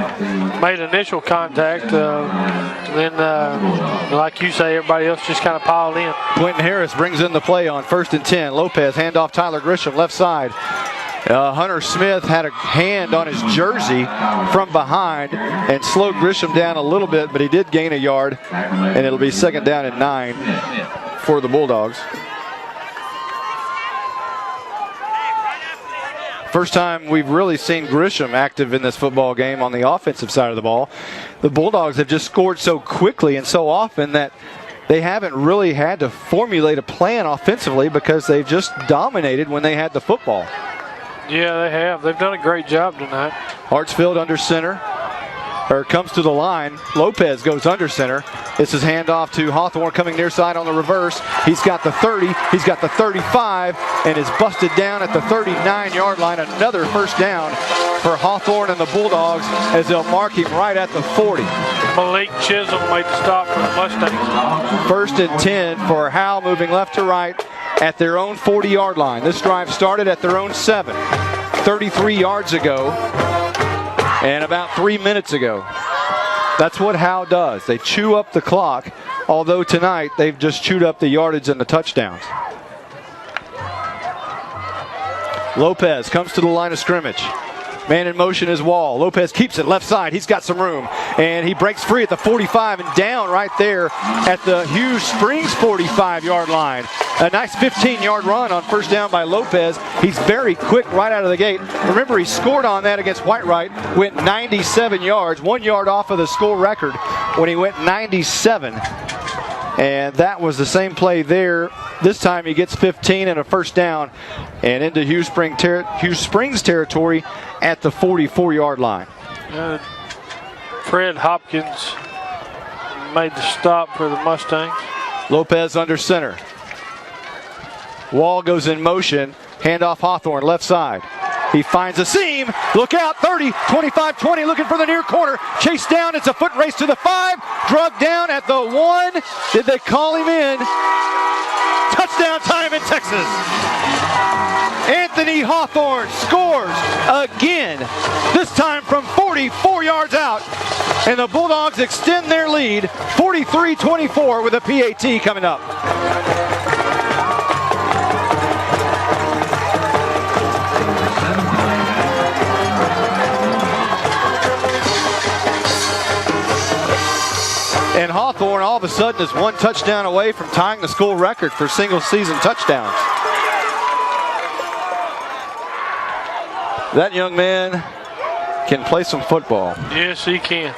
[SPEAKER 2] made initial contact. Then, like you say, everybody else just kind of piled in.
[SPEAKER 1] Quentin Harris brings in the play on 1st and 10. Lopez handoff Tyler Grisham left side. Hunter Smith had a hand on his jersey from behind and slowed Grisham down a little bit, but he did gain a yard, and it'll be 2nd down and 9 for the Bulldogs. First time we've really seen Grisham active in this football game on the offensive side of the ball. The Bulldogs have just scored so quickly and so often that they haven't really had to formulate a plan offensively because they've just dominated when they had the football.
[SPEAKER 2] Yeah, they have. They've done a great job tonight.
[SPEAKER 1] Hartsfield under center. Or comes to the line. Lopez goes under center. This is handoff to Hawthorne coming near side on the reverse. He's got the 30. He's got the 35 and is busted down at the 39-yard line. Another first down for Hawthorne and the Bulldogs as they'll mark him right at the 40.
[SPEAKER 2] Malik Chisholm made the stop for the Mustangs.
[SPEAKER 1] 1st and 10 for Howe moving left to right at their own 40-yard line. This drive started at their own 7, 33 yards ago. And about 3 minutes ago. That's what Howe does. They chew up the clock, although tonight they've just chewed up the yardage and the touchdowns. Lopez comes to the line of scrimmage. Man in motion is Wall. Lopez keeps it left side. He's got some room. And he breaks free at the 45 and down right there at the Hughes Springs 45-yard line. A nice 15-yard run on first down by Lopez. He's very quick right out of the gate. Remember, he scored on that against Whitewright, went 97 yards, 1 yard off of the school record when he went 97. And that was the same play there. This time he gets 15 and a first down and into Hughes Springs territory at the 44-yard line.
[SPEAKER 2] Fred Hopkins made the stop for the Mustangs.
[SPEAKER 1] Lopez under center. Wall goes in motion. Handoff Hawthorne left side. He finds a seam. Look out. 30, 25, 20. Looking for the near corner. Chased down. It's a foot race to the 5. Drugged down at the 1. Did they call him in? Touchdown time in Texas. Anthony Hawthorne scores again. This time from 44 yards out. And the Bulldogs extend their lead 43-24 with a PAT coming up. And Hawthorne all of a sudden is 1 touchdown away from tying the school record for single season touchdowns. That young man can play some football.
[SPEAKER 2] Yes, he can.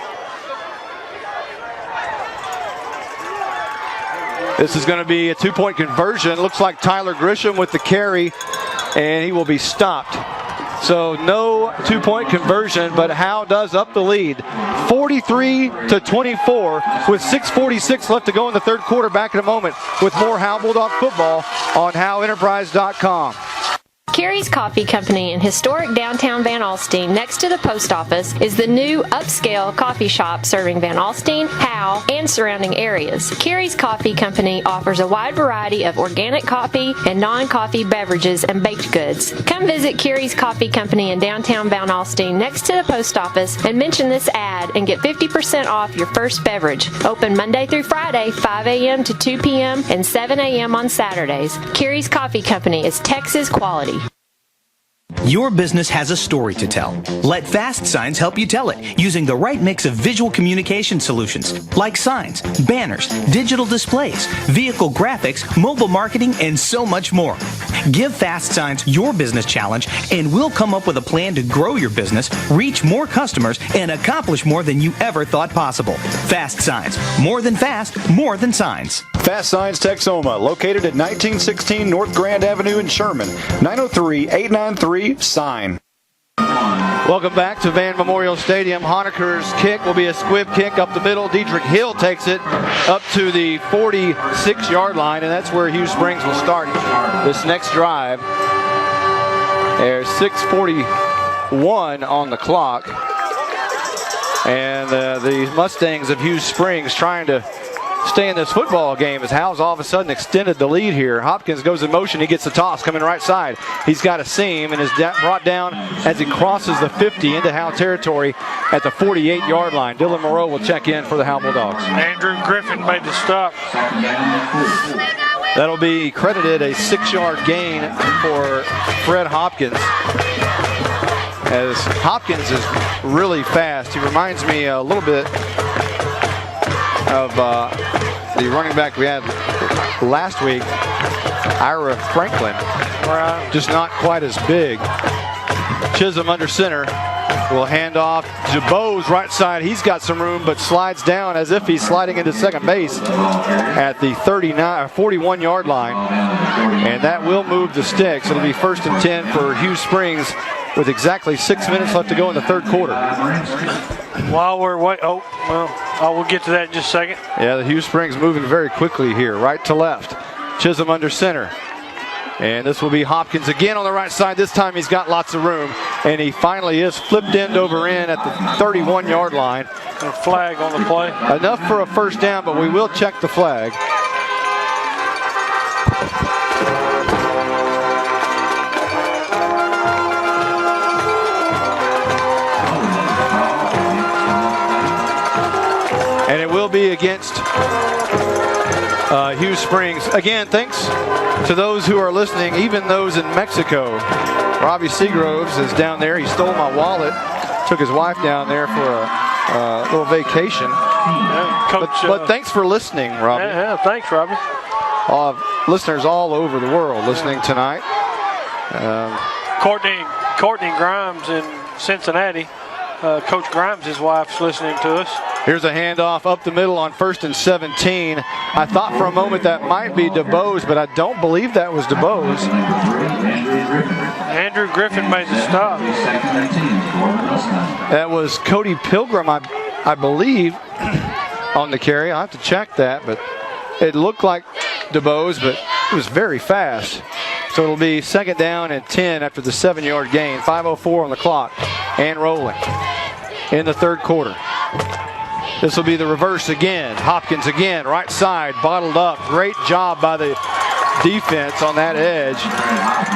[SPEAKER 1] This is going to be a 2-point conversion. Looks like Tyler Grisham with the carry, and he will be stopped. So no 2-point conversion, but Howe does up the lead. 43-24 with 6:46 left to go in the third quarter. Back in a moment with more Howe Bulldog football on HoweEnterprise.com.
[SPEAKER 10] Carrie's Coffee Company in historic downtown Van Alstyne, next to the post office, is the new upscale coffee shop serving Van Alstyne, Howe, and surrounding areas. Carrie's Coffee Company offers a wide variety of organic coffee and non-coffee beverages and baked goods. Come visit Carrie's Coffee Company in downtown Van Alstyne, next to the post office, and mention this ad and get 50% off your first beverage. Open Monday through Friday, 5 a.m. to 2 p.m. and 7 a.m. on Saturdays. Carrie's Coffee Company is Texas quality.
[SPEAKER 11] Your business has a story to tell. Let Fast Signs help you tell it using the right mix of visual communication solutions like signs, banners, digital displays, vehicle graphics, mobile marketing, and so much more. Give Fast Signs your business challenge and we'll come up with a plan to grow your business, reach more customers, and accomplish more than you ever thought possible. Fast Signs. More than fast, more than signs.
[SPEAKER 3] Fast Signs Texoma, located at 1916 North Grand Avenue in Sherman, 903-893-SIGN.
[SPEAKER 1] Welcome back to Van Memorial Stadium. Honeker's kick will be a squib kick up the middle. Dietrich Hill takes it up to the 46-yard line, and that's where Hughes Springs will start this next drive. There's 6:41 on the clock. And the Mustangs of Hughes Springs trying to stay in this football game as Howe's all of a sudden extended the lead here. Hopkins goes in motion. He gets the toss coming right side. He's got a seam and is brought down as he crosses the 50 into Howe territory at the 48-yard line. Dylan Moreau will check in for the Howe Bulldogs.
[SPEAKER 2] Andrew Griffin made the stop.
[SPEAKER 1] That'll be credited a 6-yard gain for Fred Hopkins, as Hopkins is really fast. He reminds me a little bit of the running back we had last week, Ira Franklin.
[SPEAKER 2] Right.
[SPEAKER 1] Just not quite as big. Chisholm under center will hand off to Bose right side. He's got some room, but slides down as if he's sliding into second base at the 41-yard line. And that will move the sticks. It'll be 1st and 10 for Hughes Springs with exactly 6 minutes left to go in the third quarter.
[SPEAKER 2] While we're waiting, we'll get to that in just a second.
[SPEAKER 1] Yeah, the Hughes Springs moving very quickly here, right to left. Chisholm under center. And this will be Hopkins again on the right side. This time he's got lots of room, and he finally is flipped end over end at the 31-yard line.
[SPEAKER 2] A flag on the play.
[SPEAKER 1] Enough for a first down, but we will check the flag. And it will be against Hughes Springs. Again, thanks to those who are listening, even those in Mexico. Robbie Seagroves is down there. He stole my wallet, took his wife down there for a little vacation.
[SPEAKER 2] Yeah, Coach,
[SPEAKER 1] but thanks for listening, Robbie.
[SPEAKER 2] Yeah, thanks, Robbie.
[SPEAKER 1] Listeners all over the world listening tonight.
[SPEAKER 2] Courtney Grimes in Cincinnati. Coach Grimes, his wife's listening to us.
[SPEAKER 1] Here's a handoff up the middle on 1st and 17. I thought for a moment that might be DeBose, but I don't believe that was DeBose.
[SPEAKER 2] Andrew Griffin made the stop.
[SPEAKER 1] That was Cody Pilgrim, I believe, on the carry. I'll have to check that, but it looked like DeBose, but it was very fast. So it'll be 2nd down and 10 after the 7-yard gain. 5:04 on the clock and rolling in the third quarter. This will be the reverse again. Hopkins again, right side, bottled up. Great job by the defense on that edge.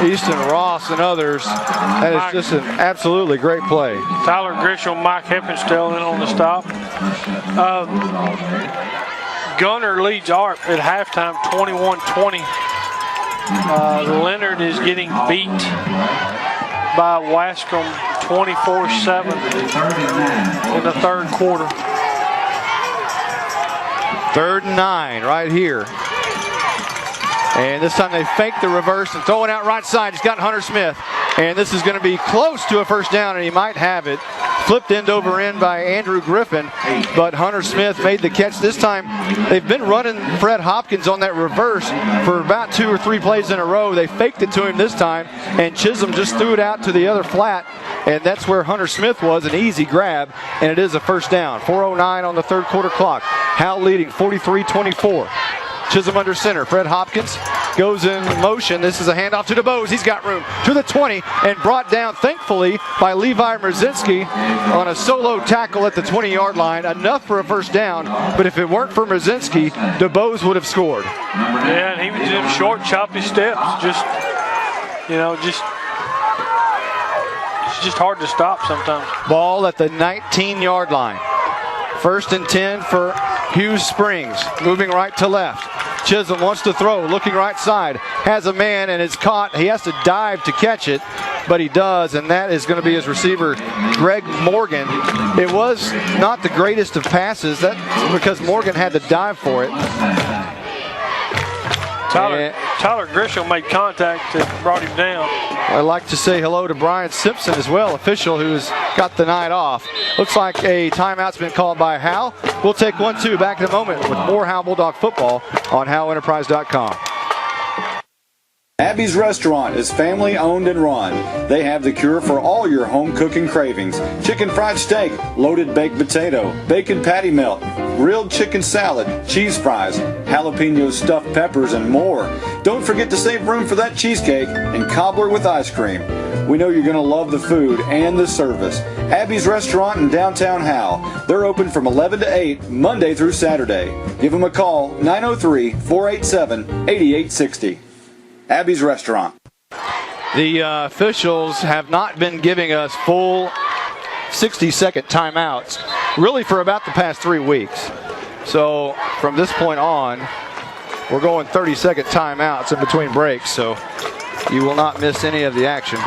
[SPEAKER 1] Easton Ross and others. That is just an absolutely great play.
[SPEAKER 2] Tyler Grisham, Mike Heppenstall in on the stop. Gunner leads ARP at halftime, 21-20. Leonard is getting beat by Wascom 24-7 in the third quarter.
[SPEAKER 1] 3rd and 9 right here. And this time they fake the reverse and throw it out right side. He's got Hunter Smith. And this is going to be close to a first down, and he might have it. Flipped end over end by Andrew Griffin, but Hunter Smith made the catch this time. They've been running Fred Hopkins on that reverse for about 2 or 3 plays in a row. They faked it to him this time, and Chisholm just threw it out to the other flat, and that's where Hunter Smith was, an easy grab, and it is a first down. 4:09 on the third quarter clock. Howe leading 43-24. Chisholm under center. Fred Hopkins goes in motion. This is a handoff to DeBose. He's got room to the 20 and brought down, thankfully, by Levi Mrzinski on a solo tackle at the 20-yard line. Enough for a first down, but if it weren't for Mrzinski, DeBose would have scored.
[SPEAKER 2] Yeah, and he was in short, choppy steps. Just, it's just hard to stop sometimes.
[SPEAKER 1] Ball at the 19-yard line. First and 10 for Hughes Springs, moving right to left. Chisholm wants to throw, looking right side, has a man and it's caught. He has to dive to catch it, but he does, and that is going to be his receiver, Greg Morgan. It was not the greatest of passes, that's because Morgan had to dive for it.
[SPEAKER 2] Tyler Grisham made contact and brought him down.
[SPEAKER 1] I'd like to say hello to Brian Simpson as well, official who's got the night off. Looks like a timeout's been called by Howe. We'll take 1-2 back in a moment with more Howe Bulldog football on HoweEnterprise.com.
[SPEAKER 3] Abby's Restaurant is family owned and run. They have the cure for all your home cooking cravings. Chicken fried steak, loaded baked potato, bacon patty melt, grilled chicken salad, cheese fries, jalapeno stuffed peppers, and more. Don't forget to save room for that cheesecake and cobbler with ice cream. We know you're going to love the food and the service. Abby's Restaurant in downtown Howe. They're open from 11 to 8, Monday through Saturday. Give them a call, 903-487-8860. Abby's Restaurant.
[SPEAKER 1] The officials have not been giving us full 60-second timeouts, really for about the past 3 weeks. So from this point on, we're going 30-second timeouts in between breaks, so you will not miss any of the action.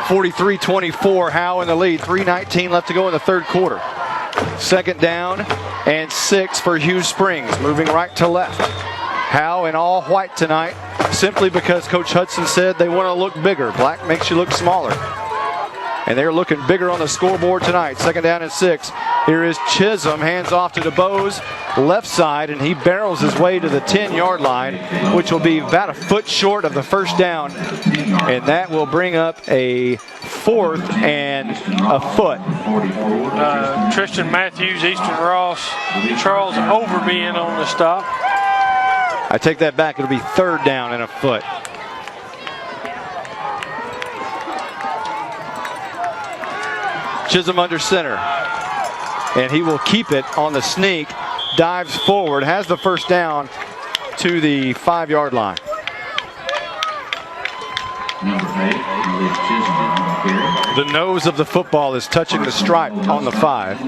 [SPEAKER 1] 43-24, Howe in the lead. 3:19 left to go in the third quarter. Second down and 6 for Hughes Springs, moving right to left. Howe in all white tonight, simply because Coach Hudson said they want to look bigger. Black makes you look smaller. And they're looking bigger on the scoreboard tonight. Second down and 6. Here is Chisholm, hands off to DeBose, left side, and he barrels his way to the 10-yard line, which will be about a foot short of the first down. And that will bring up a 4th and a foot.
[SPEAKER 2] Tristan Matthews, Easton Ross, Charles Overby in on the stop.
[SPEAKER 1] I take that back. It'll be 3rd down and a foot. Chisholm under center. And he will keep it on the sneak. Dives forward. Has the first down to the 5-yard line. The nose of the football is touching the stripe on the 5.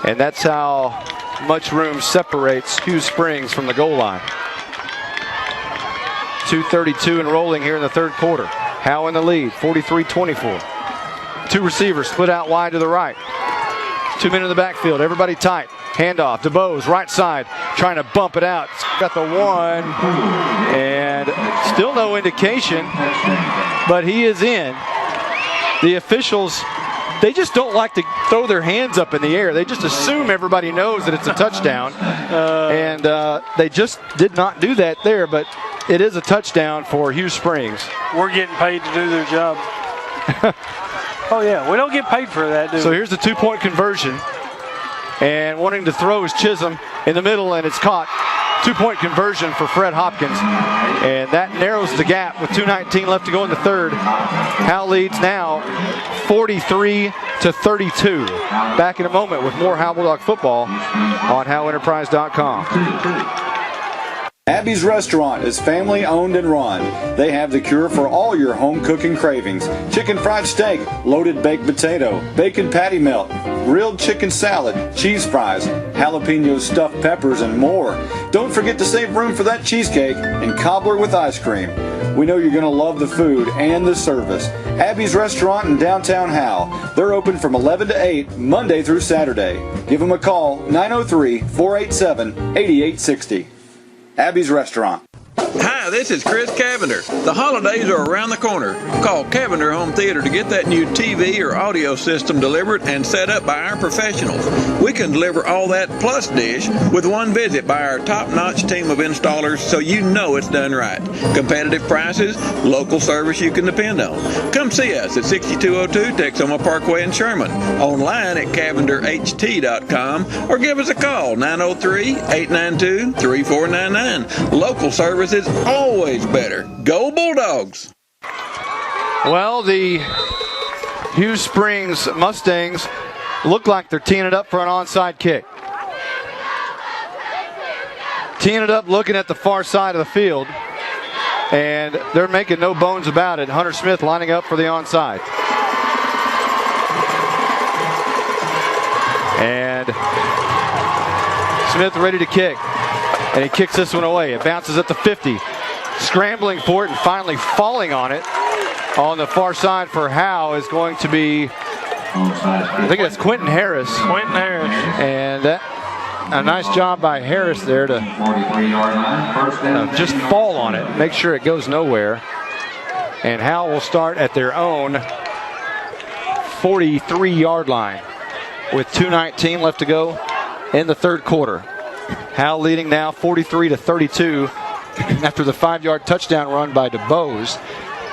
[SPEAKER 1] And that's how much room separates Hughes Springs from the goal line. 2:32 and rolling here in the third quarter. Howe in the lead, 43-24. 2 receivers split out wide to the right. 2 men in the backfield, everybody tight. Handoff, DeBose, right side, trying to bump it out. Got the 1, and still no indication, but he is in. The officials, they just don't like to throw their hands up in the air. They just assume everybody knows that it's a touchdown. And they just did not do that there, but it is a touchdown for Hughes Springs.
[SPEAKER 2] We're getting paid to do their job. Oh, yeah, we don't get paid for that, do we?
[SPEAKER 1] So here's the 2-point conversion. And wanting to throw is Chisholm in the middle, and it's caught. 2-point conversion for Fred Hopkins. And that narrows the gap with 2:19 left to go in the third. Howe leads now 43-32. Back in a moment with more Howe Bulldog football on HoweEnterprise.com.
[SPEAKER 3] Abby's Restaurant is family owned and run. They have the cure for all your home cooking cravings. Chicken fried steak, loaded baked potato, bacon patty melt, grilled chicken salad, cheese fries, jalapeno stuffed peppers, and more. Don't forget to save room for that cheesecake and cobbler with ice cream. We know you're going to love the food and the service. Abby's Restaurant in downtown Howe. They're open from 11 to 8, Monday through Saturday. Give them a call, 903-487-8860. Abby's Restaurant.
[SPEAKER 4] Hi, this is Chris Cavender. The holidays are around the corner. Call Cavender Home Theater to get that new TV or audio system delivered and set up by our professionals. We can deliver all that plus dish with one visit by our top-notch team of installers, so you know it's done right. Competitive prices, local service you can depend on. Come see us at 6202 Texoma Parkway in Sherman, online at cavenderht.com, or give us a call, 903-892-3499. Local service is always better. Go Bulldogs!
[SPEAKER 1] Well, the Hughes Springs Mustangs look like they're teeing it up for an onside kick. Teeing it up, looking at the far side of the field, and they're making no bones about it. Hunter Smith lining up for the onside. And Smith ready to kick. And he kicks this one away. It bounces at the 50. Scrambling for it and finally falling on it. On the far side for Howe is going to be, I think it's Quentin Harris.
[SPEAKER 2] Quentin Harris.
[SPEAKER 1] And that, a nice job by Harris there to just fall on it, make sure it goes nowhere. And Howe will start at their own 43-yard line with 2:19 left to go in the third quarter. Howe leading now 43-32 after the 5-yard touchdown run by DeBose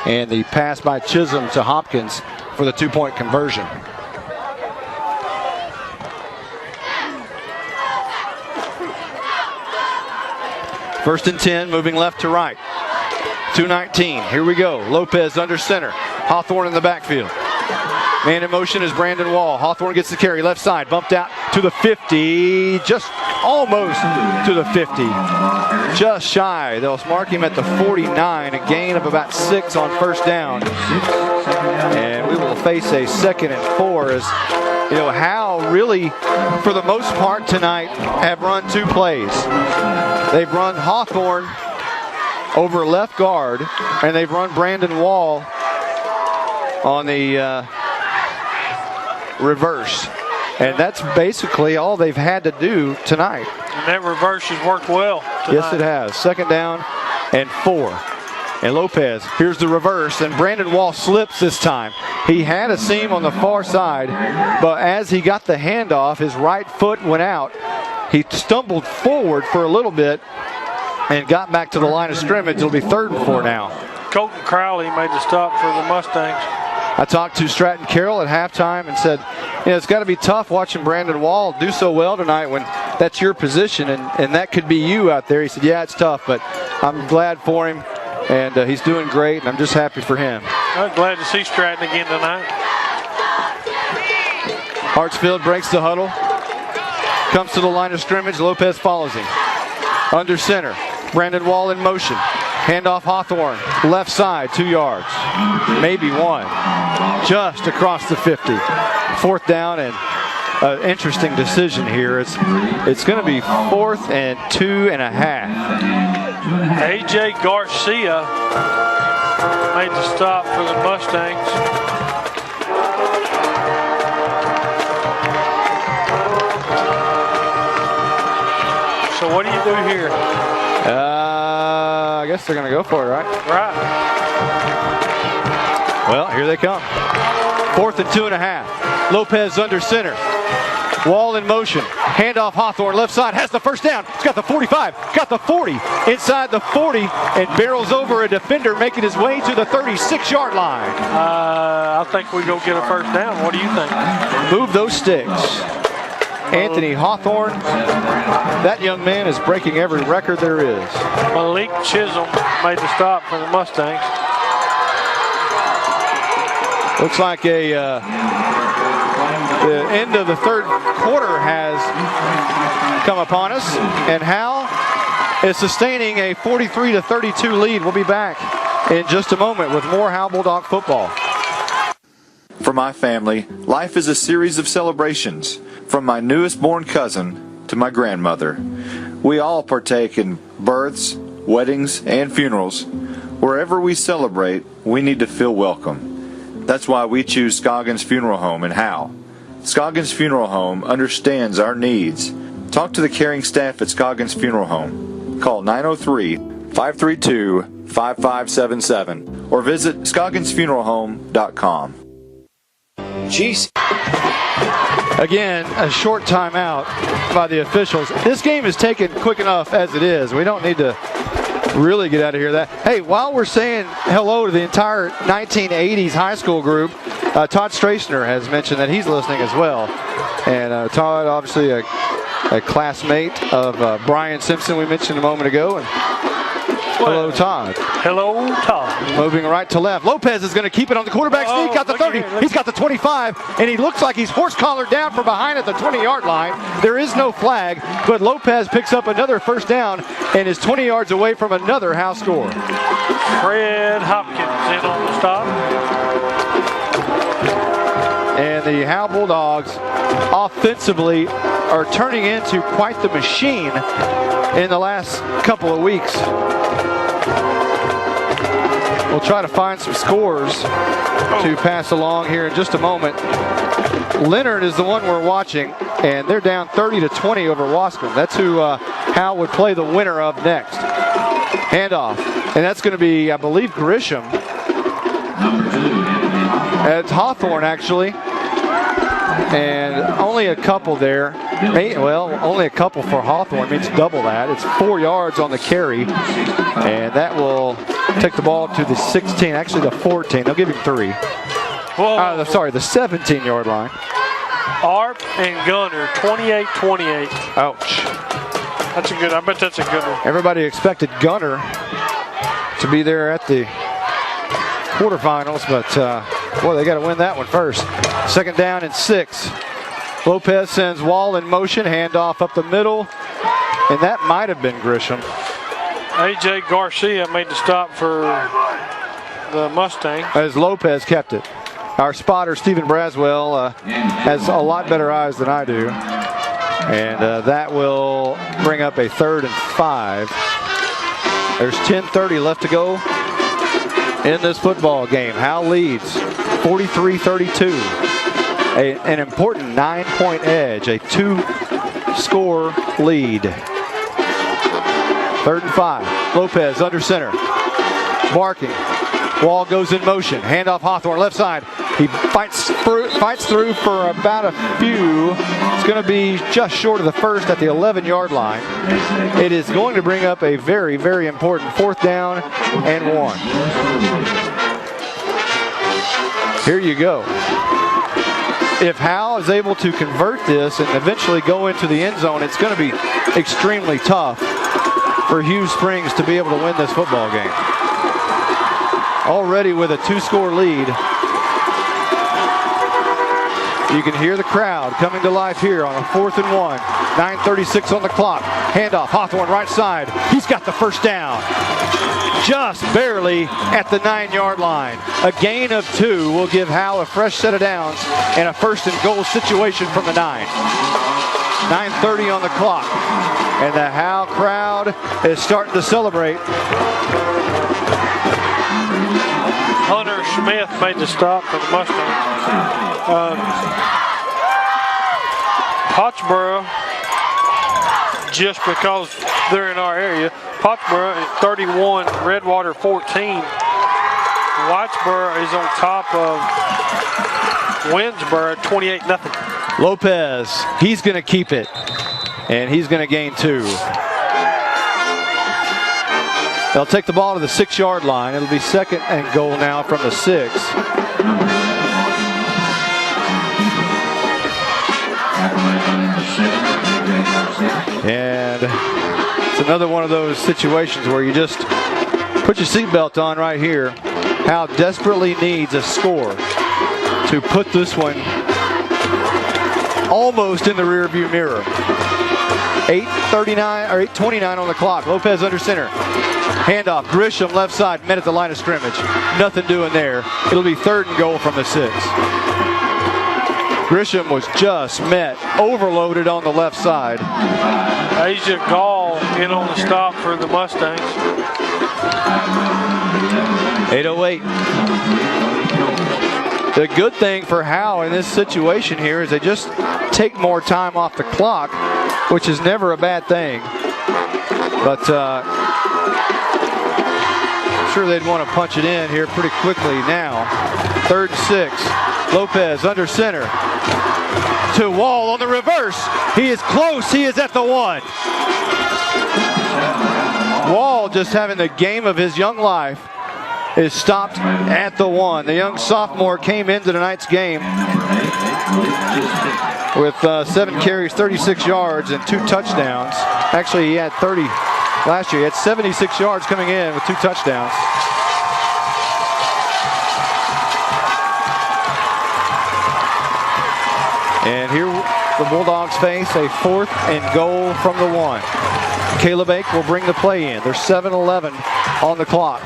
[SPEAKER 1] and the pass by Chisholm to Hopkins for the 2-point conversion. First and 10, moving left to right. 2:19, here we go. Lopez under center. Hawthorne in the backfield. Man in motion is Brandon Wall. Hawthorne gets the carry, left side, bumped out to the 50, just almost to the 50. Just shy. They'll mark him at the 49, a gain of about 6 on first down. And we will face a 2nd and 4 as, you know, Howe really, for the most part tonight, have run 2 plays. They've run Hawthorne over left guard, and they've run Brandon Wall on the reverse. And that's basically all they've had to do tonight.
[SPEAKER 2] And that reverse has worked well tonight.
[SPEAKER 1] Yes, it has. 2nd down and 4. And Lopez, here's the reverse, and Brandon Wall slips this time. He had a seam on the far side, but as he got the handoff, his right foot went out. He stumbled forward for a little bit and got back to the line of scrimmage. It'll be 3rd and 4 now.
[SPEAKER 2] Colton Crowley made the stop for the Mustangs.
[SPEAKER 1] I talked to Stratton Carroll at halftime and said, you know, it's got to be tough watching Brandon Wall do so well tonight when that's your position and that could be you out there. He said, yeah, it's tough, but I'm glad for him, and he's doing great, and I'm just happy for him.
[SPEAKER 2] I'm glad to see Stratton again tonight.
[SPEAKER 1] Hartsfield breaks the huddle, comes to the line of scrimmage. Lopez follows him. Under center, Brandon Wall in motion. Handoff Hawthorne, left side, 2 yards, maybe 1, just across the 50. 4th down, and an interesting decision here. It's going to be 4th and 2.5.
[SPEAKER 2] A.J. Garcia made the stop for the Mustangs. So what do you do here?
[SPEAKER 1] I guess they're going to go for it, right?
[SPEAKER 2] Right.
[SPEAKER 1] Well, here they come. 4th and 2.5. Lopez under center. Wall in motion. Handoff Hawthorne, left side, has the first down. It's got the 45, got the 40, inside the 40, and barrels over a defender, making his way to the 36-yard line.
[SPEAKER 2] I think we go get a first down. What do you think?
[SPEAKER 1] Move those sticks. Anthony Hawthorne, that young man is breaking every record there is.
[SPEAKER 2] Malik Chisholm made the stop for the Mustangs.
[SPEAKER 1] Looks like the end of the third quarter has come upon us, and Howe is sustaining a 43-32 lead. We'll be back in just a moment with more Howe Bulldog football.
[SPEAKER 3] For my family, life is a series of celebrations, from my newest born cousin to my grandmother. We all partake in births, weddings, and funerals. Wherever we celebrate, we need to feel welcome. That's why we choose Scoggins Funeral Home in Howe. Scoggins Funeral Home understands our needs. Talk to the caring staff at Scoggins Funeral Home. Call 903 532-5577 or visit Scoggins-Funeral-Home.com.
[SPEAKER 6] Jeez.
[SPEAKER 1] Again, a short timeout by the officials. This game is taken quick enough as it is. We don't need to really get out of here. Hey, while we're saying hello to the entire 1980s high school group, Todd Strasner has mentioned that he's listening as well. And Todd, obviously a classmate of Brian Simpson we mentioned a moment ago. And hello, Todd.
[SPEAKER 2] Hello, Todd.
[SPEAKER 1] Moving right to left. Lopez is going to keep it on the quarterback sneak. Got the 30. He's got the 25. And he looks like he's horse-collared down from behind at the 20-yard line. There is no flag, but Lopez picks up another first down and is 20 yards away from another Howe score.
[SPEAKER 2] Fred Hopkins in on the stop.
[SPEAKER 1] And the Howe Bulldogs offensively are turning into quite the machine in the last couple of weeks. We'll try to find some scores to pass along here in just a moment. Leonard is the one we're watching, and they're down 30-20 over Wascom. That's who Howe would play the winner of next. Handoff, and that's going to be, I believe, Grisham. It's Hawthorne, actually. And only a couple there. Well, only a couple for Hawthorne means double that. It's 4 yards on the carry. And that will take the ball to the 16, actually the 14. They'll give him 3. Sorry, the 17-yard line.
[SPEAKER 2] Arp and Gunner, 28-28.
[SPEAKER 1] Ouch.
[SPEAKER 2] That's a good, I bet that's a good one.
[SPEAKER 1] Everybody expected Gunner to be there at the quarterfinals, but boy, they got to win that one first. Second down and 6. Lopez sends Wall in motion, handoff up the middle, and that might have been Grisham.
[SPEAKER 2] A.J. Garcia made the stop for the Mustangs.
[SPEAKER 1] As Lopez kept it. Our spotter, Stephen Braswell, has a lot better eyes than I do. And that will bring up a 3rd and 5. There's 10:30 left to go in this football game. Howe leads 43-32. An important 9-point edge, a 2-score lead. 3rd and 5. Lopez under center. Barking. Wall goes in motion. Handoff Hawthorne left side. He fights through for about a few. It's going to be just short of the first at the 11-yard line. It is going to bring up a very, very important 4th down and 1. Here you go. If Howe is able to convert this and eventually go into the end zone, it's going to be extremely tough for Hughes Springs to be able to win this football game. Already with a 2-score lead. You can hear the crowd coming to life here on a 4th and 1. 9:36 on the clock. Handoff, Hawthorne right side. He's got the first down. Just barely at the 9-yard line. A gain of 2 will give Howe a fresh set of downs and a 1st and goal situation from the 9. 9:30 on the clock. And the Howe crowd is starting to celebrate.
[SPEAKER 2] Hunter Smith made the stop for the Mustangs. Pottsboro, just because they're in our area, Pottsboro is 31, Redwater 14. Whitesboro is on top of Winsboro, 28-0.
[SPEAKER 1] Lopez, he's going to keep it, and he's going to gain 2. They'll take the ball to the 6-yard line. It'll be 2nd and goal now from the 6. And it's another one of those situations where you just put your seatbelt on right here. Howe desperately needs a score to put this one almost in the rearview mirror. 8:29 on the clock. Lopez under center. Handoff. Grisham left side. Met at the line of scrimmage. Nothing doing there. It'll be 3rd and goal from the 6. Grisham was just met, overloaded on the left side.
[SPEAKER 2] Asia Gall in on the stop for the Mustangs.
[SPEAKER 1] 8:08. The good thing for Howe in this situation here is they just take more time off the clock, which is never a bad thing. But sure they'd want to punch it in here pretty quickly now. 3rd and 6. Lopez under center. To Wall on the reverse. He is close. He is at the 1. Wall just having the game of his young life is stopped at the 1. The young sophomore came into tonight's game with 7 carries, 36 yards, and 2 touchdowns. Actually, he had 30 last year. He had 76 yards coming in with 2 touchdowns. And here the Bulldogs face a 4th and goal from the 1. Caleb Ake will bring the play in. There's 7:11 on the clock.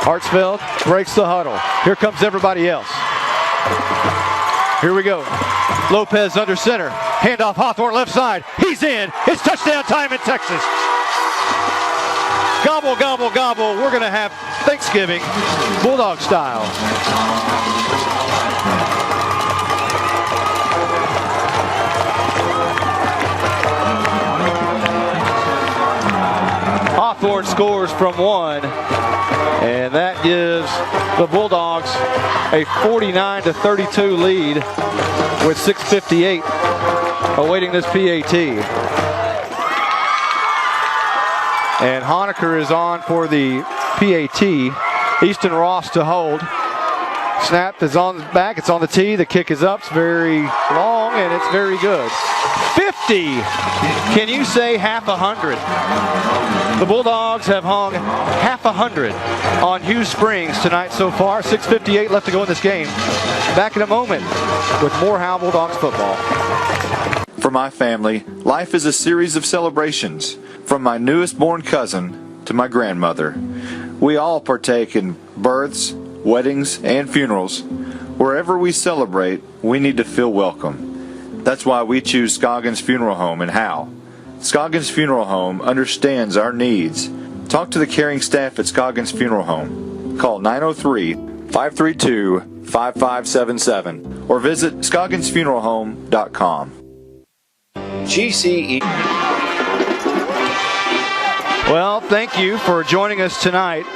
[SPEAKER 1] Hartsfield breaks the huddle. Here comes everybody else. Here we go. Lopez under center. Handoff Hawthorne left side. He's in. It's touchdown time in Texas. Gobble, gobble, gobble. We're going to have Thanksgiving Bulldog style. Hawthorne scores from 1, and that gives the Bulldogs a 49-32 lead with 6:58 awaiting this PAT. And Honaker is on for the PAT. Easton Ross to hold. Snap is on the back. It's on the tee. The kick is up. It's very long, and it's very good. 50. Can you say half 100? The Bulldogs have hung half 100 on Hughes Springs tonight so far. 6:58 left to go in this game. Back in a moment with more Howe Bulldogs football.
[SPEAKER 3] For my family, life is a series of celebrations, from my newest born cousin to my grandmother. We all partake in births, weddings, and funerals. Wherever we celebrate, we need to feel welcome. That's why we choose Scoggins Funeral Home in Howe. Scoggins Funeral Home understands our needs. Talk to the caring staff at Scoggins Funeral Home. Call 903-532-5577 or visit scogginsfuneralhome.com.
[SPEAKER 6] GCE.
[SPEAKER 1] Well, thank you for joining us tonight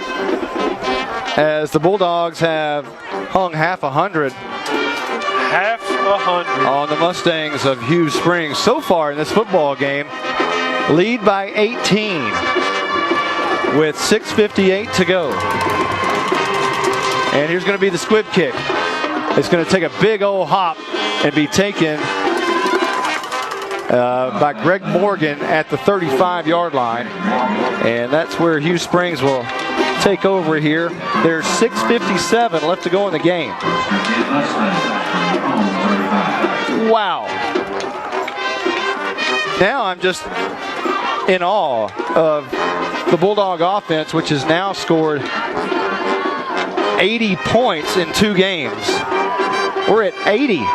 [SPEAKER 1] as the Bulldogs have hung half 100 on the Mustangs of Hughes Springs. So far in this football game, lead by 18 with 6:58 to go. And here's going to be the squib kick. It's going to take a big old hop and be taken by Greg Morgan at the 35-yard line. And that's where Hughes Springs will take over here. There's 6:57 left to go in the game. Wow. Now I'm just in awe of the Bulldog offense, which has now scored 80 points in 2 games. We're at 80.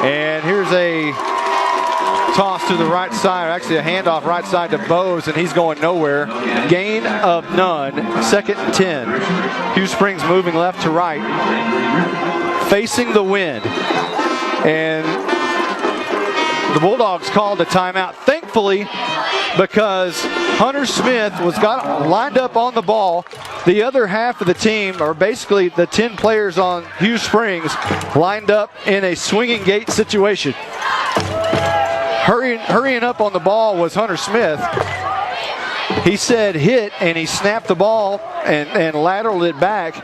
[SPEAKER 1] And here's a toss to the right side, actually a handoff right side to Bose, and he's going nowhere. Gain of none, 2nd and 10. Hughes Springs moving left to right, facing the wind. And the Bulldogs called a timeout, thankfully, because Hunter Smith was lined up on the ball. The other half of the team, or basically the 10 players on Hughes Springs, lined up in a swinging gate situation. Hurrying up on the ball was Hunter Smith. He said hit, and he snapped the ball and lateraled it back.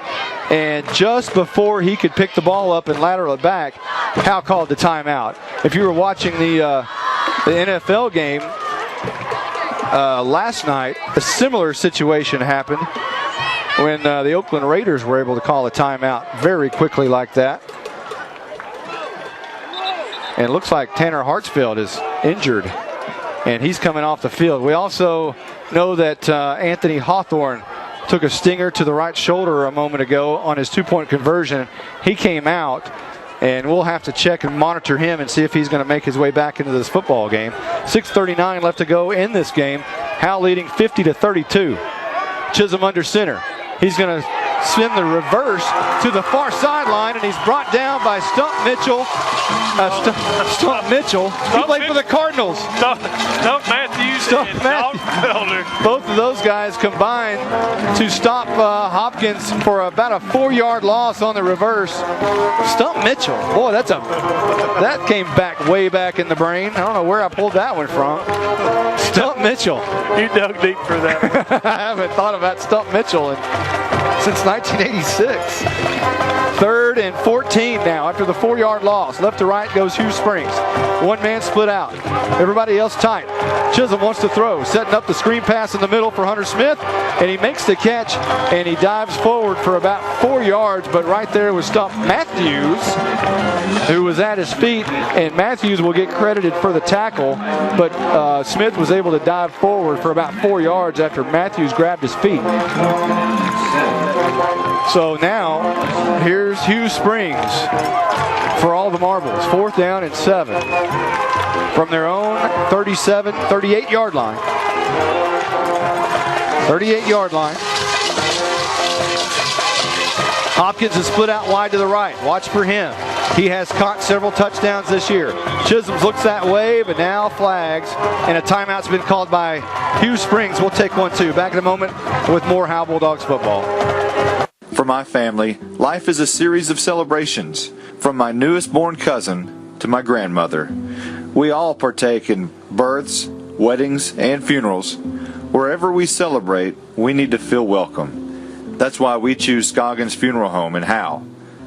[SPEAKER 1] And just before he could pick the ball up and lateral it back, Howe called the timeout. If you were watching the NFL game last night, a similar situation happened when the Oakland Raiders were able to call a timeout very quickly like that. And it looks like Tanner Hartsfield is injured, and he's coming off the field. We also know that Anthony Hawthorne took a stinger to the right shoulder a moment ago on his 2-point conversion. He came out, and we'll have to check and monitor him and see if he's going to make his way back into this football game. 6:39 left to go in this game. Howe leading 50-32. Chisholm under center. He's going to send the reverse to the far sideline, and he's brought down by Stump Mitchell. He played for the Cardinals.
[SPEAKER 2] Stump Matthews
[SPEAKER 1] Stump Matthews. Both of those guys combined to stop Hopkins for about a 4-yard loss on the reverse. Stump Mitchell, boy, that came back way back in the brain. I don't know where I pulled that one from. Stump Mitchell.
[SPEAKER 2] You dug deep for that one.
[SPEAKER 1] I haven't thought about Stump Mitchell since 1986. 3rd and 14 now after the 4-yard loss. Left to right goes Hughes Springs. One man split out. Everybody else tight. Chisholm wants to throw. Setting up the screen pass in the middle for Hunter Smith. And he makes the catch and he dives forward for about 4 yards. But right there was Stump Matthews, who was at his feet. And Matthews will get credited for the tackle. But Smith was able to dive forward for about 4 yards after Matthews grabbed his feet. So now, here's Hughes Springs for all the marbles. 4th down and 7 from their own 38-yard line. 38-yard line. Hopkins is split out wide to the right. Watch for him. He has caught several touchdowns this year. Chisholm looks that way, but now flags, and a timeout's been called by Hughes Springs. We'll take one, too. Back in a moment with more Howe Bulldogs football.
[SPEAKER 3] For my family, life is a series of celebrations, from my newest born cousin to my grandmother. We all partake in births, weddings, and funerals. Wherever we celebrate, we need to feel welcome. That's why we choose Scoggins Funeral Home in Howe.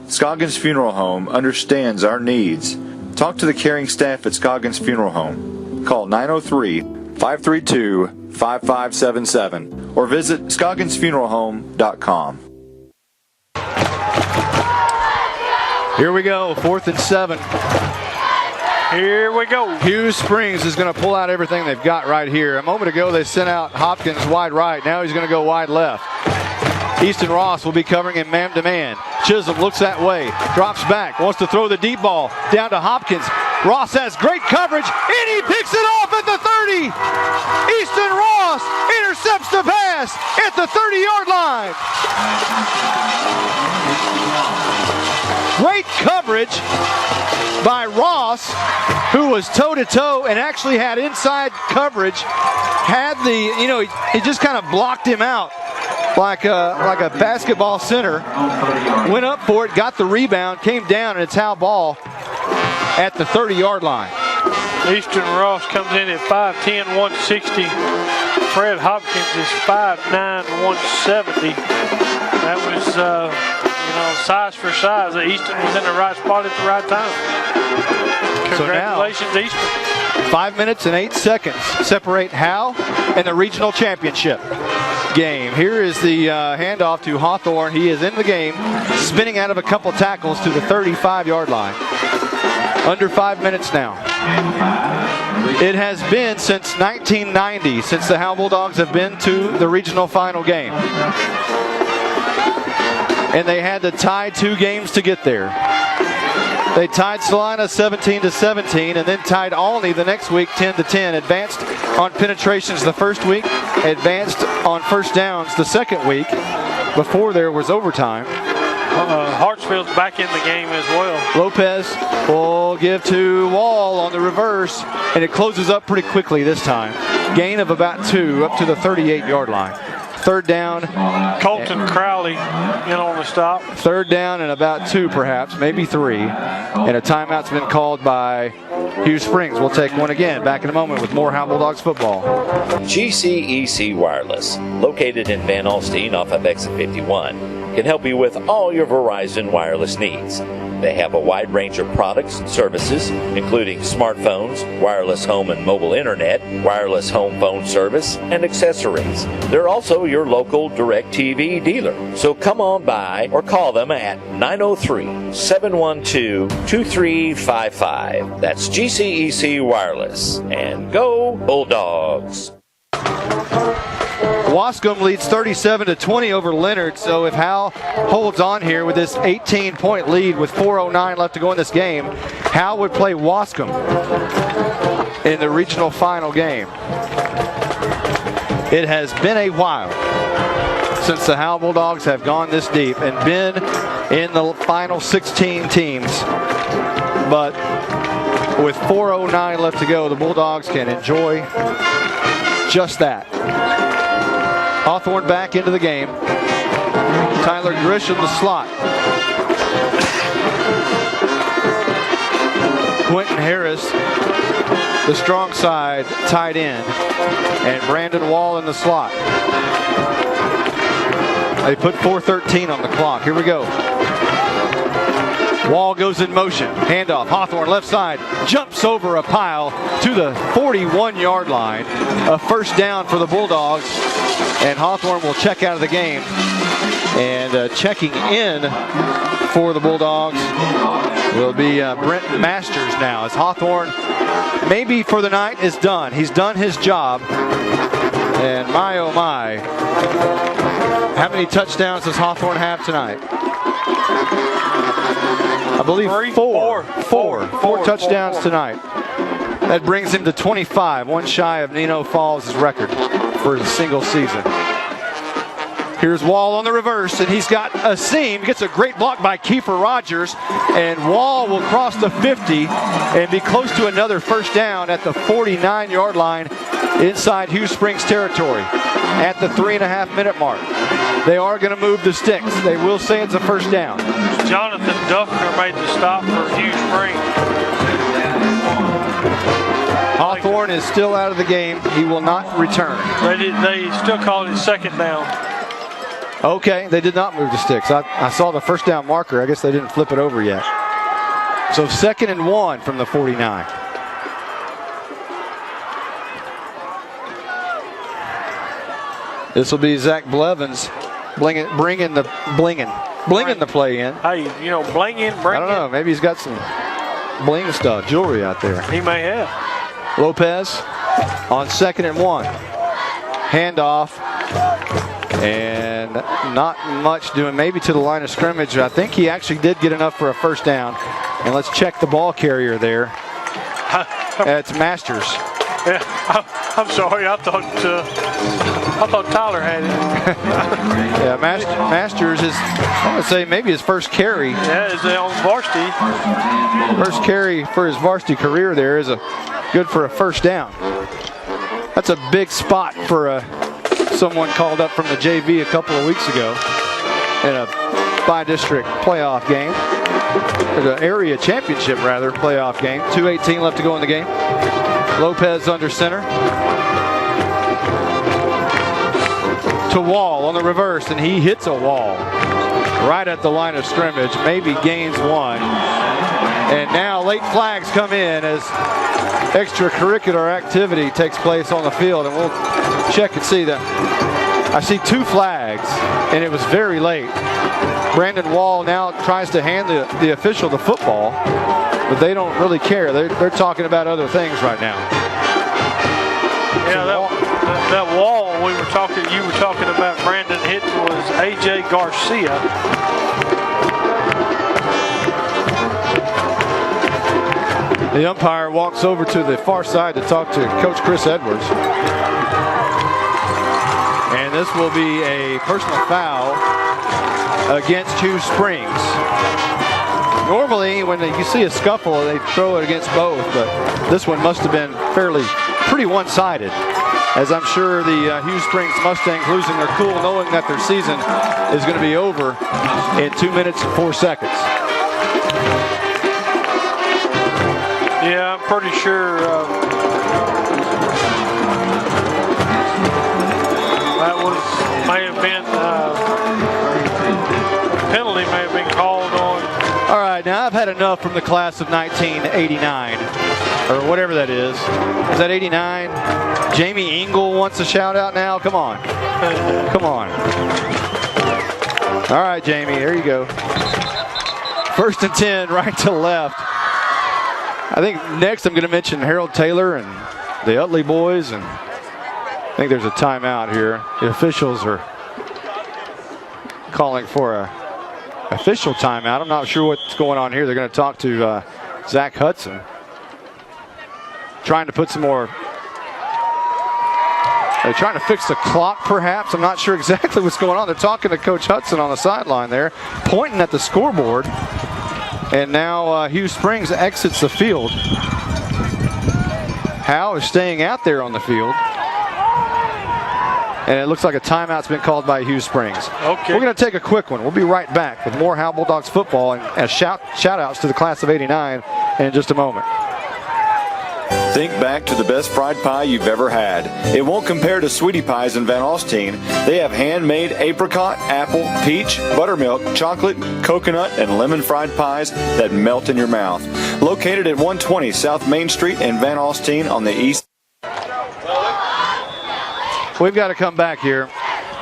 [SPEAKER 3] Scoggins Funeral Home understands our needs. Talk to the caring staff at Scoggins Funeral Home. Call 903-532-5577 or visit scogginsfuneralhome.com.
[SPEAKER 1] Here we go, 4th and 7.
[SPEAKER 2] Here we go.
[SPEAKER 1] Hughes Springs is going to pull out everything they've got right here. A moment ago, they sent out Hopkins wide right. Now he's going to go wide left. Easton Ross will be covering him man-to-man. Chisholm looks that way, drops back, wants to throw the deep ball down to Hopkins. Ross has great coverage, and he picks it off at the 30. Easton Ross intercepts the pass at the 30-yard line. Great coverage by Ross, who was toe-to-toe and actually had inside coverage. Had the, he just kind of blocked him out like a basketball center. Went up for it, got the rebound, came down, and it's Howe ball at the 30-yard line.
[SPEAKER 2] Easton Ross comes in at 5'10", 160. Fred Hopkins is 5'9", 170. That was, size for size. Easton was in the right spot at the right time. Congratulations,
[SPEAKER 1] So
[SPEAKER 2] Easton.
[SPEAKER 1] 5 minutes and 8 seconds separate Howe and the regional championship game. Here is the handoff to Hawthorne. He is in the game, spinning out of a couple tackles to the 35-yard line. Under 5 minutes now. It has been since 1990 since the Howe Bulldogs have been to the regional final game. And they had to tie 2 games to get there. They tied Salina 17-17 and then tied Alney the next week 10-10. Advanced on penetrations the first week, advanced on first downs the second week before there was overtime.
[SPEAKER 2] Hartsfield's back in the game as well.
[SPEAKER 1] Lopez will give to Wall on the reverse, and it closes up pretty quickly this time. Gain of about 2 up to the 38-yard line. 3rd down.
[SPEAKER 2] Colton Crowley in on the stop.
[SPEAKER 1] 3rd down and about 2 perhaps, maybe 3. And a timeout's been called by Hughes Springs. We'll take one again. Back in a moment with more Howe Bulldogs football.
[SPEAKER 6] GCEC Wireless, located in Van Alstyne off of Exit 51, can help you with all your Verizon wireless needs. They have a wide range of products and services, including smartphones, wireless home and mobile internet, wireless home phone service, and accessories. They're also your local DirecTV dealer. So come on by or call them at 903-712-2355. That's GCEC Wireless. And go Bulldogs!
[SPEAKER 1] Wascom leads 37-20 over Leonard, so if Howe holds on here with this 18-point lead with 4:09 left to go in this game, Howe would play Wascom in the regional final game. It has been a while since the Howe Bulldogs have gone this deep and been in the final 16 teams, but with 4:09 left to go, the Bulldogs can enjoy just that. Hawthorne back into the game. Tyler Grisham the slot. Quentin Harris, the strong side tight end, and Brandon Wall in the slot. They put 4:13 on the clock. Here we go. Wall goes in motion. Handoff. Hawthorne left side. Jumps over a pile to the 41-yard line. A first down for the Bulldogs. And Hawthorne will check out of the game. And checking in for the Bulldogs will be Brent Masters now. As Hawthorne, maybe for the night, is done. He's done his job. And my, oh my. How many touchdowns does Hawthorne have tonight? I believe four touchdowns tonight. That brings him to 25, one shy of Nino Falls' record for a single season. Here's Wall on the reverse, and he's got a seam. Gets a great block by Kiefer Rogers, and Wall will cross the 50 and be close to another first down at the 49-yard line inside Hughes Springs territory at the 3.5-minute mark. They are going to move the sticks. They will say it's a first down.
[SPEAKER 2] Jonathan Duffner made the stop for Hughes Springs.
[SPEAKER 1] Hawthorne is still out of the game. He will not return.
[SPEAKER 2] They still call it second down.
[SPEAKER 1] Okay, they did not move the sticks. I saw the first down marker. I guess they didn't flip it over yet. So 2nd and 1 from the 49. This will be Zach Blevins bringing the play in.
[SPEAKER 2] Hey, you know, bling in, bring
[SPEAKER 1] I don't know. Maybe he's got some bling stuff, jewelry out there.
[SPEAKER 2] He may have.
[SPEAKER 1] Lopez on 2nd and 1. Handoff. And not much doing, maybe to the line of scrimmage. I think he actually did get enough for a first down. And let's check the ball carrier there. It's Masters.
[SPEAKER 2] Yeah, I'm sorry. I thought Tyler had it.
[SPEAKER 1] Yeah, Masters is, I would say, maybe his first carry.
[SPEAKER 2] Yeah, is on varsity.
[SPEAKER 1] First carry for his varsity career there is good for a first down. That's a big spot for someone called up from the JV a couple of weeks ago in a bi-district playoff game. Or the area championship, rather, playoff game. 2:18 left to go in the game. Lopez under center. To Wall on the reverse, and he hits a wall right at the line of scrimmage. Maybe gains one. And now late flags come in as extracurricular activity takes place on the field, and we'll check and see that. I see 2 flags, and it was very late. Brandon Wall now tries to hand the official the football, but they don't really care. They're talking about other things right now.
[SPEAKER 2] Yeah, that wall you were talking about Brandon hitting was A.J. Garcia.
[SPEAKER 1] The umpire walks over to the far side to talk to Coach Chris Edwards. And this will be a personal foul against Hughes Springs. Normally, when you see a scuffle, they throw it against both, but this one must have been pretty one-sided, as I'm sure the Hughes Springs Mustangs losing their cool, knowing that their season is going to be over in 2 minutes and 4 seconds.
[SPEAKER 2] Yeah, I'm pretty sure that may have been penalty may have been called on.
[SPEAKER 1] All right, now I've had enough from the class of 1989, or whatever that is. Is that 89? Jamie Engel wants a shout out now. Come on, come on. All right, Jamie, there you go. 1st and 10, right to left. I think next I'm going to mention Harold Taylor and the Utley boys, and I think there's a timeout here. The officials are calling for a official timeout. I'm not sure what's going on here. They're going to talk to Zach Hudson, trying to put some more. They're trying to fix the clock, perhaps. I'm not sure exactly what's going on. They're talking to Coach Hudson on the sideline there, pointing at the scoreboard. And now Hughes Springs exits the field. Howe is staying out there on the field. and it looks like a timeout's been called by Hughes Springs.
[SPEAKER 2] Okay.
[SPEAKER 1] We're going to take a quick one. We'll be right back with more Howe Bulldogs football and shout-outs to the class of '89 in just a moment.
[SPEAKER 3] Think back to the best fried pie you've ever had. It won't compare to Sweetie Pies in Van Alstyne. They have handmade apricot, apple, peach, buttermilk, chocolate, coconut, and lemon fried pies that melt in your mouth. Located at 120 South Main Street in Van Alstyne on the east.
[SPEAKER 1] We've got to come back here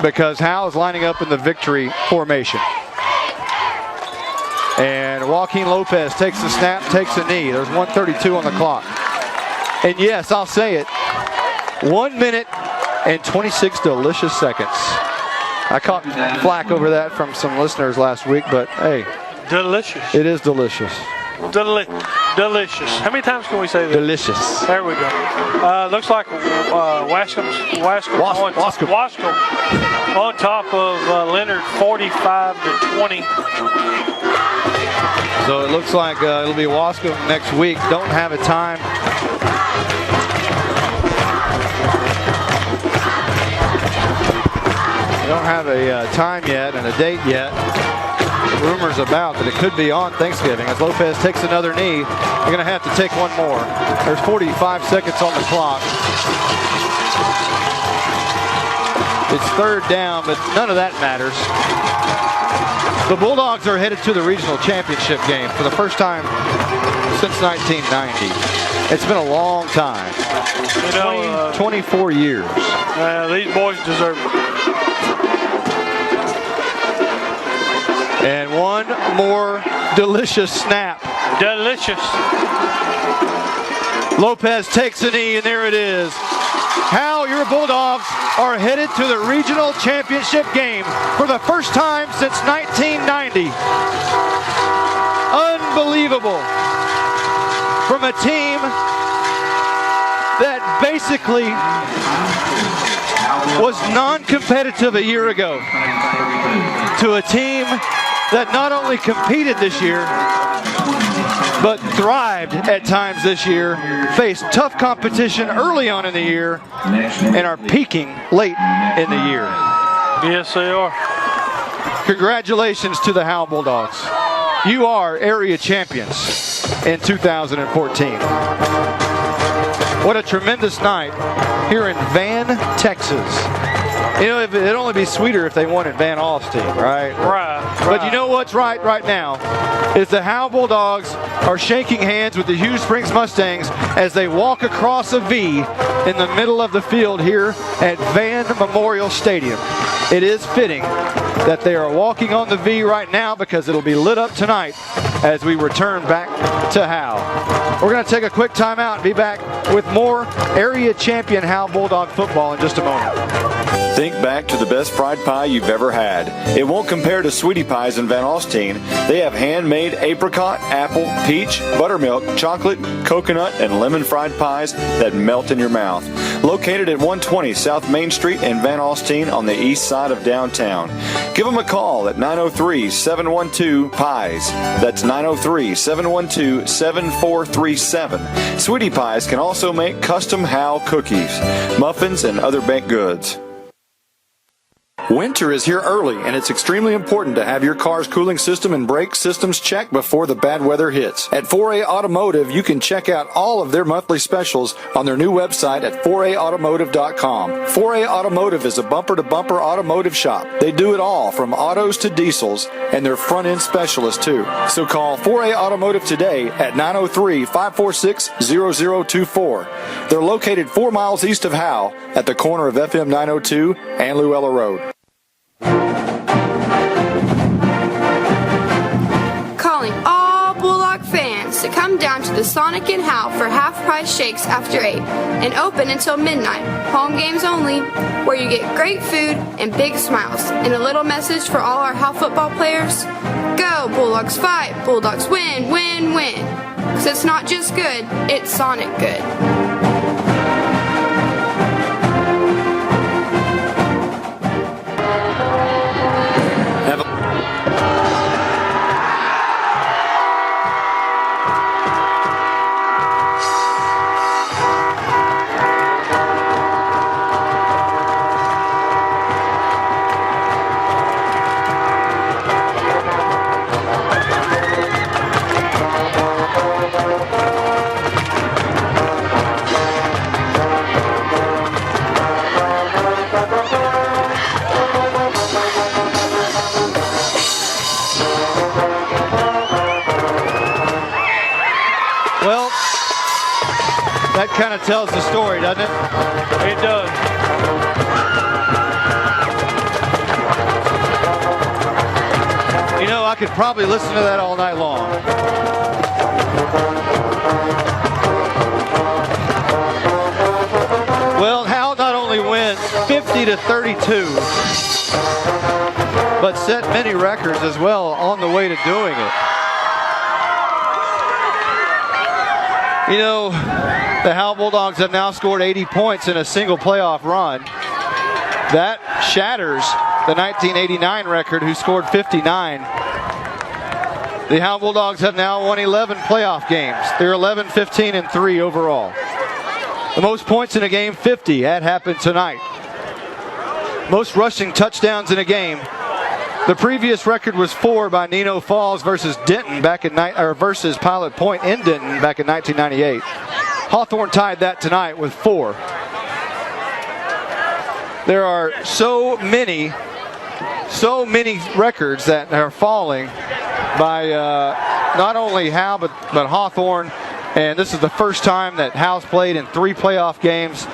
[SPEAKER 1] because Howe is lining up in the victory formation. And Joaquin Lopez takes the snap, takes a knee. There's 1:32 on the clock. And yes, I'll say it, 1 minute and 26 delicious seconds. I caught flack over that from some listeners last week, but hey.
[SPEAKER 2] Delicious.
[SPEAKER 1] It is delicious.
[SPEAKER 2] Delicious. How many times can we say that?
[SPEAKER 1] Delicious.
[SPEAKER 2] There we go. Looks like Wascom on top of Leonard, 45-20.
[SPEAKER 1] So it looks like it'll be Wascom next week. Don't have a time. Don't have a time yet and a date yet. Rumors about that it could be on Thanksgiving. As Lopez takes another knee, they're going to have to take one more. There's 45 seconds on the clock. It's third down, but none of that matters. The Bulldogs are headed to the regional championship game for the first time since 1990. It's been a long time. 24 years.
[SPEAKER 2] These boys deserve it.
[SPEAKER 1] And one more delicious snap.
[SPEAKER 2] Delicious.
[SPEAKER 1] Lopez takes a knee, and there it is. Howe, your Bulldogs are headed to the regional championship game for the first time since 1990. Unbelievable. From a team that basically was non-competitive a year ago to a team that not only competed this year, but thrived at times this year, faced tough competition early on in the year, and are peaking late in the year.
[SPEAKER 2] Yes, they are.
[SPEAKER 1] Congratulations to the Howe Bulldogs. You are area champions in 2014. What a tremendous night here in Van, Texas. You know, it'd only be sweeter if they won in Van Alstyne, right?
[SPEAKER 2] Right.
[SPEAKER 1] But you know what's right now is the Howe Bulldogs are shaking hands with the Hughes Springs Mustangs as they walk across a V in the middle of the field here at Van Memorial Stadium. It is fitting that they are walking on the V right now because it'll be lit up tonight as we return back to Howe. We're going to take a quick timeout and be back with more area champion Howe Bulldog football in just a moment.
[SPEAKER 3] Think back to the best fried pie you've ever had. It won't compare to Sweetie Pies in Van Alstyne. They have handmade apricot, apple, peach, buttermilk, chocolate, coconut, and lemon fried pies that melt in your mouth. Located at 120 South Main Street in Van Alstyne on the east side of downtown. Give them a call at 903-712-PIES. That's 903-712-7437. Sweetie Pies can also make custom Howe cookies, muffins, and other baked goods. Winter is here early, and it's extremely important to have your car's cooling system and brake systems checked before the bad weather hits. At 4A Automotive, you can check out all of their monthly specials on their new website at 4aautomotive.com. 4A Automotive is a bumper-to-bumper automotive shop. They do it all, from autos to diesels, and they're front-end specialists, too. So call 4A Automotive today at 903-546-0024. They're located 4 miles east of Howe at the corner of FM 902 and Luella Road.
[SPEAKER 8] Calling all Bulldog fans to come down to the Sonic in Howe for half-price shakes after 8 and open until midnight. Home games only, where you get great food and big smiles. And a little message for all our Howe football players: go Bulldogs, fight, Bulldogs win, win, win. Because it's not just good, it's Sonic good.
[SPEAKER 1] That kind of tells the story, doesn't it?
[SPEAKER 2] It does.
[SPEAKER 1] You know, I could probably listen to that all night long. Well, Howe not only wins 50-32, but set many records as well on the way to doing it. You know, the Howe Bulldogs have now scored 80 points in a single playoff run. That shatters the 1989 record, who scored 59. The Howe Bulldogs have now won 11 playoff games. They're 11-15-3 overall. The most points in a game, 50. That happened tonight. Most rushing touchdowns in a game. The previous record was 4 by Nino Falls versus Denton versus Pilot Point in Denton back in 1998. Hawthorne tied that tonight with 4. There are so many records that are falling by not only Howe but Hawthorne, and this is the first time that Howe's played in 3 playoff games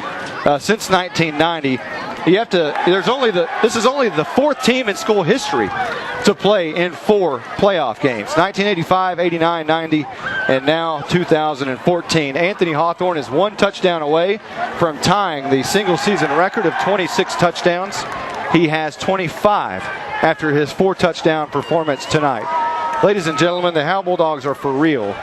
[SPEAKER 1] since 1990. This is only the 4th team in school history to play in 4 playoff games. 1985, 89, 90, and now 2014. Anthony Hawthorne is 1 touchdown away from tying the single season record of 26 touchdowns. He has 25 after his 4 touchdown performance tonight. Ladies and gentlemen, the Howe Bulldogs are for real.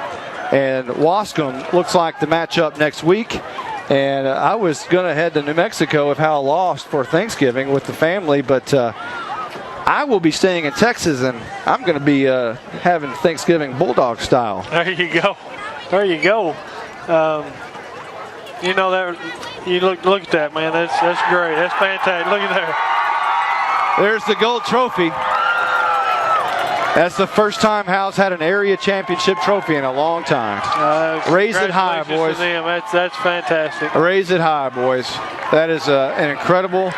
[SPEAKER 1] And Wascom looks like the matchup next week. And I was going to head to New Mexico if Howe lost for Thanksgiving with the family, but I will be staying in Texas, and I'm going to be having Thanksgiving Bulldog style.
[SPEAKER 2] There you go. There you go. You know, that you look at that, man. That's great. That's fantastic. Look at there.
[SPEAKER 1] There's the gold trophy. That's the first time Howe's had an area championship trophy in a long time. Raise it high, boys.
[SPEAKER 2] To them. That's fantastic.
[SPEAKER 1] Raise it high, boys. That is an incredible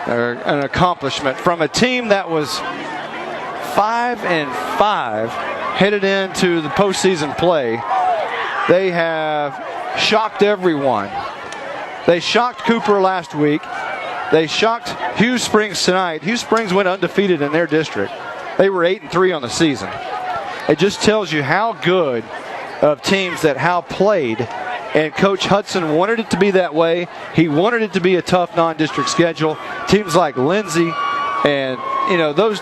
[SPEAKER 1] an accomplishment from a team that was 5-5 headed into the postseason play. They have shocked everyone. They shocked Cooper last week. They shocked Hughes Springs tonight. Hughes Springs went undefeated in their district. They were 8-3 on the season. It just tells you how good of teams that Howe played, and Coach Hudson wanted it to be that way. He wanted it to be a tough non-district schedule. Teams like Lindsay, and you know those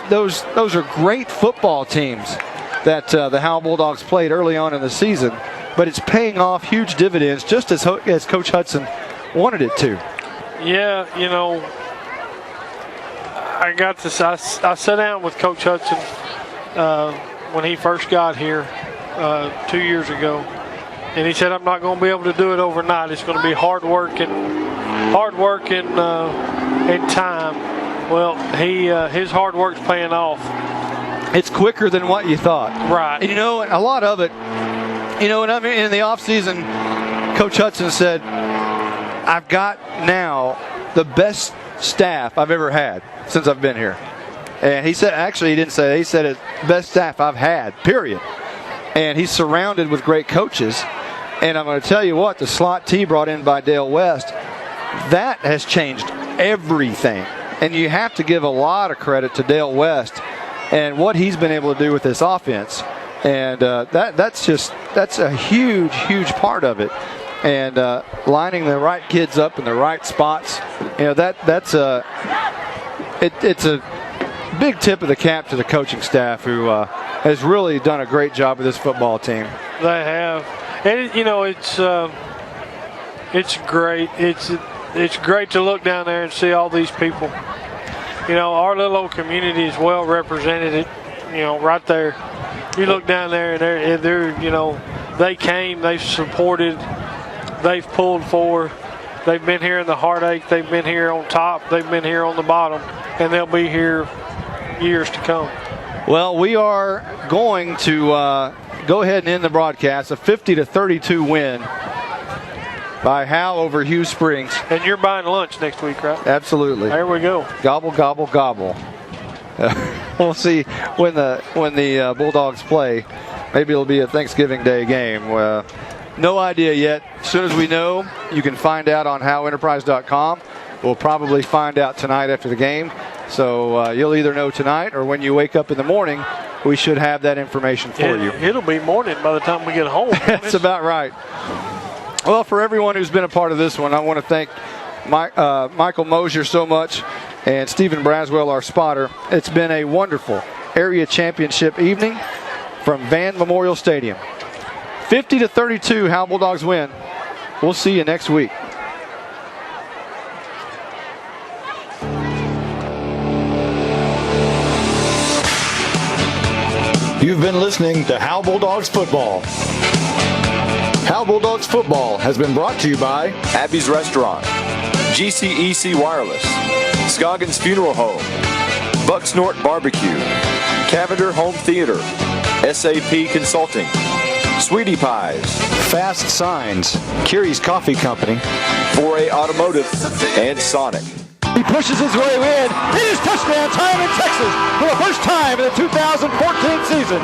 [SPEAKER 1] are great football teams that the Howe Bulldogs played early on in the season. But it's paying off huge dividends, just as Coach Hudson wanted it to.
[SPEAKER 2] Yeah, you know, I sat down with Coach Hudson when he first got here 2 years ago, and he said, "I'm not going to be able to do it overnight. It's going to be hard work and time." Well, his hard work's paying off.
[SPEAKER 1] It's quicker than what you thought.
[SPEAKER 2] Right.
[SPEAKER 1] And you know, a lot of it. You know, in the offseason, Coach Hudson said, "I've got now the best staff I've ever had since I've been here." And he said, actually, he didn't say that. He said it's best staff I've had, period. And he's surrounded with great coaches. And I'm going to tell you what, the slot T brought in by Dale West, that has changed everything. And you have to give a lot of credit to Dale West and what he's been able to do with this offense. And that's a huge part of it. And lining the right kids up in the right spots, you know, it's a big tip of the cap to the coaching staff, who has really done a great job with this football team.
[SPEAKER 2] They have, and you know, it's great. It's great to look down there and see all these people. You know, our little old community is well represented. You know, right there. You look down there and they're you know, they came, they've supported. They've pulled for. They've been here in the heartache. They've been here on top. They've been here on the bottom. And they'll be here years to come.
[SPEAKER 1] Well, we are going to go ahead and end the broadcast. A 50-32 win by Howe over Hughes Springs.
[SPEAKER 2] And you're buying lunch next week, right?
[SPEAKER 1] Absolutely.
[SPEAKER 2] There we go.
[SPEAKER 1] Gobble, gobble, gobble. We'll see when the Bulldogs play. Maybe it'll be a Thanksgiving Day game. No idea yet. As soon as we know, you can find out on howenterprise.com. We'll probably find out tonight after the game. So you'll either know tonight or when you wake up in the morning, we should have that information for you.
[SPEAKER 2] It'll be morning by the time we get home.
[SPEAKER 1] That's about right. Well, for everyone who's been a part of this one, I want to thank Michael Mosier so much and Stephen Braswell, our spotter. It's been a wonderful area championship evening from Van Memorial Stadium. 50-32, Howe Bulldogs win. We'll see you next week.
[SPEAKER 3] You've been listening to Howe Bulldogs Football. Howe Bulldogs Football has been brought to you by Abby's Restaurant, GCEC Wireless, Scoggins Funeral Home, Bucksnort Barbecue, Cavender Home Theater, SAP Consulting, Sweetie Pies, Fast Signs, Kiri's Coffee Company, 4A Automotive, and Sonic.
[SPEAKER 1] He pushes his way in. It is touchdown time in Texas for the first time in the 2014 season.